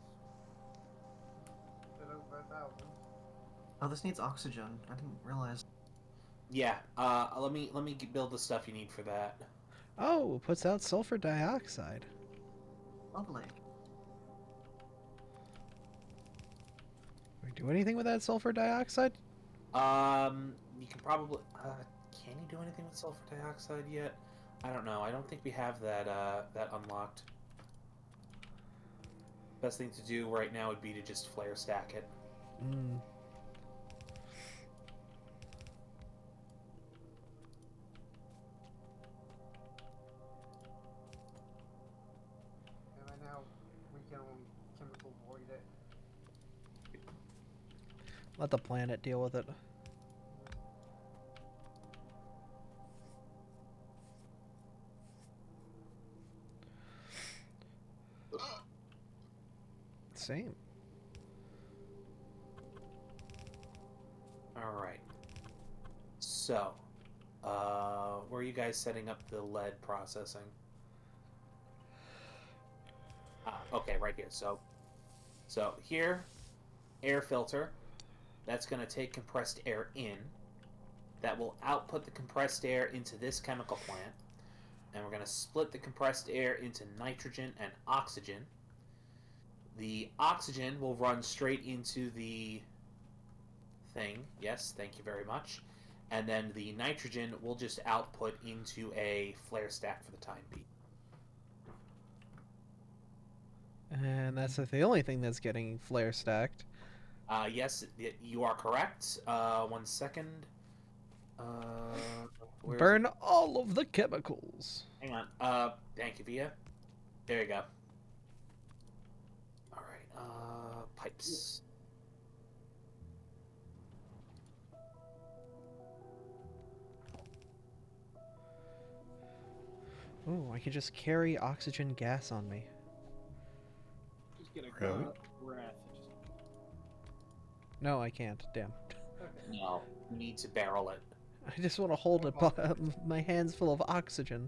Speaker 5: a bit over 1,000.
Speaker 3: Oh, this needs oxygen. I didn't realize.
Speaker 6: Yeah. Let me build the stuff you need for that.
Speaker 1: Oh, it puts out sulfur dioxide.
Speaker 3: Lovely.
Speaker 1: Can we do anything with that sulfur dioxide?
Speaker 6: You can probably. Can you do anything with sulfur dioxide yet? I don't know. I don't think we have that that unlocked. Best thing to do right now would be to just flare stack it.
Speaker 1: Mm.
Speaker 5: And right now, we can only chemical void it.
Speaker 1: Let the planet deal with it. Same.
Speaker 6: All right. So, where are you guys setting up the lead processing? Okay, right here. So here, air filter. That's going to take compressed air in. that will output the compressed air into this chemical plant. And we're going to split the compressed air into nitrogen and oxygen. The oxygen will run straight into the thing. Yes, thank you very much. And then the nitrogen will just output into a flare stack for the time being.
Speaker 1: And that's the only thing that's getting flare stacked.
Speaker 6: Yes, you are correct. 1 second. Where is
Speaker 1: Burn
Speaker 6: it?
Speaker 1: all of the chemicals.
Speaker 6: Hang on. Thank you, Via. There you go. All right. Pipes.
Speaker 1: Ooh, I can just carry oxygen gas on me.
Speaker 7: Just get a
Speaker 2: Really?
Speaker 7: breath.
Speaker 1: No, I can't. Damn.
Speaker 6: No, you need to barrel it.
Speaker 1: I just want to hold my hands full of oxygen.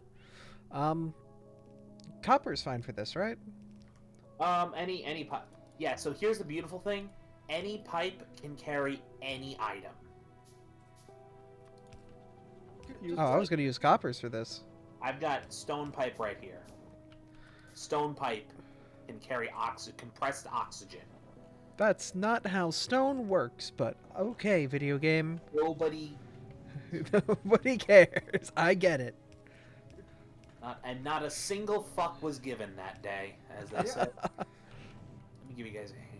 Speaker 1: Copper's fine for this, right?
Speaker 6: Any pipe. Yeah. So here's the beautiful thing: any pipe can carry any item.
Speaker 1: Oh, I was going to use coppers for this.
Speaker 6: I've got stone pipe right here. Stone pipe can carry compressed oxygen.
Speaker 1: That's not how stone works, but okay, video game.
Speaker 6: Nobody,
Speaker 1: Nobody cares. I get it.
Speaker 6: and not a single fuck was given that day, as they said. Let me give you guys a hand.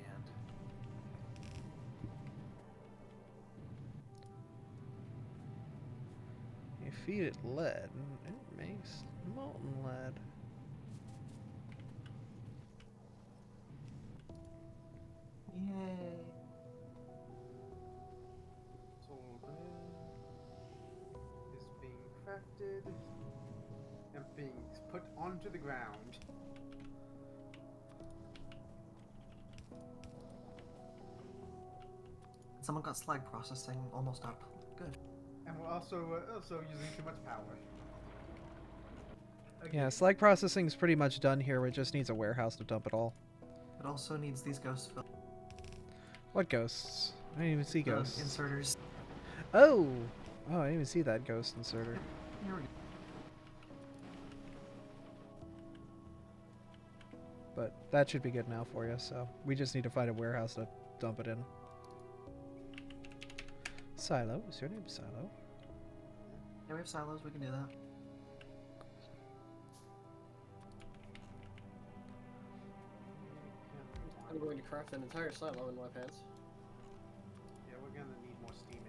Speaker 1: You feed it lead, and it makes molten lead.
Speaker 3: Yay.
Speaker 5: So is being crafted and being put onto the ground.
Speaker 3: Someone got slag processing almost up. Good.
Speaker 5: And we're also using too much power.
Speaker 1: Yeah, slag processing's pretty much done here. It just needs a warehouse to dump it all.
Speaker 3: It also needs these ghosts filled.
Speaker 1: What ghosts? I didn't even see ghosts.
Speaker 3: Inserters.
Speaker 1: Oh! Oh, I didn't even see that ghost inserter.
Speaker 3: Here we go.
Speaker 1: But that should be good now for you, so we just need to find a warehouse to dump it in. Silo? Is your name Silo?
Speaker 3: Yeah, we have silos, we can do that.
Speaker 7: I'm going to craft an entire silo in my pants.
Speaker 5: Yeah, we're gonna need more steam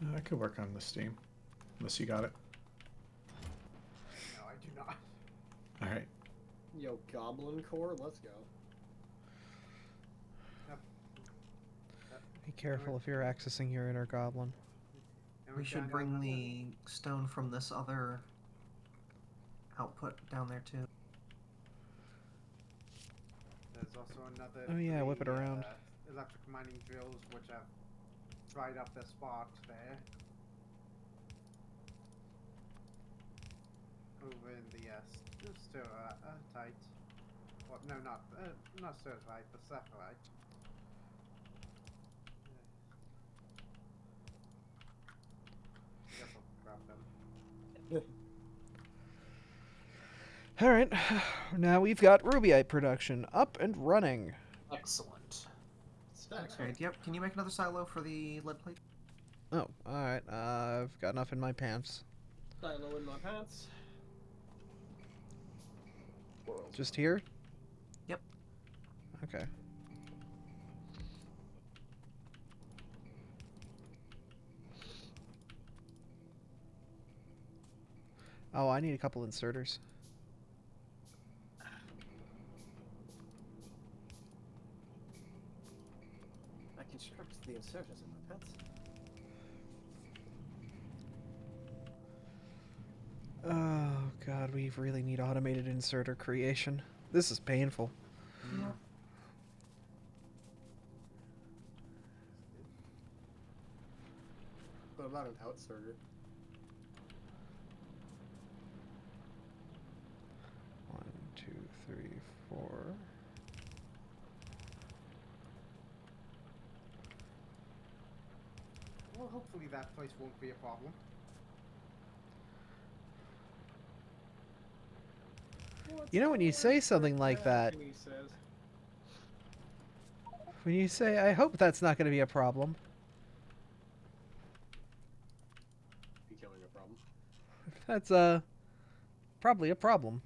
Speaker 5: engine.
Speaker 2: I could work on the steam, unless you got it.
Speaker 5: No, I do not.
Speaker 2: All right.
Speaker 7: Yo, goblin core, let's go.
Speaker 1: Be careful if you're accessing your inner goblin.
Speaker 5: And
Speaker 3: We
Speaker 5: got
Speaker 3: should bring the stone from this other output down there too.
Speaker 5: There's also another.
Speaker 1: Oh yeah, whip it
Speaker 5: 3,
Speaker 1: around.
Speaker 5: Electric mining drills, which have dried up the spot there. Over in the stirrite. Well, no, not stirrite, but saphirite. I guess I'll grab them.
Speaker 1: Alright, now we've got rubyite production up and running.
Speaker 6: Excellent.
Speaker 3: Okay, yep. Can you make another silo for the lead plate?
Speaker 1: Oh, alright, I've got enough in my pants.
Speaker 7: Silo in my pants.
Speaker 1: Just here?
Speaker 3: Yep.
Speaker 1: Okay. Oh, I need a couple inserters.
Speaker 7: I construct the inserters in my pants.
Speaker 1: Oh god, we really need automated inserter creation. This is painful.
Speaker 3: Yeah.
Speaker 7: What about an outserter?
Speaker 1: 1, 2, 3, 4.
Speaker 5: hopefully that place won't be a problem.
Speaker 1: You know, when you say something like that,
Speaker 4: He says.
Speaker 1: when you say, I hope that's not going to be a problem,
Speaker 4: Be killing a problem.
Speaker 1: that's probably a problem.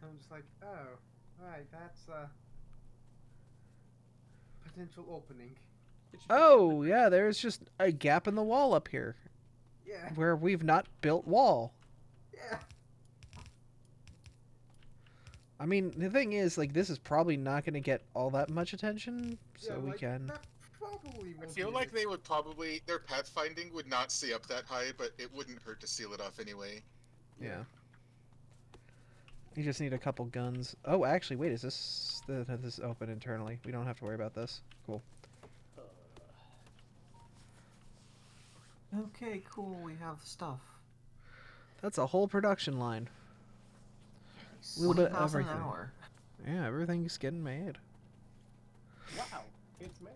Speaker 5: I'm just like, oh, right, that's a potential opening.
Speaker 1: Oh, yeah, there's just a gap in the wall up here
Speaker 5: Yeah,
Speaker 1: where we've not built wall.
Speaker 5: yeah.
Speaker 1: I mean, the thing is, like, this is probably not going to get all that much attention, so
Speaker 5: Yeah,
Speaker 1: we
Speaker 5: like,
Speaker 1: can...
Speaker 5: that probably
Speaker 9: I
Speaker 5: won't
Speaker 9: feel
Speaker 5: be
Speaker 9: like
Speaker 5: the-
Speaker 9: they would probably their pathfinding would not see up that high, but it wouldn't hurt to seal it off anyway.
Speaker 1: Yeah. You just need a couple guns. Oh, actually, wait, is this... This is open internally. We don't have to worry about this. Cool.
Speaker 3: Okay, cool. We have stuff.
Speaker 1: That's a whole production line. A little bit of
Speaker 3: 20,000 an
Speaker 1: everything.
Speaker 3: hour.
Speaker 1: Yeah, everything's getting made.
Speaker 4: Wow, it's made.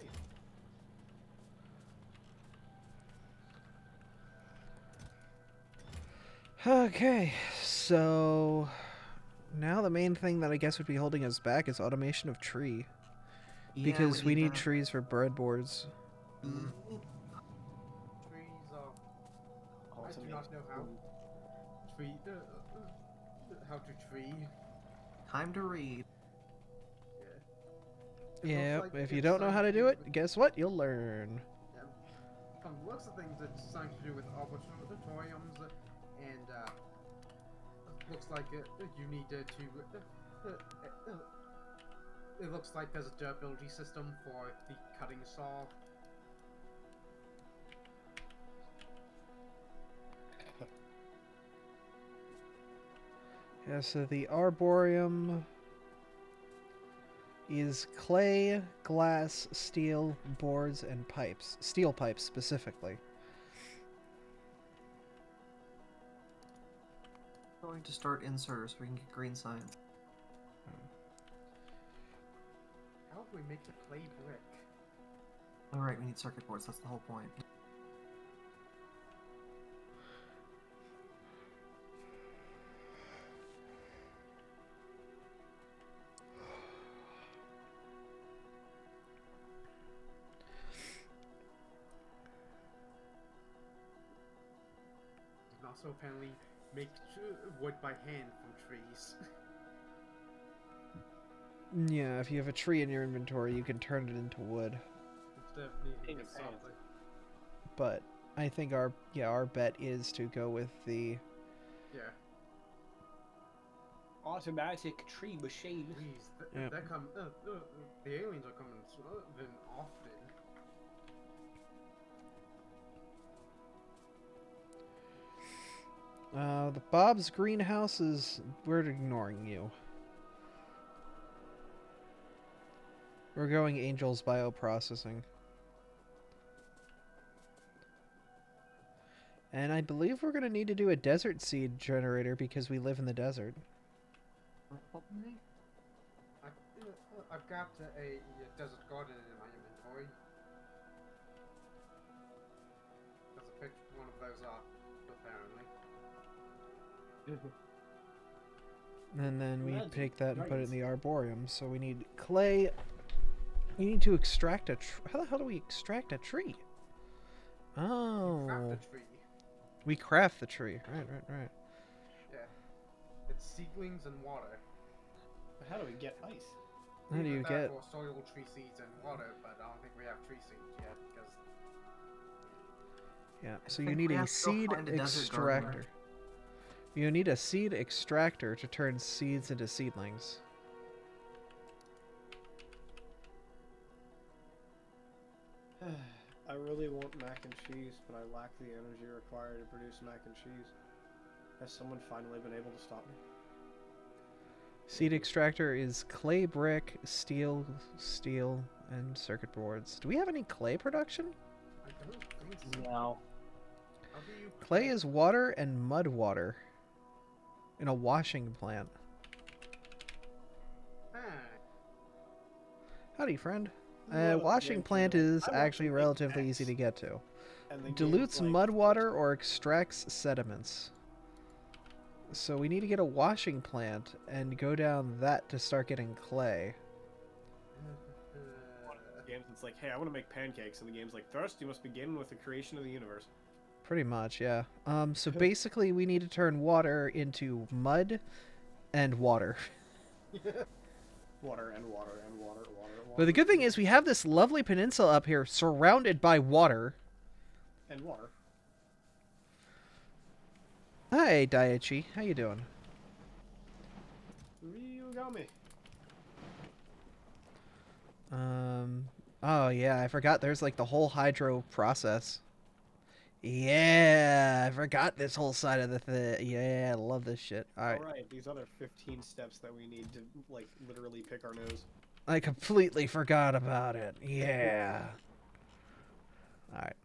Speaker 1: Okay, so... Now the main thing that I guess would be holding us back is automation of tree.
Speaker 3: Yeah,
Speaker 1: Because we need
Speaker 3: that.
Speaker 1: trees for breadboards.
Speaker 3: Mm.
Speaker 5: trees are. I
Speaker 4: Also
Speaker 5: do
Speaker 4: needs
Speaker 5: not know how. Tree. How to tree.
Speaker 3: Time to read.
Speaker 5: Yeah. It
Speaker 1: Yeah,
Speaker 5: looks like
Speaker 1: if you
Speaker 5: it's
Speaker 1: don't know how to
Speaker 5: something
Speaker 1: do
Speaker 5: to
Speaker 1: it, guess what? You'll learn.
Speaker 5: Yeah. From the looks of things, it's something to do with arboretoriums, and it looks like you need to. It looks like there's a durability system for the cutting saw.
Speaker 1: Yeah, so the arboreum is clay, glass, steel, boards, and pipes. Steel pipes, specifically.
Speaker 3: Going to start inserters so we can get green science.
Speaker 5: How do we make the clay brick?
Speaker 3: Alright, we need circuit boards. That's the whole point.
Speaker 5: And also apparently make wood by hand from trees.
Speaker 1: Yeah, if you have a tree in your inventory, you can turn it into wood.
Speaker 5: Instead of needing
Speaker 4: In
Speaker 5: to
Speaker 4: your
Speaker 5: saw
Speaker 4: pants.
Speaker 5: it.
Speaker 1: But I think our bet is to go with the...
Speaker 5: Yeah.
Speaker 7: Automatic tree machine.
Speaker 5: Jeez,
Speaker 1: Yep.
Speaker 5: that come. The aliens are coming then often.
Speaker 1: The Bob's greenhouse is... We're ignoring you. We're going Angel's bioprocessing. And I believe we're going to need to do a desert seed generator because we live in the desert.
Speaker 5: I've got a desert garden in my inventory. There's a picture of one of those apparently.
Speaker 1: And then we
Speaker 7: Imagine,
Speaker 1: take that and put it in
Speaker 7: right.
Speaker 1: the arboreum. So we need clay. We need to extract a how the hell do we extract a tree? Oh.
Speaker 5: Craft a tree.
Speaker 1: We craft the tree. Right.
Speaker 5: Yeah. It's seedlings and water.
Speaker 7: But how do we get ice?
Speaker 1: How do
Speaker 5: Either
Speaker 1: you
Speaker 5: that
Speaker 1: get...
Speaker 5: or soil, tree seeds, and water, but I don't think we have tree seeds yet because
Speaker 1: Yeah, so you
Speaker 3: think
Speaker 1: need
Speaker 3: we
Speaker 1: a
Speaker 3: have to go
Speaker 1: seed
Speaker 3: find a desert gardener.
Speaker 1: extractor. You need a seed extractor to turn seeds into seedlings.
Speaker 4: I really want mac and cheese, but I lack the energy required to produce mac and cheese. Has someone finally been able to stop me?
Speaker 1: Seed extractor is clay brick, steel, and circuit boards. Do we have any clay production?
Speaker 5: I don't think so.
Speaker 7: No.
Speaker 5: How do you
Speaker 1: Clay is water and mud water in a washing plant.
Speaker 5: Ah,
Speaker 1: Howdy, friend.
Speaker 7: No,
Speaker 1: Washing
Speaker 7: thank
Speaker 1: plant
Speaker 7: you.
Speaker 1: is
Speaker 7: I want
Speaker 1: actually
Speaker 7: to make
Speaker 1: relatively
Speaker 7: X.
Speaker 1: easy to get to.
Speaker 4: And the game's
Speaker 1: dilutes
Speaker 4: like,
Speaker 1: mud water or extracts sediments. So we need to get a washing plant and go down that to start getting clay.
Speaker 4: games, it's like, hey, I want to make pancakes, and the game's like, first you must begin with the creation of the universe.
Speaker 1: Pretty much, yeah. So basically we need to turn water into mud and water.
Speaker 4: Water and water and water, water.
Speaker 1: But the good thing is we have this lovely peninsula up here surrounded by water.
Speaker 4: And water.
Speaker 1: Hi, Daiichi. How you doing?
Speaker 4: Ryugami.
Speaker 1: Oh yeah, I forgot there's like the whole hydro process. Yeah, I forgot this whole side of the thing. Yeah, I love this shit. Alright.
Speaker 4: Alright, these other 15 steps that we need to, like, literally pick our nose.
Speaker 1: I completely forgot about it. Yeah. Alright.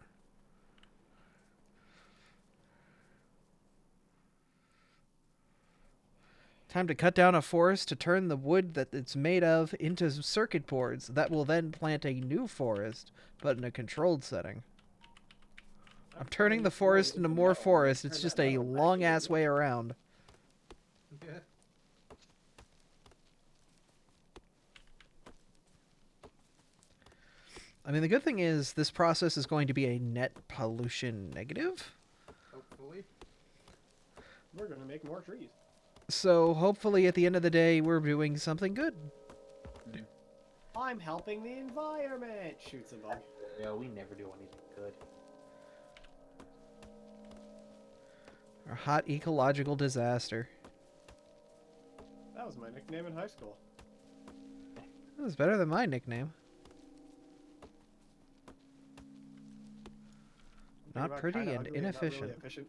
Speaker 1: Time to cut down a forest to turn the wood that it's made of into circuit boards that will then plant a new forest, but in a controlled setting. I'm turning the forest into more forest. It's just a long-ass way around.
Speaker 5: Yeah.
Speaker 1: I mean, the good thing is this process is going to be a net pollution negative.
Speaker 5: Hopefully.
Speaker 4: We're gonna make more trees.
Speaker 1: So hopefully at the end of the day, we're doing something good.
Speaker 4: I'm helping the environment! Shoots a bug.
Speaker 6: No, we never do anything good.
Speaker 1: Our hot ecological disaster.
Speaker 4: That was my nickname in high school.
Speaker 1: That was better than my nickname.
Speaker 4: Think
Speaker 1: Not
Speaker 4: about
Speaker 1: pretty
Speaker 4: kinda
Speaker 1: and
Speaker 4: ugly not really
Speaker 1: inefficient.
Speaker 4: efficient.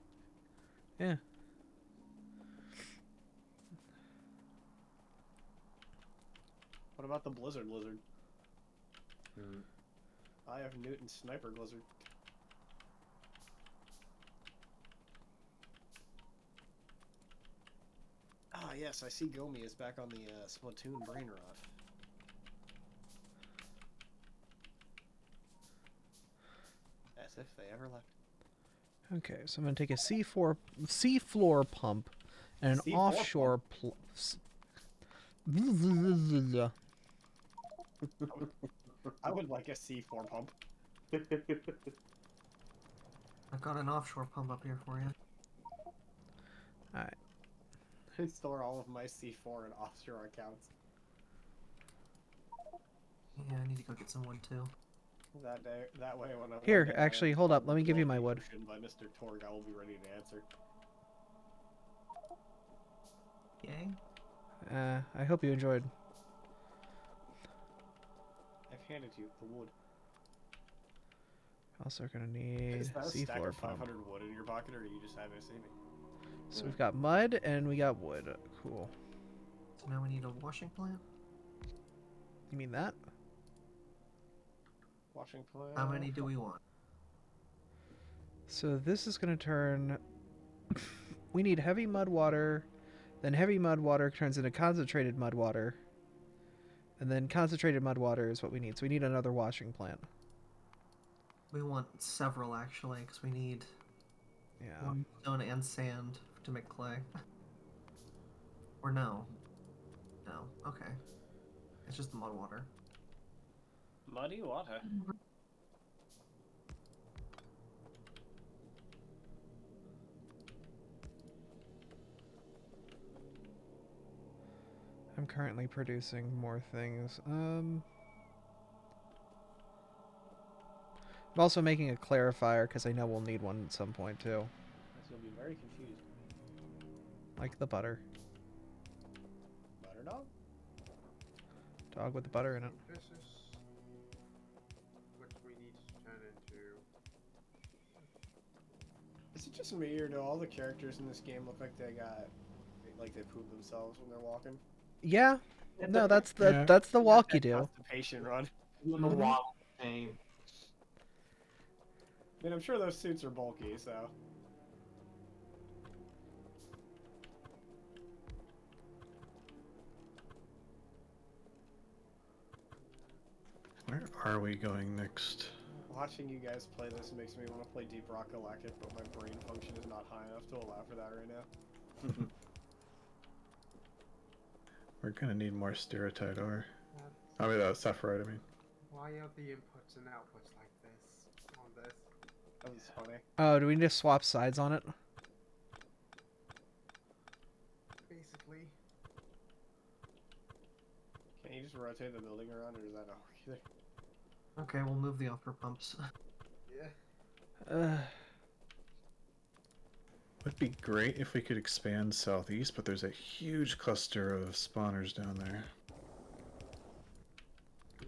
Speaker 1: Yeah.
Speaker 4: What about the blizzard lizard?
Speaker 6: Hmm.
Speaker 4: I have Newton sniper blizzard. Ah, yes, I see Gomi is back on the Splatoon brain rot. As if they ever left.
Speaker 1: Okay, so I'm going to take a seafloor pump and an
Speaker 4: C4
Speaker 1: offshore
Speaker 4: I would like a C4 pump.
Speaker 3: I've got an offshore pump up here for you.
Speaker 1: Alright.
Speaker 4: I store all of my C4 in offshore accounts.
Speaker 3: Yeah, I need to go get some wood too.
Speaker 4: That way when I
Speaker 1: Here, actually, hold up. Let me give you my wood.
Speaker 4: By Mr. Torg, I will be ready to answer.
Speaker 3: Yay.
Speaker 1: I hope you enjoyed.
Speaker 4: I've handed you the wood.
Speaker 1: Also going to need
Speaker 4: Is that a stack
Speaker 1: seafloor
Speaker 4: of
Speaker 1: pump.
Speaker 4: 500 wood in your pocket, or do you just have it saving?
Speaker 1: So we've got mud and we got wood. Cool.
Speaker 3: So now we need a washing plant.
Speaker 1: You mean that?
Speaker 4: Washing plant.
Speaker 3: How many do we want?
Speaker 1: So this is going to turn... We need heavy mud water, then heavy mud water turns into concentrated mud water, and then concentrated mud water is what we need. So we need another washing plant.
Speaker 3: We want several actually, because we need
Speaker 1: Yeah.
Speaker 3: stone and sand to make clay. Or no. No. Okay. It's just the mud water.
Speaker 4: Muddy water.
Speaker 1: I'm currently producing more things. I'm also making a clarifier because I know we'll need one at some point too.
Speaker 4: You'll be very confused.
Speaker 1: Like the butter.
Speaker 4: Butter dog?
Speaker 1: Dog with the butter in it.
Speaker 5: This is what we need to turn into.
Speaker 4: Is it just me, or do all the characters in this game look like they poop themselves when they're walking?
Speaker 1: Yeah. No, that's the
Speaker 2: Yeah.
Speaker 1: that's the walk you
Speaker 4: That
Speaker 1: do.
Speaker 4: Constipation run.
Speaker 6: Doing the wall thing.
Speaker 4: I mean, I'm sure those suits are bulky, so.
Speaker 2: Where are we going next?
Speaker 4: Watching you guys play this makes me want to play Deep Rock Galactic, but my brain function is not high enough to allow for that right now.
Speaker 2: We're gonna need more stereotype ore.
Speaker 5: That's
Speaker 2: I mean, Sephiroth, I mean.
Speaker 5: why are the inputs and outputs like this on this?
Speaker 4: That was funny.
Speaker 1: Oh, do we need to swap sides on it?
Speaker 5: Basically,
Speaker 4: Can you just rotate the building around, or does that not work either?
Speaker 3: Okay, we'll move the upper pumps.
Speaker 5: yeah.
Speaker 2: Would be great if we could expand southeast, but there's a huge cluster of spawners down there.
Speaker 5: Yeah.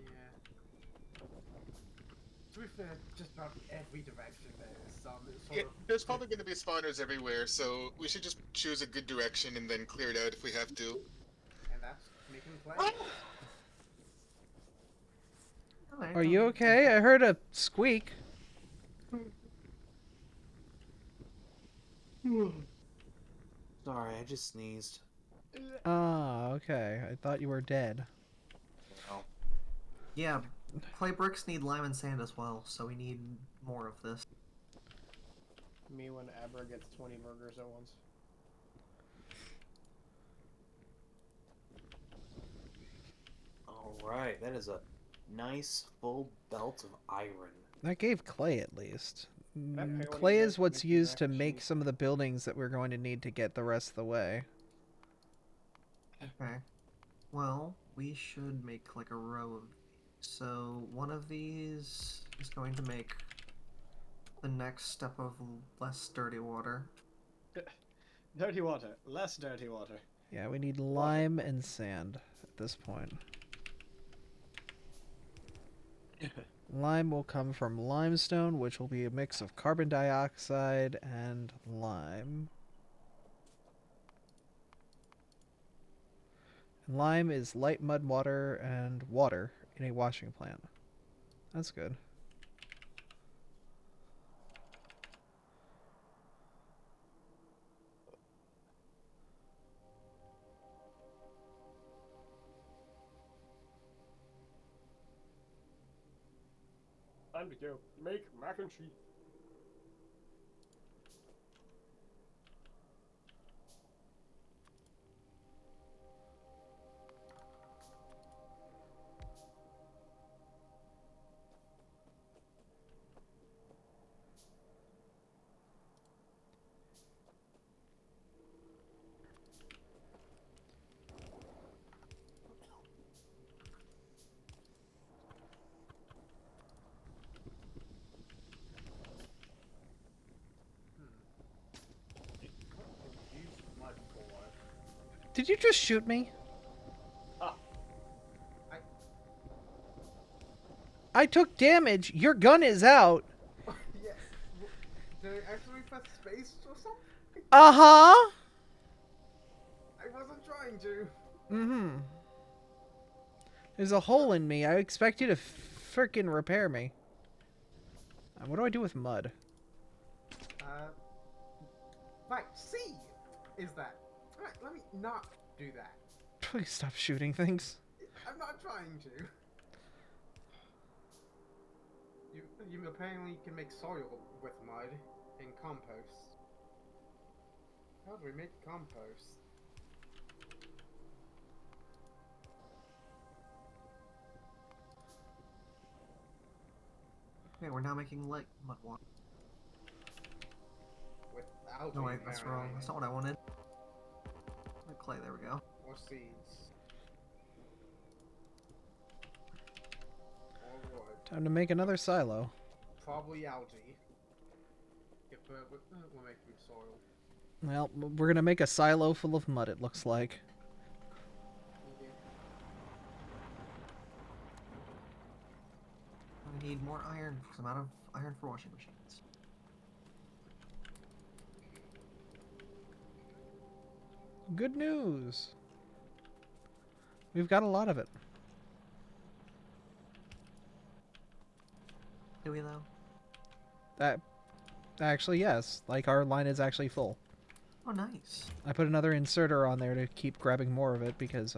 Speaker 5: To be fair, just about every direction there is some sort
Speaker 9: Yeah,
Speaker 5: of.
Speaker 9: there's probably going to be spawners everywhere, so we should just choose a good direction and then clear it out if we have to.
Speaker 5: And that's making plans.
Speaker 3: Alright,
Speaker 1: Are you okay? I heard a squeak.
Speaker 6: Sorry, I just sneezed.
Speaker 1: Ah, okay. I thought you were dead.
Speaker 6: No.
Speaker 3: Yeah, clay bricks need lime and sand as well, so we need more of this.
Speaker 4: Me when Abra gets 20 burgers at once.
Speaker 6: Alright, that is a nice full belt of iron.
Speaker 1: That gave clay at least.
Speaker 4: I pay one of
Speaker 1: Clay
Speaker 4: you
Speaker 1: is
Speaker 4: guys to
Speaker 1: what's
Speaker 4: make me
Speaker 1: used
Speaker 4: mac
Speaker 1: to
Speaker 4: and
Speaker 1: make
Speaker 4: cheese?
Speaker 1: some of the buildings that we're going to need to get the rest of the way.
Speaker 3: Okay. Well, we should make like a row of these. So one of these is going to make the next step of less dirty water.
Speaker 4: Dirty water, less dirty water.
Speaker 1: Yeah, we need lime and sand at this point. Lime will come from limestone, which will be a mix of carbon dioxide and lime. And lime is light mud water and water in a washing plant. That's good.
Speaker 4: Time to go make mac and cheese.
Speaker 1: Did you just shoot me? I took damage. Your gun is out.
Speaker 5: Yes. Did I actually press space or something?
Speaker 1: Uh-huh.
Speaker 5: I wasn't trying to.
Speaker 1: Mm-hmm. There's a hole in me. I expect you to frickin' repair me. What do I do with mud?
Speaker 5: Right, C is that. Alright, let me not do that.
Speaker 1: Please stop shooting things.
Speaker 5: I'm not trying to. You apparently can make soil with mud and compost. How do we make compost?
Speaker 3: Okay, we're now making light mud water.
Speaker 5: Without
Speaker 3: No wait, that's wrong. That's not what I wanted. Clay, there we go.
Speaker 5: Or seeds. Or wood.
Speaker 1: Time to make another silo.
Speaker 5: Probably algae. If we're making soil.
Speaker 1: Well, we're gonna make a silo full of mud, it looks like.
Speaker 3: I need more iron because I'm out of iron for washing machines.
Speaker 1: Good news. We've got a lot of it.
Speaker 3: Do we though?
Speaker 1: Actually, yes. Like, our line is actually full.
Speaker 3: Oh, nice.
Speaker 1: I put another inserter on there to keep grabbing more of it because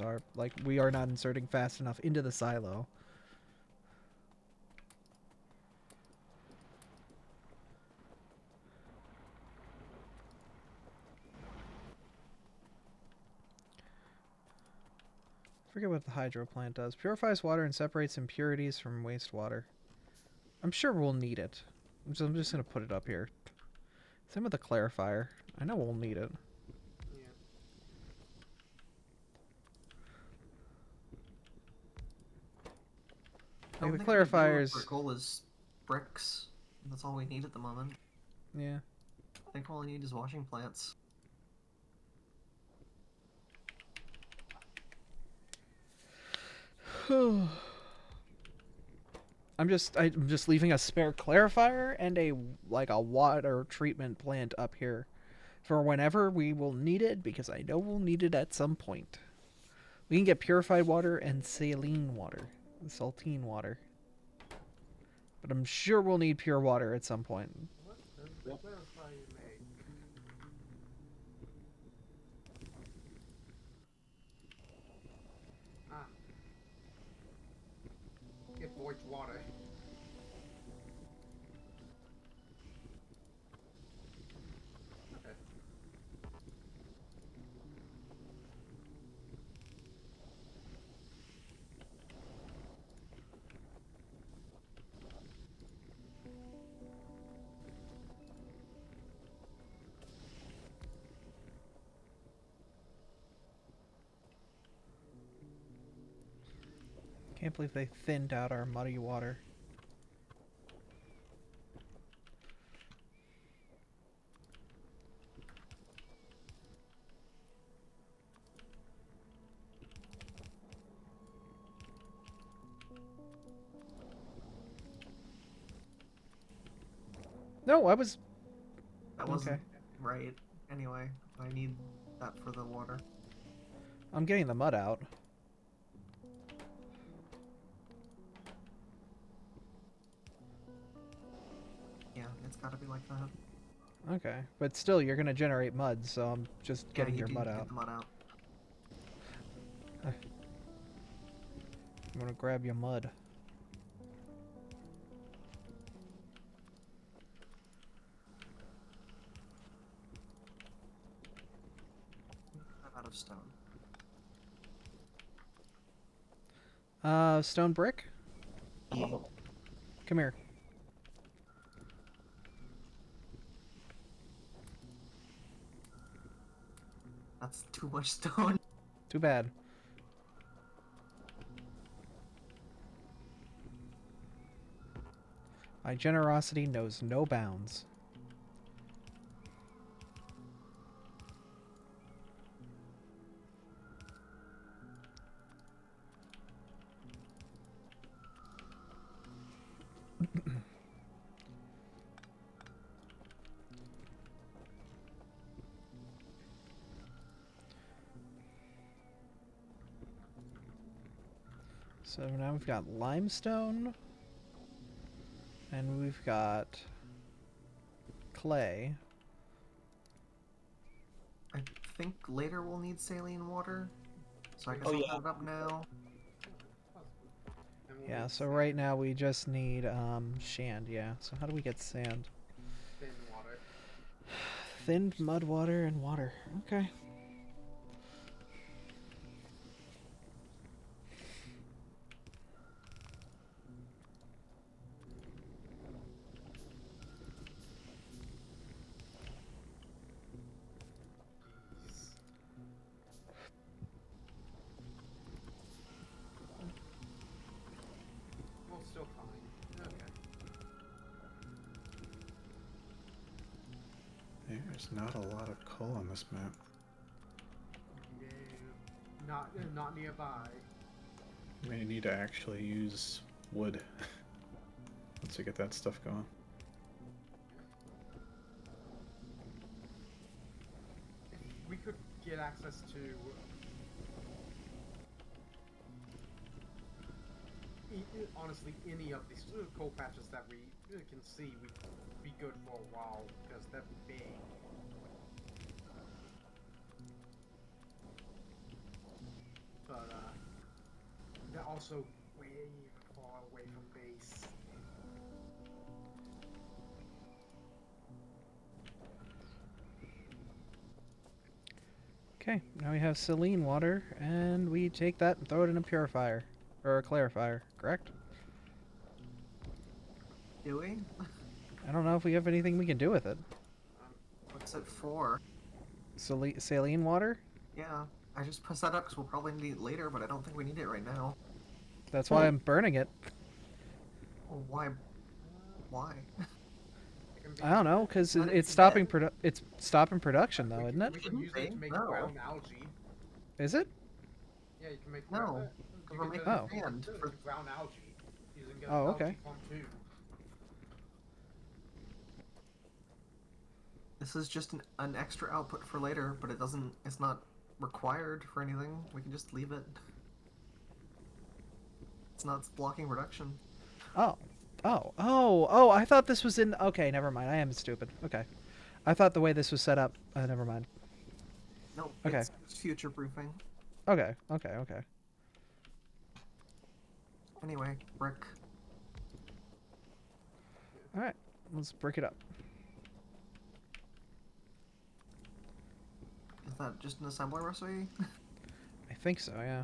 Speaker 1: we are not inserting fast enough into the silo. Forget what the hydro plant does. Purifies water and separates impurities from wastewater. I'm sure we'll need it. I'm just gonna put it up here. Same with the clarifier. I know we'll need it.
Speaker 5: Yeah.
Speaker 3: I don't
Speaker 1: The
Speaker 3: think we do
Speaker 1: clarifiers.
Speaker 3: Our goal is bricks. That's all we need at the moment.
Speaker 1: Yeah.
Speaker 3: I think all we need is washing plants.
Speaker 1: I'm just leaving a spare clarifier and a water treatment plant up here for whenever we will need it, because I know we'll need it at some point. We can get purified water and saline water, saltine water. But I'm sure we'll need pure water at some point.
Speaker 5: What does the clarifier make? Ah. It voids water. Okay.
Speaker 1: Can't believe they thinned out our muddy water. No, I was...
Speaker 3: That wasn't
Speaker 1: Okay.
Speaker 3: right. Anyway, I need that for the water.
Speaker 1: I'm getting the mud out.
Speaker 3: Yeah, it's gotta be like that.
Speaker 1: Okay. But still, you're gonna generate mud, so I'm just getting
Speaker 3: yeah,
Speaker 1: your
Speaker 3: do
Speaker 1: mud
Speaker 3: get
Speaker 1: out.
Speaker 3: the mud out.
Speaker 1: I'm gonna grab your mud.
Speaker 3: I'm out of stone.
Speaker 1: Stone brick? Come here.
Speaker 3: That's too much stone.
Speaker 1: Too bad. My generosity knows no bounds. So now we've got limestone, and we've got clay.
Speaker 3: I think later we'll need saline water. So I guess
Speaker 6: Oh,
Speaker 3: I'll
Speaker 6: yeah.
Speaker 3: put it up now.
Speaker 5: And we'll
Speaker 1: Yeah,
Speaker 5: need
Speaker 1: so
Speaker 5: sand,
Speaker 1: right now we just need sand, yeah. So how do we get sand?
Speaker 5: thin water.
Speaker 1: Thinned mud, water, and water. Okay.
Speaker 5: Well, still fine. Okay.
Speaker 2: There's not a lot of coal on this map.
Speaker 5: Yeah. Not nearby.
Speaker 2: We need to actually use wood once we get that stuff going.
Speaker 5: If we could get access to honestly any of these coal patches that we can see, we'd be good for a while because they're big. But they're also way far away from base.
Speaker 1: Okay, now we have saline water, and we take that and throw it in a purifier. Or a clarifier, correct?
Speaker 3: Do we?
Speaker 1: I don't know if we have anything we can do with it.
Speaker 3: What's it for?
Speaker 1: Saline water?
Speaker 3: Yeah, I just pressed that up because we'll probably need it later, but I don't think we need it right now.
Speaker 1: That's why I'm burning it.
Speaker 3: Well, why? Why?
Speaker 5: It can be
Speaker 1: I don't know, because
Speaker 3: Let it
Speaker 1: it's
Speaker 3: be
Speaker 1: stopping
Speaker 3: dead.
Speaker 1: it's stopping production though, isn't it?
Speaker 5: We can use it to make
Speaker 3: No.
Speaker 5: brown algae.
Speaker 1: Is it?
Speaker 5: Yeah, you can make
Speaker 3: No,
Speaker 5: brown,
Speaker 3: because
Speaker 5: you
Speaker 3: we're
Speaker 5: can
Speaker 3: making
Speaker 5: turn it
Speaker 3: sand
Speaker 5: into
Speaker 3: for-
Speaker 5: brown algae using
Speaker 1: Oh, okay.
Speaker 5: algae pontoon.
Speaker 3: This is just an extra output for later, but it's not required for anything. We can just leave it. It's not blocking production.
Speaker 1: Oh. Oh, I thought this was in... Okay, never mind. I am stupid. Okay. I thought the way this was set up... never mind.
Speaker 3: No,
Speaker 1: Okay.
Speaker 3: it's future proofing.
Speaker 1: Okay.
Speaker 3: Anyway, brick.
Speaker 1: Alright, let's break it up.
Speaker 3: Is that just an assembler recipe?
Speaker 1: I think so, yeah.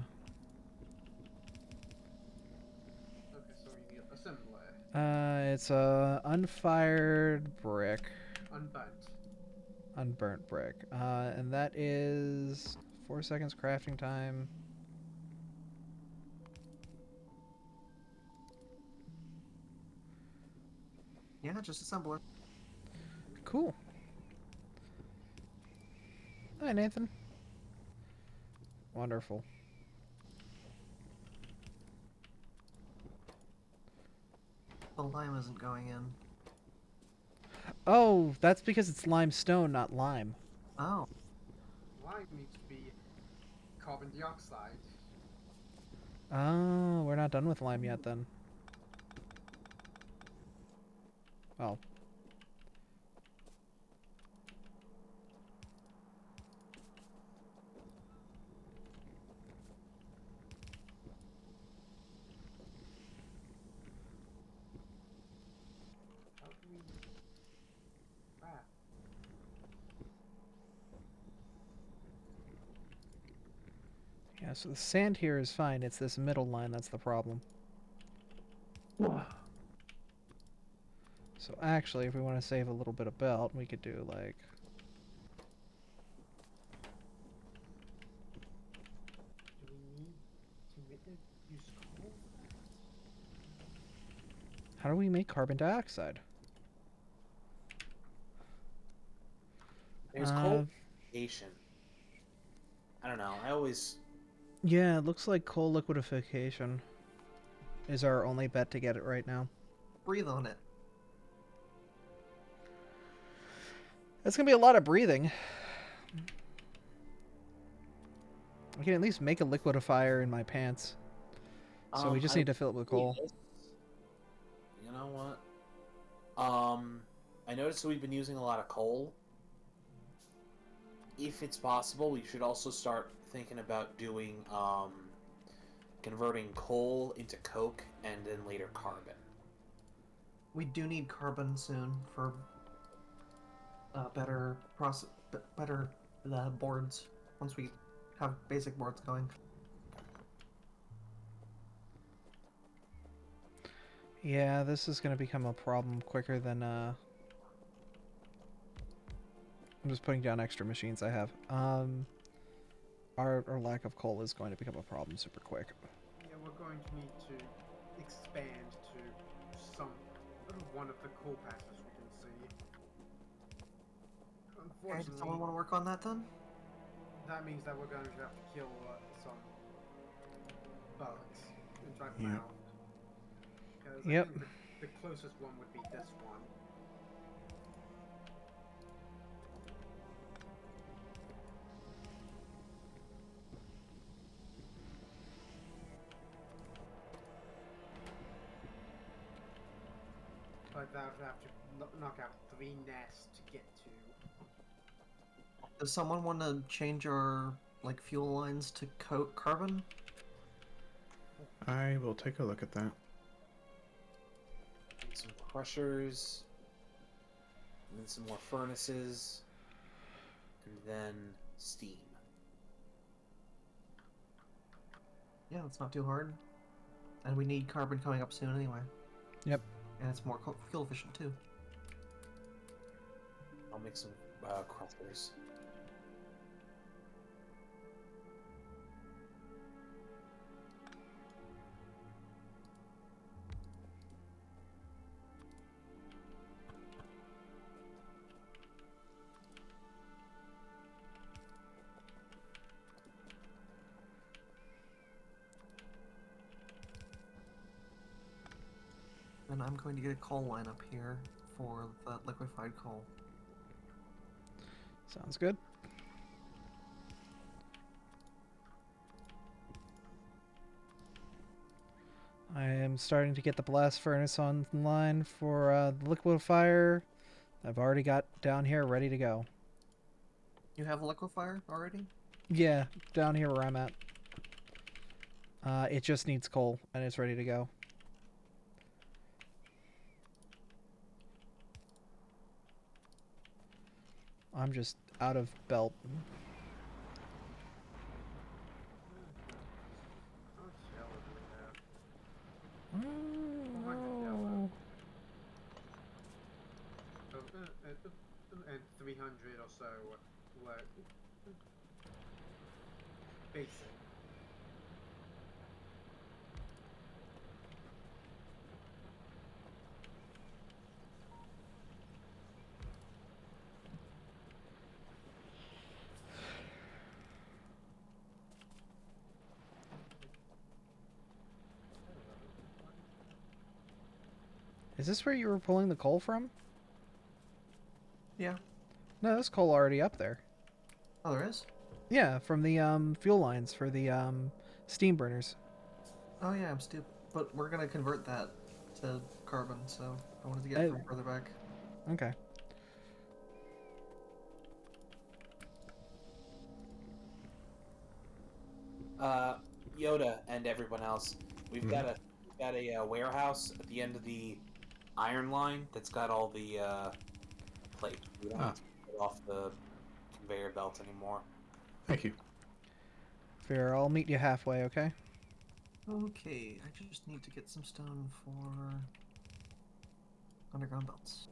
Speaker 5: Okay, so we need assembler.
Speaker 1: It's a unfired brick.
Speaker 5: Unburnt.
Speaker 1: Unburnt brick. And that is 4 seconds crafting time.
Speaker 3: Yeah, just assembler.
Speaker 1: Cool. Hi, Nathan. Wonderful.
Speaker 3: The lime isn't going in.
Speaker 1: Oh, that's because it's limestone, not lime.
Speaker 3: Oh,
Speaker 5: Lime needs to be carbon dioxide.
Speaker 1: Oh, we're not done with lime yet then. Well.
Speaker 5: How do we... Crap.
Speaker 1: Yeah, so the sand here is fine. It's this middle line that's the problem. So actually, if we want to save a little bit of belt, we could do like...
Speaker 5: Do we need to use coal?
Speaker 1: How do we make carbon dioxide?
Speaker 6: There's coal liquefaction. I don't know. I always...
Speaker 1: Yeah, it looks like coal liquefaction is our only bet to get it right now.
Speaker 3: breathe on it.
Speaker 1: That's gonna be a lot of breathing. I can at least make a liquidifier in my pants. So we just need to fill it with coal.
Speaker 6: You know what? I noticed that we've been using a lot of coal. If it's possible, we should also start thinking about doing, converting coal into coke and then later carbon.
Speaker 3: We do need carbon soon for better boards. Once we have basic boards going.
Speaker 1: Yeah, this is gonna become a problem quicker than I'm just putting down extra machines I have. Our lack of coal is going to become a problem super quick.
Speaker 5: Yeah, we're going to need to expand to one of the coal patches we can see.
Speaker 3: Okay, does
Speaker 5: Unfortunately,
Speaker 3: someone want to work on that then?
Speaker 5: that means that we're going to have to kill some bugs and drive them
Speaker 1: Yep.
Speaker 5: out. Because
Speaker 1: Yep.
Speaker 5: I think the closest one would be this one. But that would have to knock out 3 nests to get to.
Speaker 3: Does someone want to change our fuel lines to carbon?
Speaker 2: I will take a look at that.
Speaker 6: Need some crushers, and then some more furnaces, and then steam.
Speaker 3: Yeah, that's not too hard. And we need carbon coming up soon anyway.
Speaker 1: Yep.
Speaker 3: And it's more fuel efficient too.
Speaker 6: I'll make some crackers.
Speaker 3: And I'm going to get a coal line up here for the liquefied coal.
Speaker 1: Sounds good. I am starting to get the blast furnace online for the liquefier. I've already got down here ready to go.
Speaker 3: You have a liquefier already?
Speaker 1: Yeah, down here where I'm at. It just needs coal, and it's ready to go. I'm just out of belt.
Speaker 5: How much yellow do we have? 400 yellow. So, and 300 or so were basic.
Speaker 1: Is this where you were pulling the coal from?
Speaker 3: Yeah.
Speaker 1: No, there's coal already up there.
Speaker 3: Oh, there is?
Speaker 1: Yeah, from the fuel lines for the steam burners.
Speaker 3: Oh yeah, I'm stupid. But we're gonna convert that to carbon, so I wanted to get it from further back.
Speaker 1: Okay.
Speaker 6: Yoda and everyone else, we've got a warehouse at the end of the iron line that's got all the plate. We don't have to get off the conveyor belt anymore.
Speaker 2: Thank you.
Speaker 1: Fair, I'll meet you halfway, okay?
Speaker 3: Okay, I just need to get some stone for underground belts.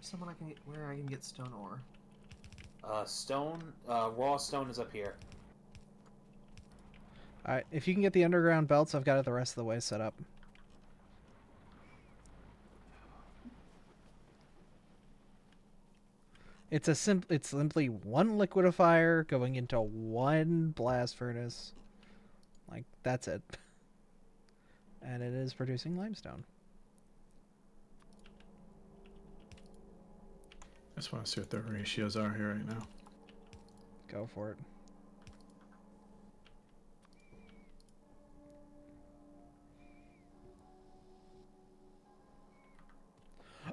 Speaker 3: Someone where I can get stone ore.
Speaker 6: Raw stone is up here.
Speaker 1: Alright, if you can get the underground belts, I've got it the rest of the way set up. It's simply one liquidifier going into one blast furnace. Like, that's it. And it is producing limestone.
Speaker 2: I just want to see what the ratios are here right now.
Speaker 1: Go for it.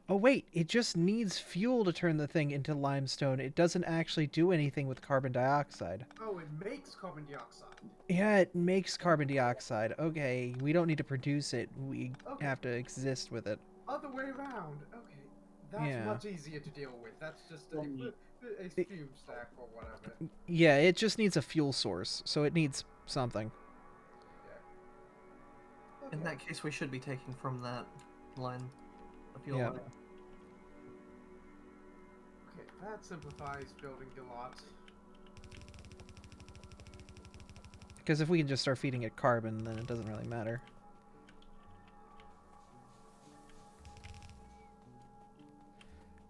Speaker 1: Oh wait, it just needs fuel to turn the thing into limestone. It doesn't actually do anything with carbon dioxide.
Speaker 5: Oh, it makes carbon dioxide.
Speaker 1: Yeah, it makes carbon dioxide. Okay, we don't need to produce it. We have to exist with it.
Speaker 5: Other way around. Okay, that's much easier to deal with. That's just a fume stack or whatever.
Speaker 1: Yeah, it just needs a fuel source, so it needs something.
Speaker 5: Yeah.
Speaker 3: In that case, we should be taking from that line. The fuel
Speaker 1: Yeah.
Speaker 3: line.
Speaker 5: Okay, that simplifies building a lot.
Speaker 1: Because if we can just start feeding it carbon, then it doesn't really matter.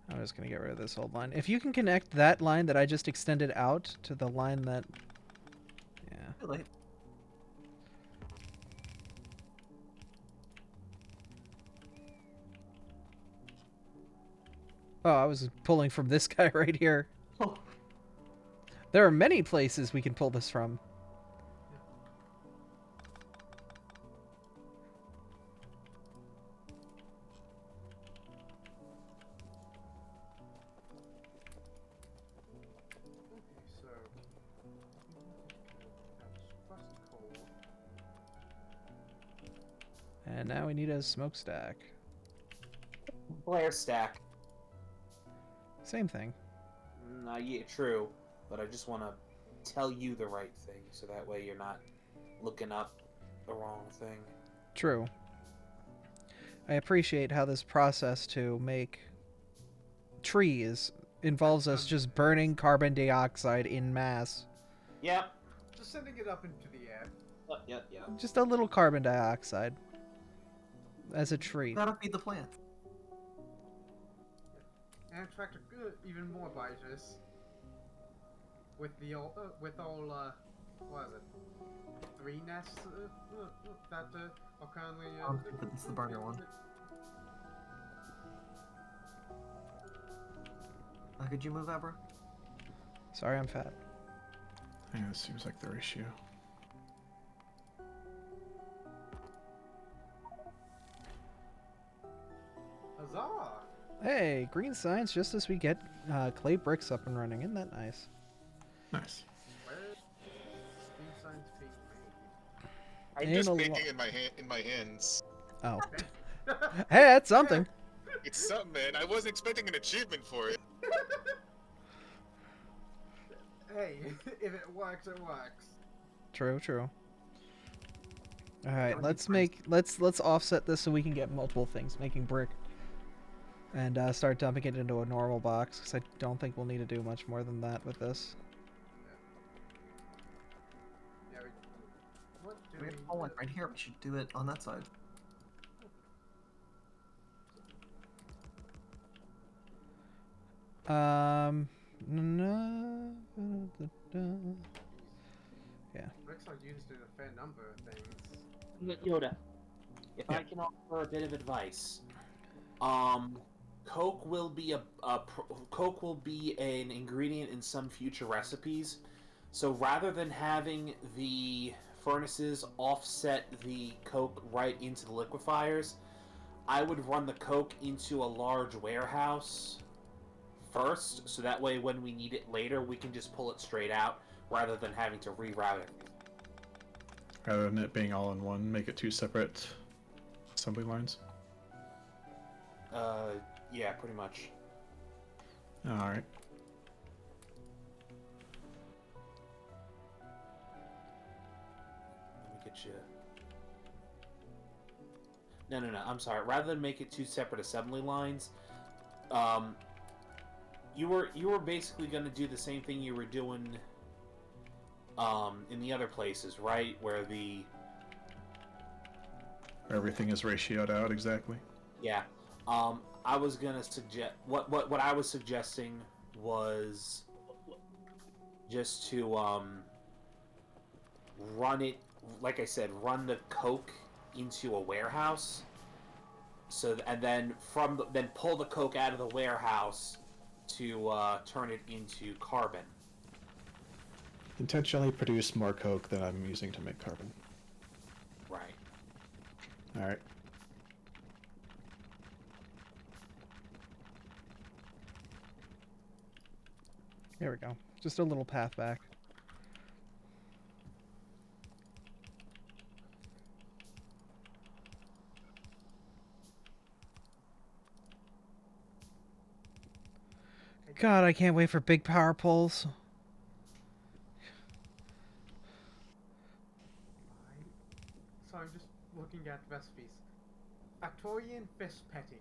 Speaker 1: I'm just going to get rid of this old line. If you can connect that line that I just extended out to the line that... Yeah.
Speaker 3: Too late.
Speaker 1: Oh, I was pulling from this guy right here.
Speaker 3: Oh.
Speaker 1: There are many places we can pull this from.
Speaker 5: So that's crusty coal.
Speaker 1: And now we need a smokestack.
Speaker 6: Flare stack.
Speaker 1: Same thing.
Speaker 6: Yeah, true. But I just want to tell you the right thing, so that way you're not looking up the wrong thing.
Speaker 1: True. I appreciate how this process to make trees involves us just burning carbon dioxide in mass.
Speaker 6: Yep.
Speaker 5: Just sending it up into the air.
Speaker 6: Yep.
Speaker 1: Just a little carbon dioxide as a tree.
Speaker 3: Gotta feed the plant.
Speaker 5: And attract even more biters. With the all, what is it? 3 nests that are currently.
Speaker 3: But it's the burner one. Could you move, Abra?
Speaker 1: Sorry, I'm fat.
Speaker 2: I think this seems like the ratio.
Speaker 5: Huzzah!
Speaker 1: Hey, green signs just as we get clay bricks up and running. Isn't that nice?
Speaker 2: Nice.
Speaker 5: Where is green signs being made?
Speaker 9: I'm
Speaker 1: Ain't
Speaker 9: just
Speaker 1: a
Speaker 9: making in my hands.
Speaker 1: Oh. Hey, that's something.
Speaker 9: It's something, man. I wasn't expecting an achievement for it.
Speaker 5: Hey, if it works, it works.
Speaker 1: True. All right, let's offset this so we can get multiple things making brick, and start dumping it into a normal box because I don't think we'll need to do much more than that with this.
Speaker 5: Yeah, what do
Speaker 3: We have a one right here. We should do it on that side.
Speaker 1: No. Yeah.
Speaker 5: Bricks are used in a fair number of things.
Speaker 6: Yoda, if
Speaker 2: Yeah.
Speaker 6: I can offer a bit of advice, coke will be coke will be an ingredient in some future recipes. So rather than having the furnaces offset the coke right into the liquefiers, I would run the coke into a large warehouse first, so that way when we need it later, we can just pull it straight out rather than having to reroute it.
Speaker 2: Rather than it being all in one, make it 2 separate assembly lines.
Speaker 6: Yeah, pretty much.
Speaker 2: Alright.
Speaker 6: Let me get you. No. I'm sorry. Rather than make it 2 separate assembly lines, you were basically going to do the same thing you were doing in the other places, right? Where
Speaker 2: Everything is ratioed out exactly.
Speaker 6: yeah. I was gonna suggest what I was suggesting was just to run it, like I said, run the coke into a warehouse. So and then then pull the coke out of the warehouse to turn it into carbon.
Speaker 2: Intentionally produce more coke than I'm using to make carbon.
Speaker 6: Right.
Speaker 2: Alright.
Speaker 1: There we go. Just a little path back. God, I can't wait for big power poles.
Speaker 5: So I'm just looking at recipes. Factorian fish petting.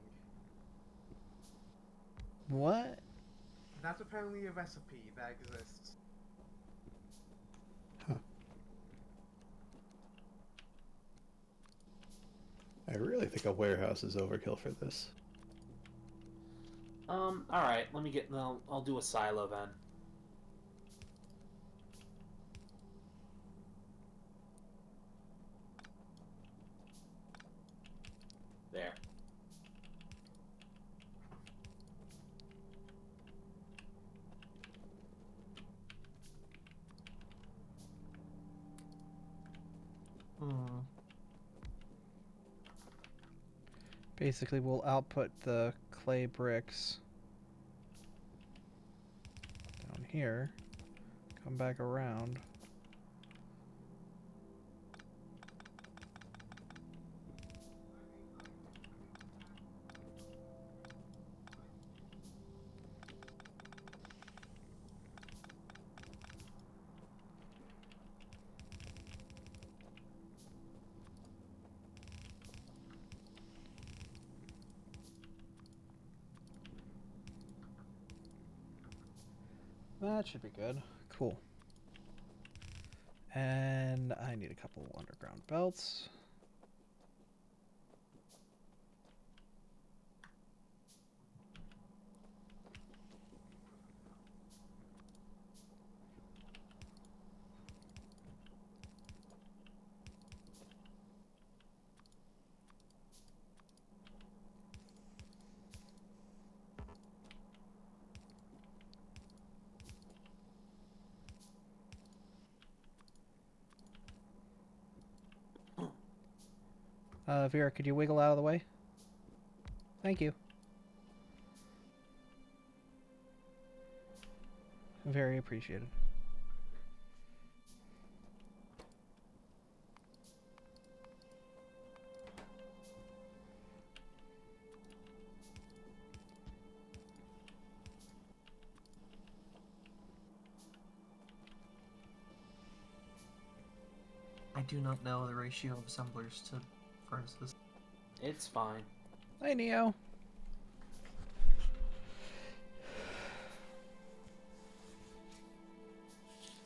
Speaker 1: What?
Speaker 5: That's apparently a recipe that exists.
Speaker 2: I really think a warehouse is overkill for this.
Speaker 6: All right. Let me get. I'll do a silo then. There.
Speaker 1: Basically, we'll output the clay bricks down here, come back around. That should be good. Cool. And I need a couple underground belts. Vera, could you wiggle out of the way? Thank you. Very appreciated.
Speaker 3: I do not know the ratio of assemblers to furnaces.
Speaker 6: It's fine.
Speaker 1: Hi, Neo.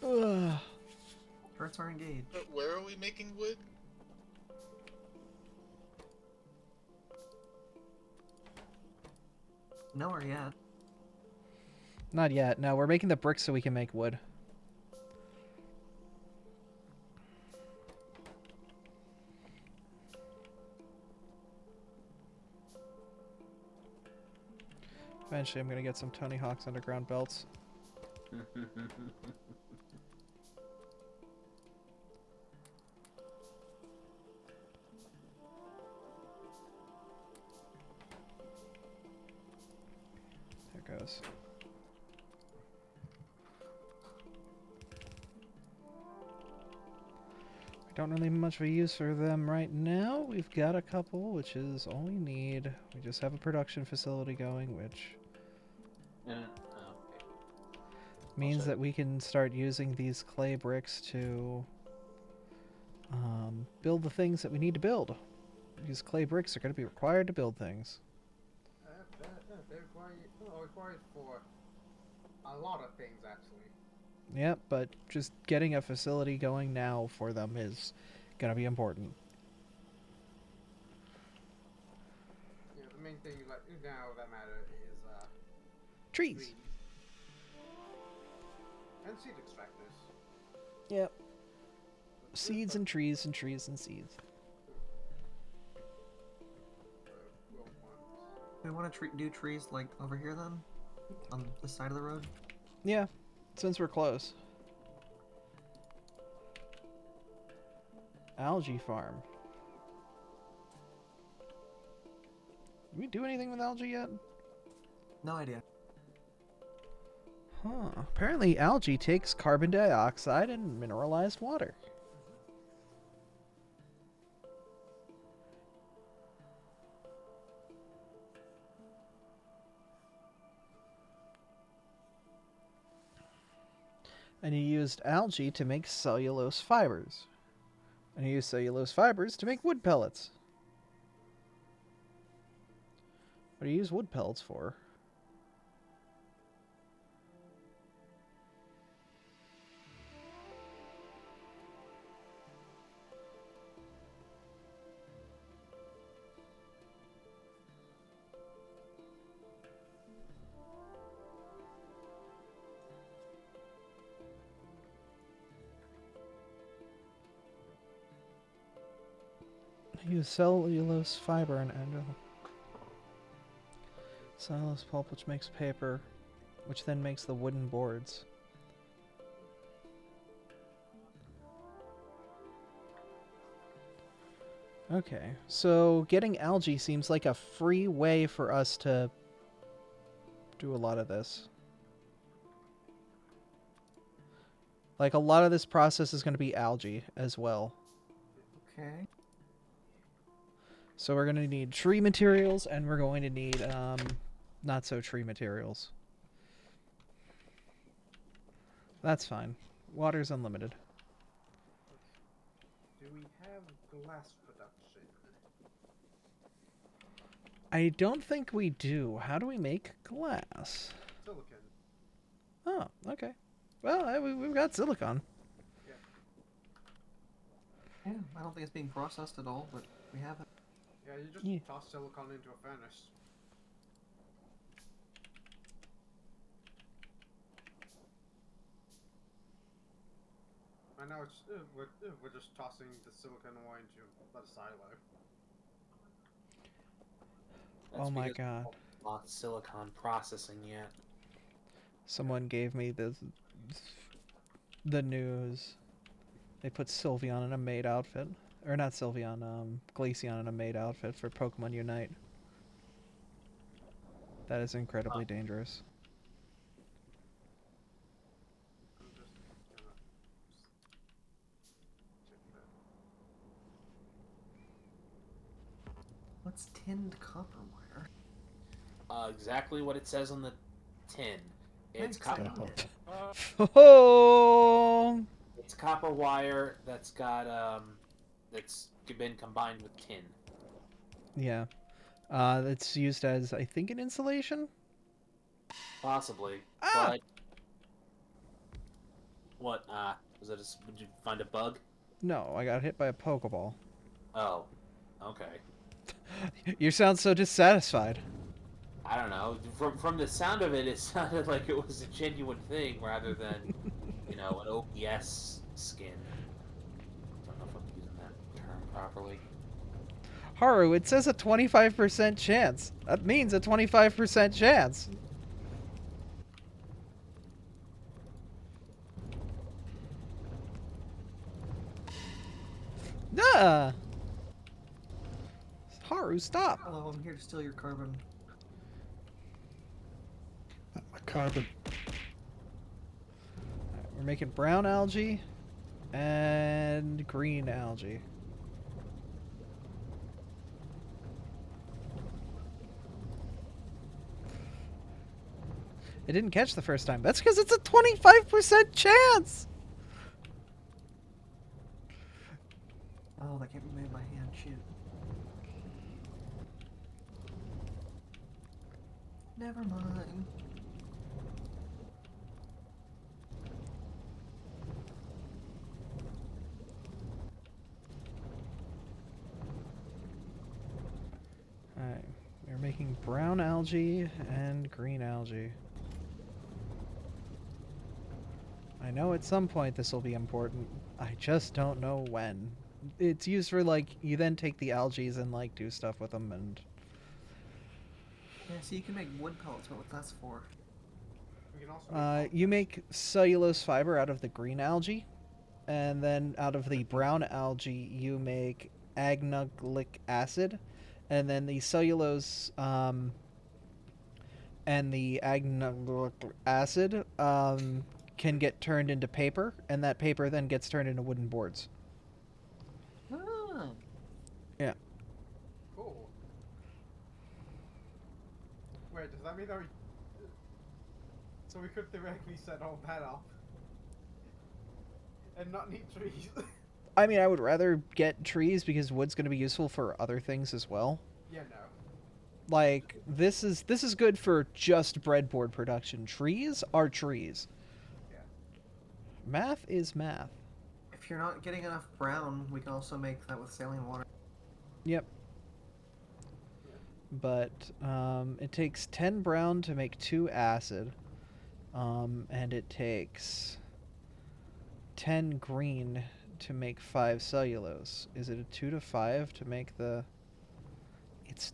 Speaker 1: Ugh.
Speaker 3: Turrets are engaged.
Speaker 9: But where are we making wood?
Speaker 3: Nowhere yet.
Speaker 1: Not yet. No, we're making the bricks so we can make wood. Eventually, I'm gonna get some Tony Hawk's underground belts. There goes. We don't really have much of a use for them right now. We've got a couple, which is all we need. We just have a production facility going, which
Speaker 6: Okay.
Speaker 1: means that we can start using these clay bricks to build the things that we need to build. These clay bricks are going to be required to build things.
Speaker 5: They're required for a lot of things, actually.
Speaker 1: Yep, but just getting a facility going now for them is going to be important.
Speaker 5: Yeah, the main thing like now that matter is
Speaker 1: Trees.
Speaker 5: and seed extractors.
Speaker 1: Yep. Seeds and trees and trees and seeds.
Speaker 3: We want to do trees like over here then? On this side of the road?
Speaker 1: Yeah, since we're close. Algae farm. Did we do anything with algae yet?
Speaker 3: No idea.
Speaker 1: Huh. Apparently algae takes carbon dioxide and mineralized water. And you used algae to make cellulose fibers. And you used cellulose fibers to make wood pellets. What do you use wood pellets for? Use cellulose fiber and cellulose pulp, which makes paper, which then makes the wooden boards. Okay, so getting algae seems like a free way for us to do a lot of this. Like, a lot of this process is going to be algae as well.
Speaker 3: Okay.
Speaker 1: So we're going to need tree materials, and we're going to need not-so-tree materials. That's fine. Water's unlimited.
Speaker 5: Do we have glass production?
Speaker 1: I don't think we do. How do we make glass?
Speaker 5: Silicon.
Speaker 1: Oh, okay. Well, we've got silicon.
Speaker 3: Yeah, I don't think it's being processed at all, but we have it.
Speaker 5: Yeah, you just
Speaker 1: Yeah.
Speaker 5: toss silicon into a furnace. I know it's we're just tossing the silicon ore into the silo.
Speaker 6: That's
Speaker 1: Oh my
Speaker 6: because
Speaker 1: god.
Speaker 6: not silicon processing yet.
Speaker 1: Someone gave me the news. They put Sylveon in a maid outfit. Or not Sylveon, Glaceon in a maid outfit for Pokemon Unite. That is incredibly dangerous.
Speaker 5: I'm just gonna check that.
Speaker 3: What's tinned copper wire?
Speaker 6: Exactly what it says on the tin. It's
Speaker 3: Exciting.
Speaker 1: Oh!
Speaker 6: It's copper wire that's got that's been combined with tin.
Speaker 1: Yeah. It's used as, I think, an insulation?
Speaker 6: Possibly.
Speaker 1: Ah!
Speaker 6: But what? Was it? Did you find a bug?
Speaker 1: No, I got hit by a Pokeball.
Speaker 6: Oh, okay.
Speaker 1: You sound so dissatisfied.
Speaker 6: I don't know. From the sound of it, it sounded like it was a genuine thing rather than, an OPS skin. I don't know if I'm using that term properly.
Speaker 1: Haru, it says a 25% chance. That means a 25% chance. Nah! Haru, stop!
Speaker 3: Hello, I'm here to steal your carbon.
Speaker 2: My carbon.
Speaker 1: We're making brown algae and green algae. It didn't catch the first time. That's because it's a 25% chance!
Speaker 3: Oh, that can't be made by hand. Shoot. Never mind.
Speaker 1: Alright, we're making brown algae and green algae. I know at some point this will be important. I just don't know when. It's used for, like, you then take the algae and, like, do stuff with them, and...
Speaker 3: Yeah, so you can make wood pellets, what that's for.
Speaker 5: We can also make
Speaker 1: You make cellulose fiber out of the green algae, and then out of the brown algae you make agnuglic acid, and then the cellulose and the agnuglic acid can get turned into paper, and that paper then gets turned into wooden boards.
Speaker 3: Ah.
Speaker 1: Yeah.
Speaker 5: Cool. Wait, does that mean that we... So we could theoretically set all that up and not need trees?
Speaker 1: I mean, I would rather get trees because wood's going to be useful for other things as well.
Speaker 5: Yeah, no.
Speaker 1: Like, this is good for just breadboard production. Trees are trees.
Speaker 5: Yeah.
Speaker 1: Math is math.
Speaker 3: If you're not getting enough brown, we can also make that with saline water.
Speaker 1: Yep. But it takes 10 brown to make 2 acid. And it takes 10 green to make 5 cellulose. Is it a 2 to 5 to make the... It's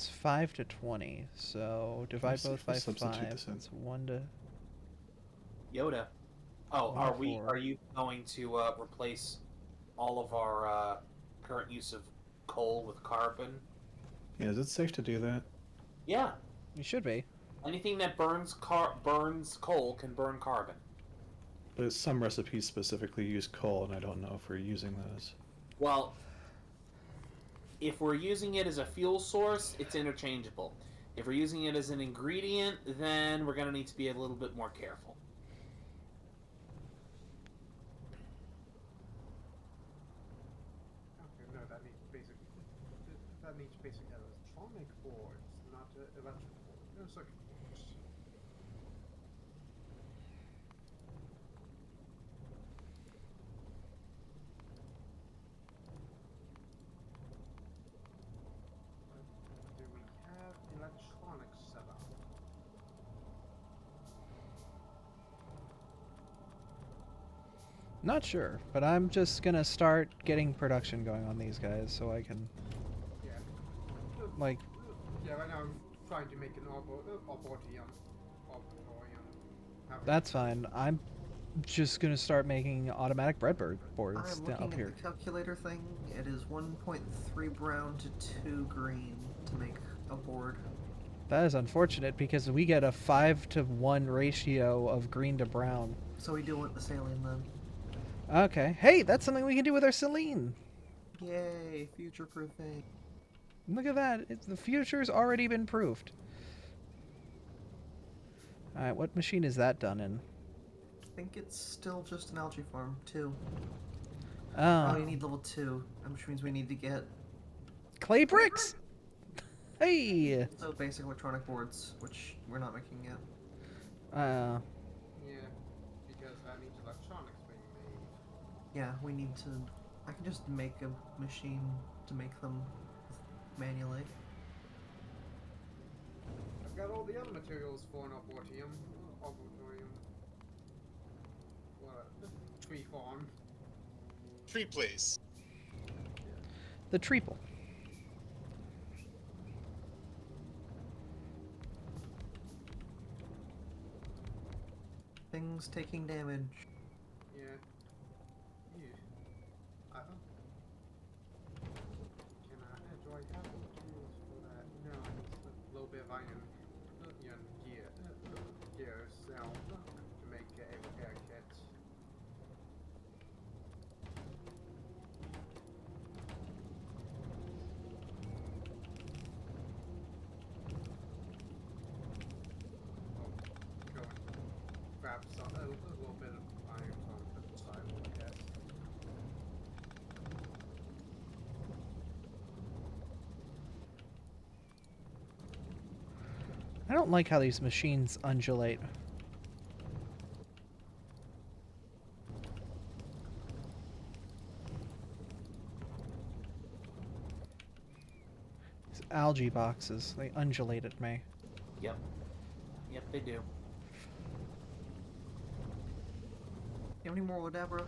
Speaker 1: 5 to 20, so divide
Speaker 2: see
Speaker 1: both
Speaker 2: if we
Speaker 1: by
Speaker 2: substitute
Speaker 1: 5.
Speaker 2: this in.
Speaker 1: That's 1 to...
Speaker 6: Yoda. Oh,
Speaker 1: One to four.
Speaker 6: are you going to replace all of our current use of coal with carbon?
Speaker 2: Yeah, is it safe to do that?
Speaker 6: Yeah.
Speaker 1: You should be.
Speaker 6: Anything that burns coal can burn carbon.
Speaker 2: But some recipes specifically use coal, and I don't know if we're using those.
Speaker 6: Well, if we're using it as a fuel source, it's interchangeable. If we're using it as an ingredient, then we're going to need to be a little bit more careful.
Speaker 5: Okay, no, that needs basic electronic boards, not electrical boards. No circuit boards.
Speaker 1: Not sure, but I'm just gonna start getting production going on these guys so I can,
Speaker 5: Yeah.
Speaker 1: like,
Speaker 5: Yeah, right now I'm trying to make an arboretum.
Speaker 1: that's fine. I'm just gonna start making automatic breadboard boards
Speaker 3: I'm
Speaker 1: down
Speaker 3: looking
Speaker 1: up
Speaker 3: at
Speaker 1: here.
Speaker 3: the calculator thing. It is 1.3 brown to 2 green to make a board.
Speaker 1: That is unfortunate because we get a 5-to-1 ratio of green to brown.
Speaker 3: So we do want the saline then.
Speaker 1: Okay. Hey, that's something we can do with our Celine.
Speaker 3: Yay, future proofing.
Speaker 1: Look at that. The future's already been proved. Alright, what machine is that done in?
Speaker 3: I think it's still just an algae farm, 2.
Speaker 1: Oh.
Speaker 3: Oh, you need level 2, which means we need to get
Speaker 1: Clay bricks! Hey!
Speaker 3: so basic electronic boards, which we're not making yet.
Speaker 1: Uh,
Speaker 5: Yeah, because that needs electronics being made.
Speaker 3: Yeah, we need to. I can just make a machine to make them manually.
Speaker 5: I've got all the other materials for an arboretum. What? Tree farm.
Speaker 9: Tree place.
Speaker 1: the treeple.
Speaker 3: Things taking damage.
Speaker 5: Yeah. Yeah. Can I? Do I have the tools for that? No, I need a little bit of iron. Gear cell to make a repair kit. Go and grab a little bit of iron from the side, I guess.
Speaker 1: I don't like how these machines undulate. These algae boxes, they undulate at me.
Speaker 6: Yep. Yep, they do.
Speaker 3: You have any more wood, Abra?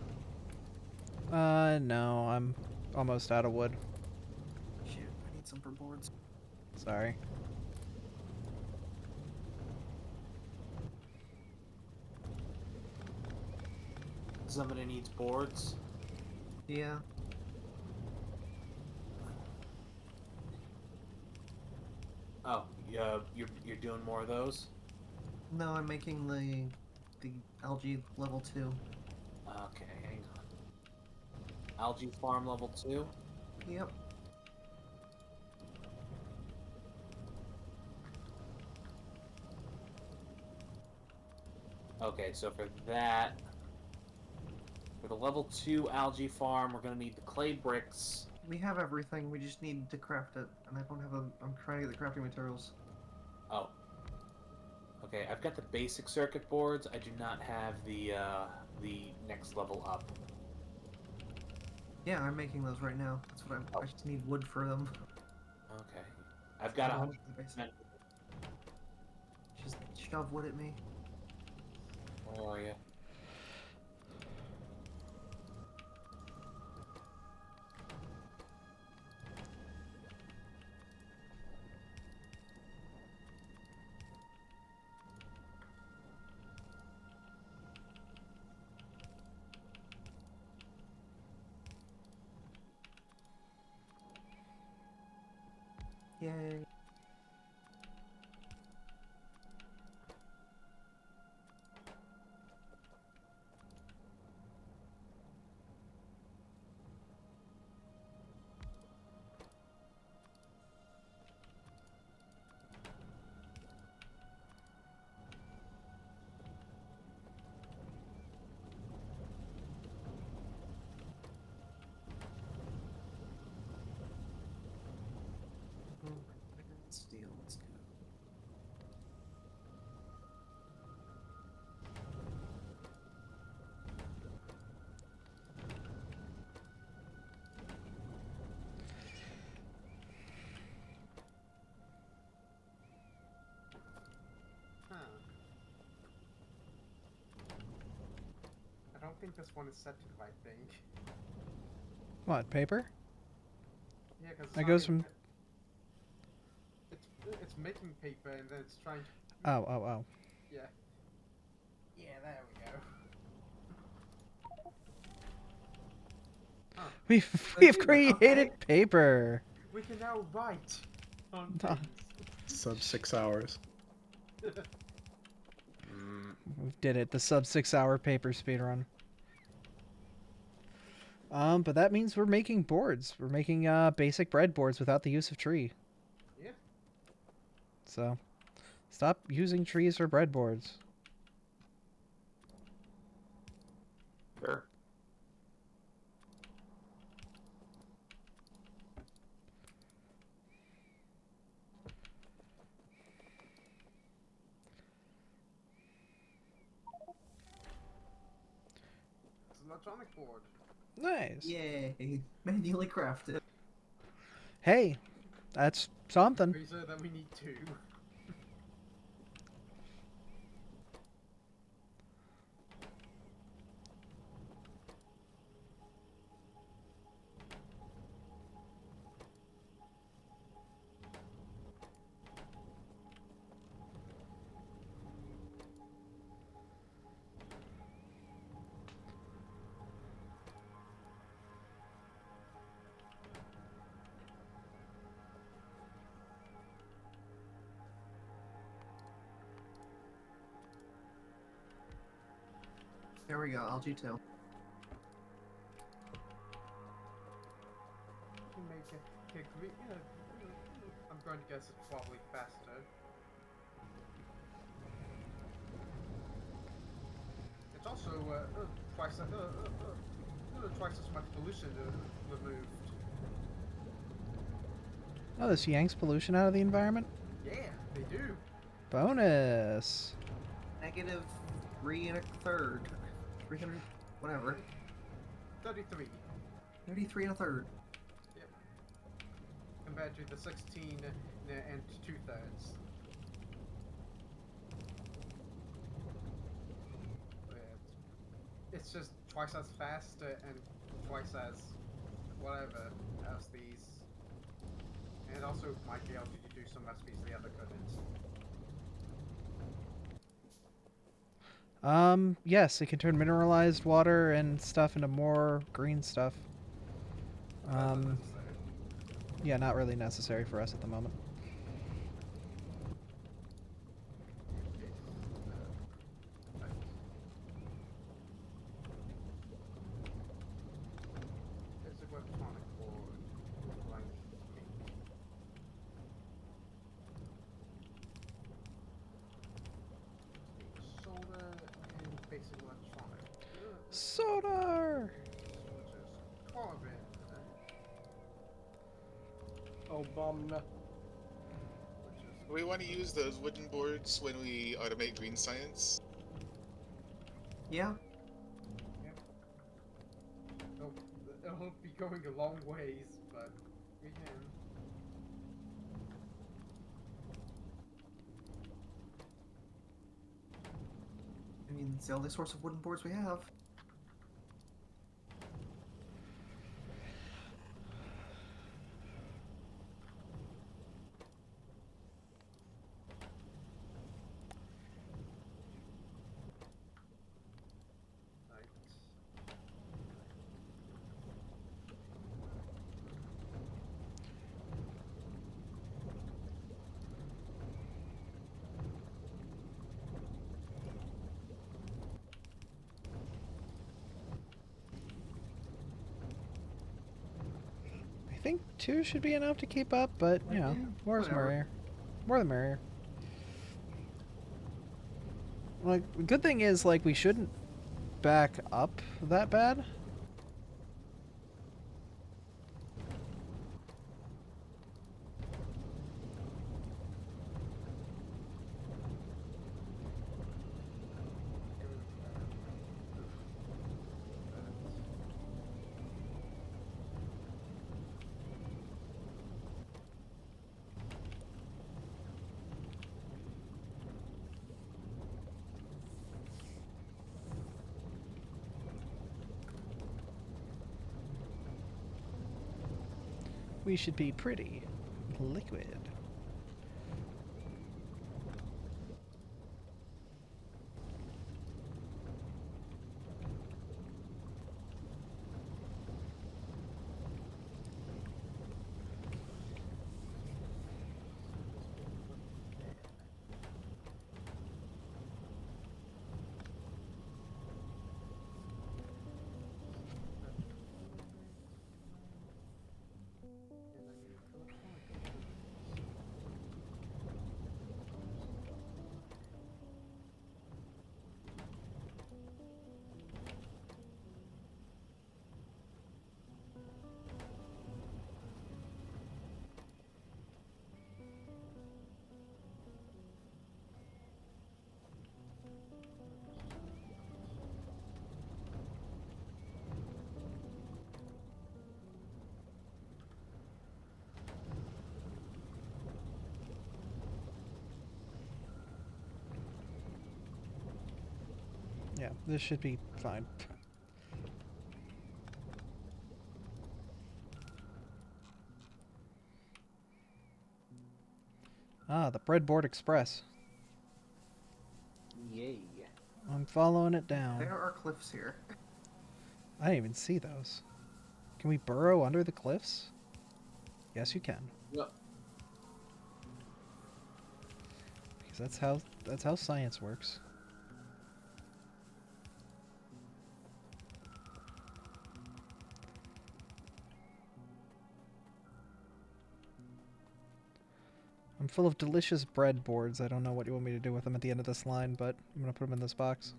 Speaker 1: No, I'm almost out of wood.
Speaker 3: Shoot, I need some for boards.
Speaker 1: Sorry.
Speaker 6: Somebody needs boards.
Speaker 3: Yeah.
Speaker 6: Oh, you're doing more of those?
Speaker 3: No, I'm making the algae level 2.
Speaker 6: Okay, hang on. Algae farm level 2?
Speaker 3: Yep.
Speaker 6: Okay, so for that, for the level 2 algae farm, we're gonna need the clay bricks.
Speaker 3: We have everything, we just need to craft it. And I don't have I'm trying to get the crafting materials.
Speaker 6: Oh. Okay, I've got the basic circuit boards. I do not have the next level up.
Speaker 3: Yeah, I'm making those right now. That's what I just need wood for them.
Speaker 6: Okay. I've got
Speaker 3: I don't
Speaker 6: 100.
Speaker 3: have the basic. Just shove wood at me.
Speaker 6: Where are you?
Speaker 3: Yay.
Speaker 5: think this one is set to the right thing.
Speaker 1: What, paper?
Speaker 5: Yeah, because
Speaker 1: That goes from...
Speaker 5: It's making paper and then it's trying to...
Speaker 1: Oh.
Speaker 5: Yeah. Yeah, there we go. Huh.
Speaker 1: We've created paper.
Speaker 5: We can now write on
Speaker 1: Huh.
Speaker 5: things.
Speaker 2: Sub 6 hours.
Speaker 1: We did it. The sub 6 hour paper speedrun. But that means we're making boards. We're making basic breadboards without the use of tree.
Speaker 5: Yeah.
Speaker 1: So, stop using trees for breadboards.
Speaker 6: Sure.
Speaker 5: It's an electronic board.
Speaker 1: Nice.
Speaker 3: Yay! Manually crafted.
Speaker 1: Hey, that's something.
Speaker 5: Freezer that we need two.
Speaker 3: There we go, algae tail.
Speaker 5: You can make it green. I'm going to guess it's probably faster. It's also twice as much pollution removed.
Speaker 1: Oh, this yanks pollution out of the environment?
Speaker 5: Yeah, they do.
Speaker 1: Bonus.
Speaker 3: Negative 3 1/3. 300, whatever.
Speaker 5: 33.
Speaker 3: 33 1/3.
Speaker 5: Yep. Compared to the 16 and 2/3. It's just twice as fast and twice as whatever as these. And it also might be able to do some recipes the other couldn't.
Speaker 1: Yes, it can turn mineralized water and stuff into more green stuff.
Speaker 5: That's unnecessary.
Speaker 1: Yeah, not really necessary for us at the moment.
Speaker 5: There's a electronic board. What I need to make. Soda and basic electronic.
Speaker 1: Sonar!
Speaker 5: Which is carbon.
Speaker 4: Oh, bum.
Speaker 5: Which is
Speaker 9: Do we want to use those wooden boards when we automate green science?
Speaker 3: Yeah,
Speaker 5: it'll be going a long ways, but we can.
Speaker 3: I mean, it's the only source of wooden boards we have.
Speaker 5: Right.
Speaker 1: I think 2 should be enough to keep up, but, you know, more is
Speaker 3: whatever.
Speaker 1: merrier. More the merrier. Like, the good thing is, like, we shouldn't back up that bad. We should be pretty liquid. Yeah, this should be fine. Ah, the Breadboard Express.
Speaker 6: Yay.
Speaker 1: I'm following it down.
Speaker 3: There are cliffs here.
Speaker 1: I didn't even see those. Can we burrow under the cliffs? Yes, you can.
Speaker 6: Yep.
Speaker 1: Because that's how science works. I'm full of delicious breadboards. I don't know what you want me to do with them at the end of this line, but I'm gonna put them in this box.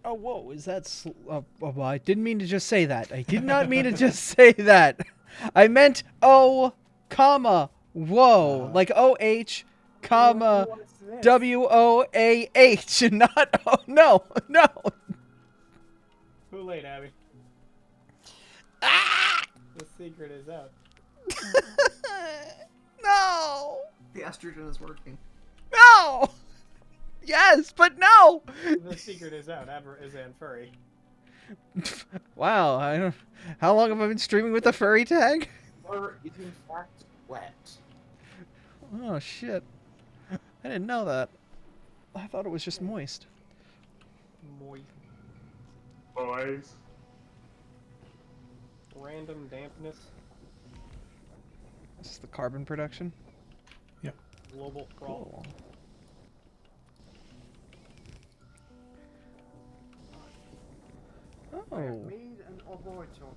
Speaker 1: Oh, whoa, is that... well, I didn't mean to just say that. I did not mean to just say that. I meant O, comma, whoa. Like O-H, comma, W-O-A-H. Not, oh, no, no.
Speaker 4: Too late, Abby.
Speaker 1: Ah!
Speaker 4: The secret is out.
Speaker 1: No.
Speaker 3: The estrogen is working.
Speaker 1: No. Yes, but no.
Speaker 4: The secret is out. Is Ann furry.
Speaker 1: Wow, I don't... How long have I been streaming with the furry tag?
Speaker 6: Fur is in fact wet.
Speaker 1: Oh, shit. I didn't know that. I thought it was just moist.
Speaker 4: Moist.
Speaker 9: Boys.
Speaker 4: Random dampness.
Speaker 1: This is the carbon production.
Speaker 4: Global crawl.
Speaker 1: Cool.
Speaker 5: I have
Speaker 1: Oh.
Speaker 5: made an laboratory.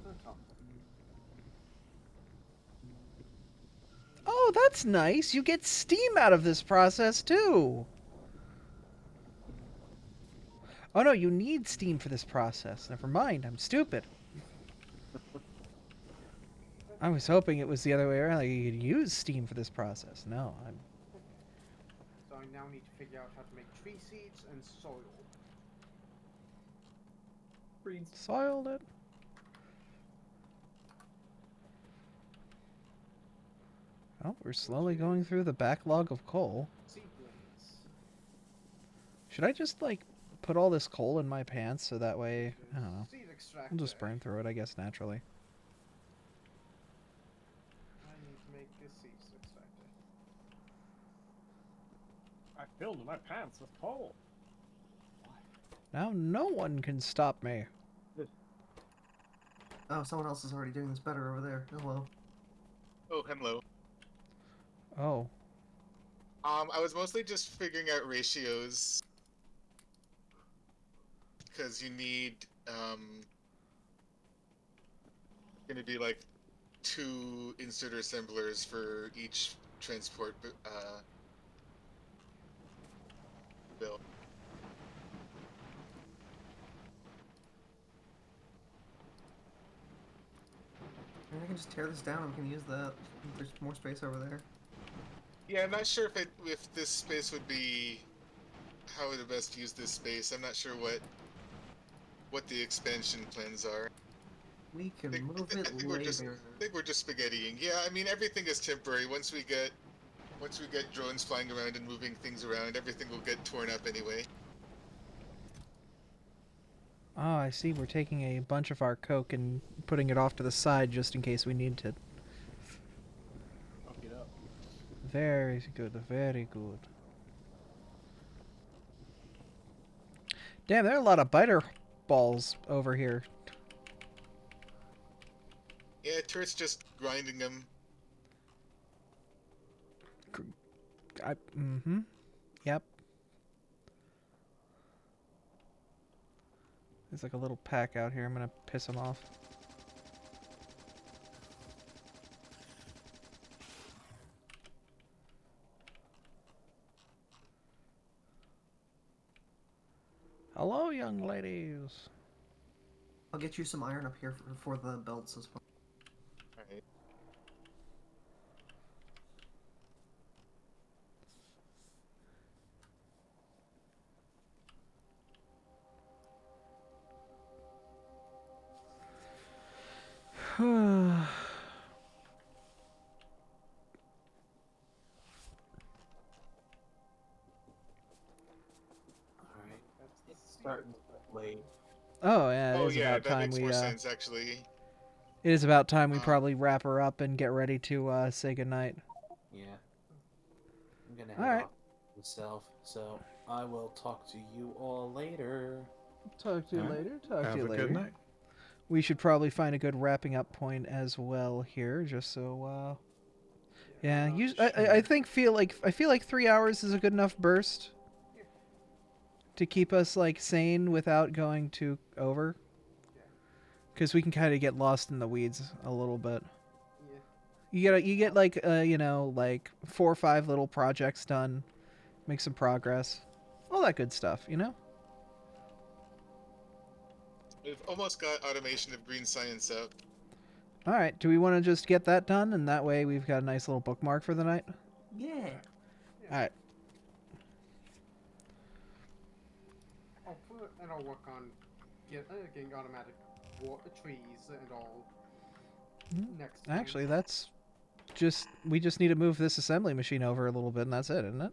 Speaker 1: Oh, that's nice. You get steam out of this process, too. Oh, no, you need steam for this process. Never mind, I'm stupid. I was hoping it was the other way around. Like you could use steam for this process. No, I'm...
Speaker 5: So I now need to figure out how to make tree seeds and soil.
Speaker 1: Soiled it. Oh, we're slowly going through the backlog of coal.
Speaker 5: Seedlings.
Speaker 1: Should I just, like, put all this coal in my pants so that way... I don't know.
Speaker 5: Seed extractor.
Speaker 1: I'll just burn through it, I guess, naturally.
Speaker 5: I need to make a seed extractor.
Speaker 4: I filled my pants with coal.
Speaker 1: Now no one can stop me.
Speaker 3: Oh, someone else is already doing this better over there. Hello.
Speaker 9: Oh, hello.
Speaker 1: Oh.
Speaker 9: I was mostly just figuring out ratios. Because you need, gonna be like 2 inserter assemblers for each transport, bill.
Speaker 3: I can just tear this down. We can use that. There's more space over there.
Speaker 9: Yeah, I'm not sure if this space would be how to best use this space. I'm not sure what the expansion plans are.
Speaker 3: We can
Speaker 9: I think,
Speaker 3: move
Speaker 9: I
Speaker 3: it
Speaker 9: think we're just
Speaker 3: later.
Speaker 9: I think we're just spaghettiing. Yeah, I mean everything is temporary. Once we get drones flying around and moving things around, everything will get torn up anyway.
Speaker 1: Oh, I see. We're taking a bunch of our coke and putting it off to the side just in case we need to.
Speaker 4: Fuck it up.
Speaker 1: Very good, very good. Damn, there are a lot of biter balls over here.
Speaker 9: Yeah, turret's just grinding them.
Speaker 1: Mm-hmm. Yep. There's like a little pack out here. I'm gonna piss them off. Hello, young ladies.
Speaker 3: I'll get you some iron up here for the belts as well.
Speaker 9: Alright.
Speaker 6: Alright. It's starting to get late.
Speaker 1: Oh yeah, it
Speaker 9: Oh
Speaker 1: is
Speaker 9: yeah,
Speaker 1: about
Speaker 9: that
Speaker 1: time
Speaker 9: makes
Speaker 1: we
Speaker 9: more sense actually.
Speaker 1: It is about time we
Speaker 9: Um,
Speaker 1: probably wrap her up and get ready to say goodnight.
Speaker 6: Yeah. I'm gonna
Speaker 1: All
Speaker 6: head
Speaker 1: right.
Speaker 6: off myself, so I will talk to you all later.
Speaker 1: Talk to you
Speaker 2: All right.
Speaker 1: later. Talk to
Speaker 2: Have
Speaker 1: you
Speaker 2: a
Speaker 1: later.
Speaker 2: good night.
Speaker 1: We should probably find a good wrapping up point as well here, just so. Yeah, I feel like 3 hours is a good enough burst to keep us like sane without going too over. Because we can kind of get lost in the weeds a little bit.
Speaker 5: Yeah.
Speaker 1: You get like like 4 or 5 little projects done, make some progress, all that good stuff, you know.
Speaker 9: we've almost got automation of green science up.
Speaker 1: All right, do we want to just get that done, and that way we've got a nice little bookmark for the night?
Speaker 3: Yeah.
Speaker 1: All right.
Speaker 5: I'll work on getting automatic trees and all next time.
Speaker 1: Actually, that's we just need to move this assembly machine over a little bit, and that's it, isn't it?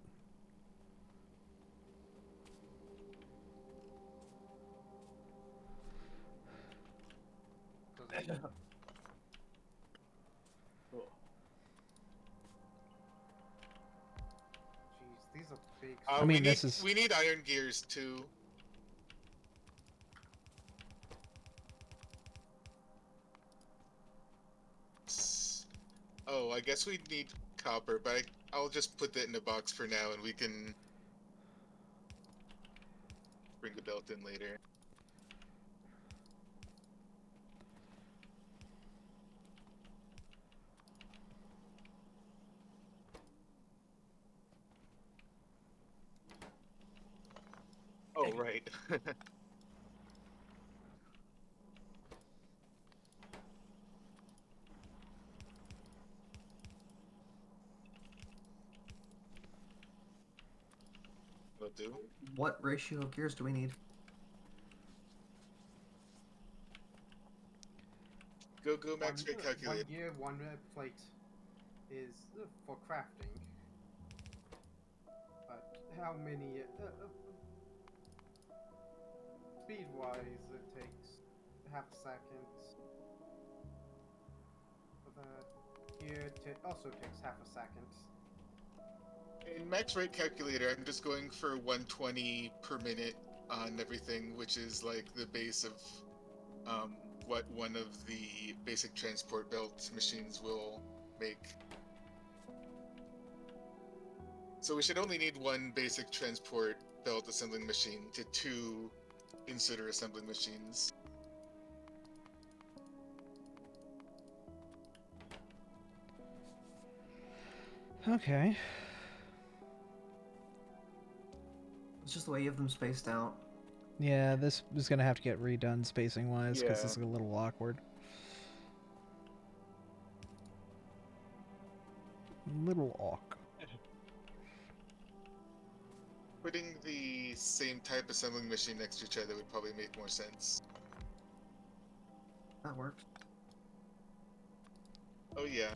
Speaker 5: Jeez, these are big.
Speaker 1: I mean,
Speaker 9: we need iron gears too. Oh, I guess we need copper, but I'll just put that in a box for now, and we can bring the belt in later. Oh, right. Will do.
Speaker 3: What ratio of gears do we need?
Speaker 9: Go max rate calculator.
Speaker 5: 1 gear, 1 plate is for crafting. But how many speed-wise it takes half a second. For that gear also takes half a second.
Speaker 9: In max rate calculator, I'm just going for 120 per minute on everything, which is like the base of what one of the basic transport belt machines will make. So we should only need 1 basic transport belt assembling machine to 2 inserter assembling machines.
Speaker 1: Okay.
Speaker 3: It's just the way you have them spaced out.
Speaker 1: Yeah, this is gonna have to get redone spacing wise because
Speaker 4: Yeah.
Speaker 1: this is a little awkward. Little awk.
Speaker 9: Putting the same type assembling machine next to each other would probably make more sense.
Speaker 3: That works.
Speaker 9: Oh yeah.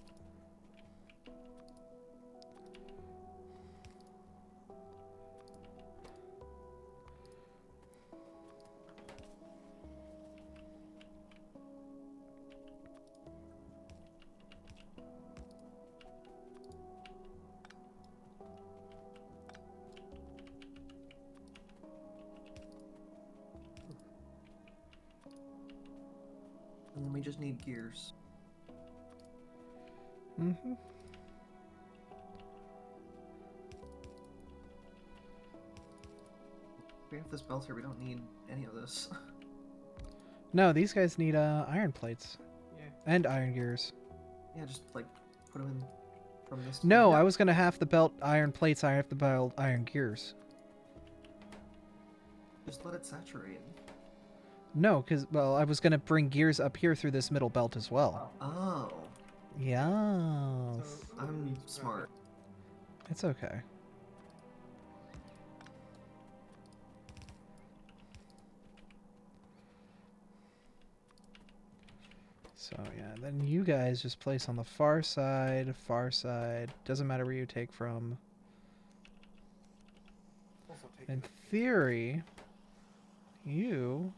Speaker 3: And then we just need gears.
Speaker 1: Mm-hmm.
Speaker 3: We have this belt here, we don't need any of this.
Speaker 1: No, these guys need iron plates.
Speaker 5: Yeah.
Speaker 1: And iron gears.
Speaker 3: Yeah, just like put them in from this. to
Speaker 1: No,
Speaker 3: here.
Speaker 1: I was gonna half the belt iron plates, I have the belt iron gears.
Speaker 3: Just let it saturate.
Speaker 1: No, because, well, I was gonna bring gears up here through this middle belt as well.
Speaker 3: Oh,
Speaker 1: Yes.
Speaker 5: So,
Speaker 3: I'm smart.
Speaker 1: It's okay. So, yeah, then you guys just place on the far side. Doesn't matter where you take from.
Speaker 5: Also take
Speaker 1: In theory, you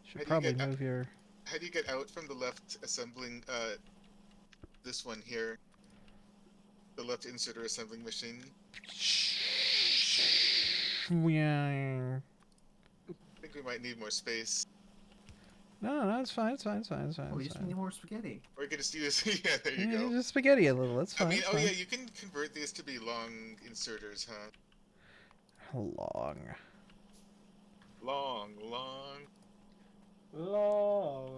Speaker 1: should
Speaker 9: How do you
Speaker 1: probably
Speaker 9: get
Speaker 1: move your...
Speaker 9: How do you get out from the left assembling, this one here? The left inserter assembling machine?
Speaker 1: Yeah.
Speaker 9: I think we might need more space.
Speaker 1: No, it's fine, it's fine, it's fine, it's fine.
Speaker 3: Oh, we
Speaker 1: It's
Speaker 3: just
Speaker 1: fine.
Speaker 3: need more spaghetti.
Speaker 9: Or we could just use, yeah, there you
Speaker 1: Yeah,
Speaker 9: go.
Speaker 1: just spaghetti a little, that's
Speaker 9: I
Speaker 1: fine.
Speaker 9: mean,
Speaker 1: it's
Speaker 9: oh
Speaker 1: fine.
Speaker 9: yeah, you can convert these to be long inserters, huh?
Speaker 1: Long.
Speaker 9: Long, long.
Speaker 4: Long.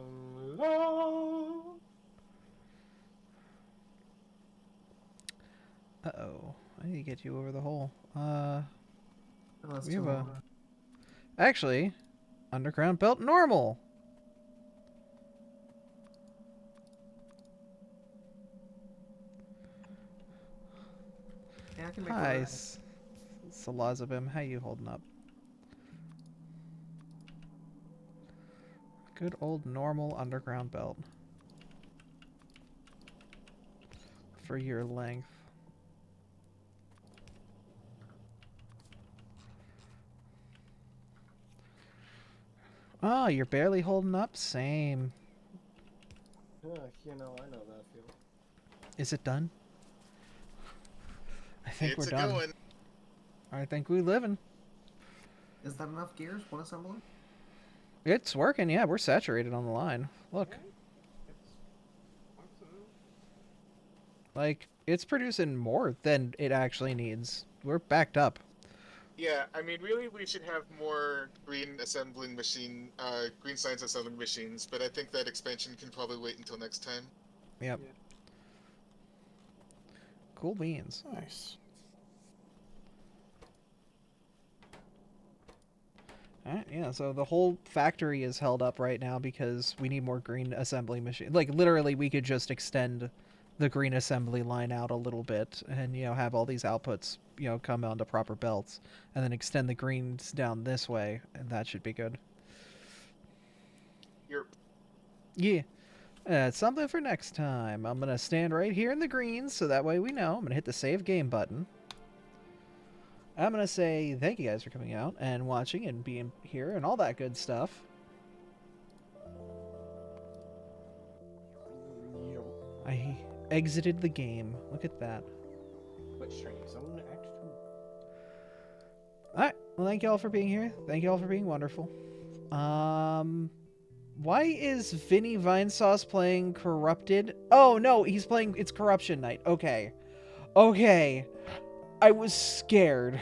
Speaker 1: Uh-oh. I need to get you over the hole.
Speaker 3: Oh, that's
Speaker 1: We
Speaker 3: too
Speaker 1: have a...
Speaker 3: long.
Speaker 1: Actually, underground belt normal.
Speaker 3: Yeah, I can make
Speaker 1: Hi,
Speaker 3: that.
Speaker 1: Salazabim. How you holding up? Good old normal underground belt. For your length. Oh, you're barely holding up? Same.
Speaker 4: Yeah, I know that feeling.
Speaker 1: Is it done? I think
Speaker 9: It's
Speaker 1: we're
Speaker 9: a
Speaker 1: done.
Speaker 9: going.
Speaker 1: I think we living.
Speaker 3: Is that enough gears? One assembly?
Speaker 1: It's working, yeah. We're saturated on the line. Look.
Speaker 5: It's functional.
Speaker 1: Like, it's producing more than it actually needs. We're backed up.
Speaker 9: Yeah, I mean, really, we should have more green assembling machine, green science assembling machines, but I think that expansion can probably wait until next time.
Speaker 1: Yep.
Speaker 5: Yeah.
Speaker 1: Cool beans.
Speaker 2: Nice.
Speaker 1: Alright, yeah, so the whole factory is held up right now because we need more green assembly machine. Like, literally, we could just extend the green assembly line out a little bit and, you know, have all these outputs, you know, come onto proper belts, and then extend the greens down this way, and that should be good.
Speaker 9: You're
Speaker 1: Yeah. It's something for next time. I'm going to stand right here in the greens, so that way we know. I'm going to hit the save game button. I'm going to say thank you guys for coming out and watching and being here and all that good stuff. I exited the game. Look at that.
Speaker 4: Quit streaming. Someone Act 2.
Speaker 1: Alright, well, thank you all for being here. Thank you all for being wonderful. Why is Vinny Vinesauce playing Corrupted? Oh, no, he's playing... It's Corruption Night. Okay. Okay. I was scared.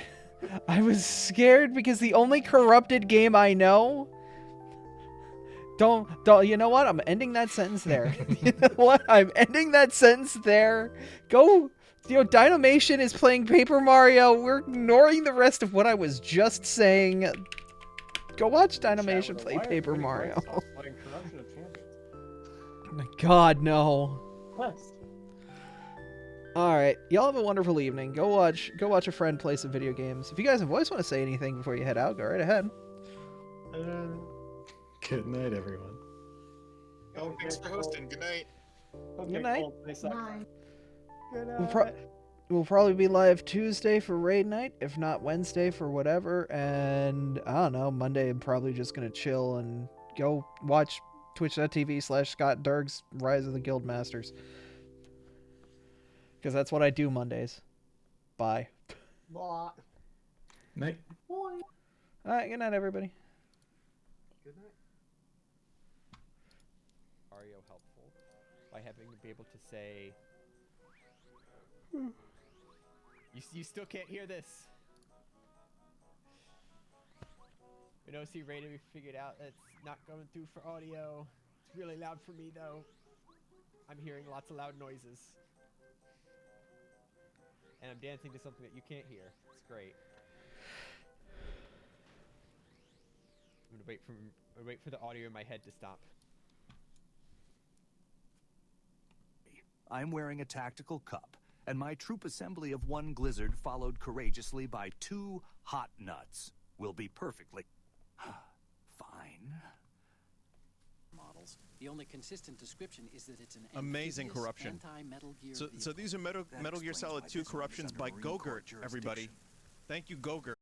Speaker 1: I was scared because the only Corrupted game I know... Don't, you know what? I'm ending that sentence there. You know what? I'm ending that sentence there. Go... You know, Dynamation is playing Paper Mario. We're ignoring the rest of what I was just saying. Go watch Dynamation
Speaker 4: Chat with
Speaker 1: play
Speaker 4: a wire,
Speaker 1: Paper
Speaker 4: Vinny
Speaker 1: Mario.
Speaker 4: Vinesauce playing Corruption of Champions.
Speaker 1: Oh my God, no.
Speaker 4: Quest.
Speaker 1: All right, y'all have a wonderful evening. Go watch a friend play some video games. If you guys have voice want to say anything before you head out, go right ahead.
Speaker 2: Good night, everyone.
Speaker 9: Thanks for hosting. Good night.
Speaker 4: Okay,
Speaker 1: Good night.
Speaker 4: cool. They suck. Good
Speaker 1: We'll,
Speaker 4: night.
Speaker 1: we'll probably be live Tuesday for raid night, if not Wednesday for whatever, and I don't know, Monday I'm probably just gonna chill and go watch twitch.tv/Scott Durg's Rise of the Guild Masters. Because that's what I do Mondays. Bye.
Speaker 4: Blah.
Speaker 2: Night.
Speaker 1: All right, good night, everybody.
Speaker 5: Good night.
Speaker 10: Mario helpful by having to be able to say, you still can't hear this. With OC Rated, we figured out that's not going through for audio. It's really loud for me, though. I'm hearing lots of loud noises. And I'm dancing to something that you can't hear. It's great. I'm gonna wait for the audio in my head to stop.
Speaker 11: I'm wearing a tactical cup, and my troop assembly of 1 Glizzard followed courageously by 2 Hot Nuts will be perfectly fine.
Speaker 12: Models. The only consistent description is that it's an
Speaker 13: amazing
Speaker 12: amphibious
Speaker 13: corruption.
Speaker 12: anti-Metal Gear
Speaker 13: So these are Metal Gear Solid 2 corruptions by Gogurt, everybody. Thank you, Gogurt.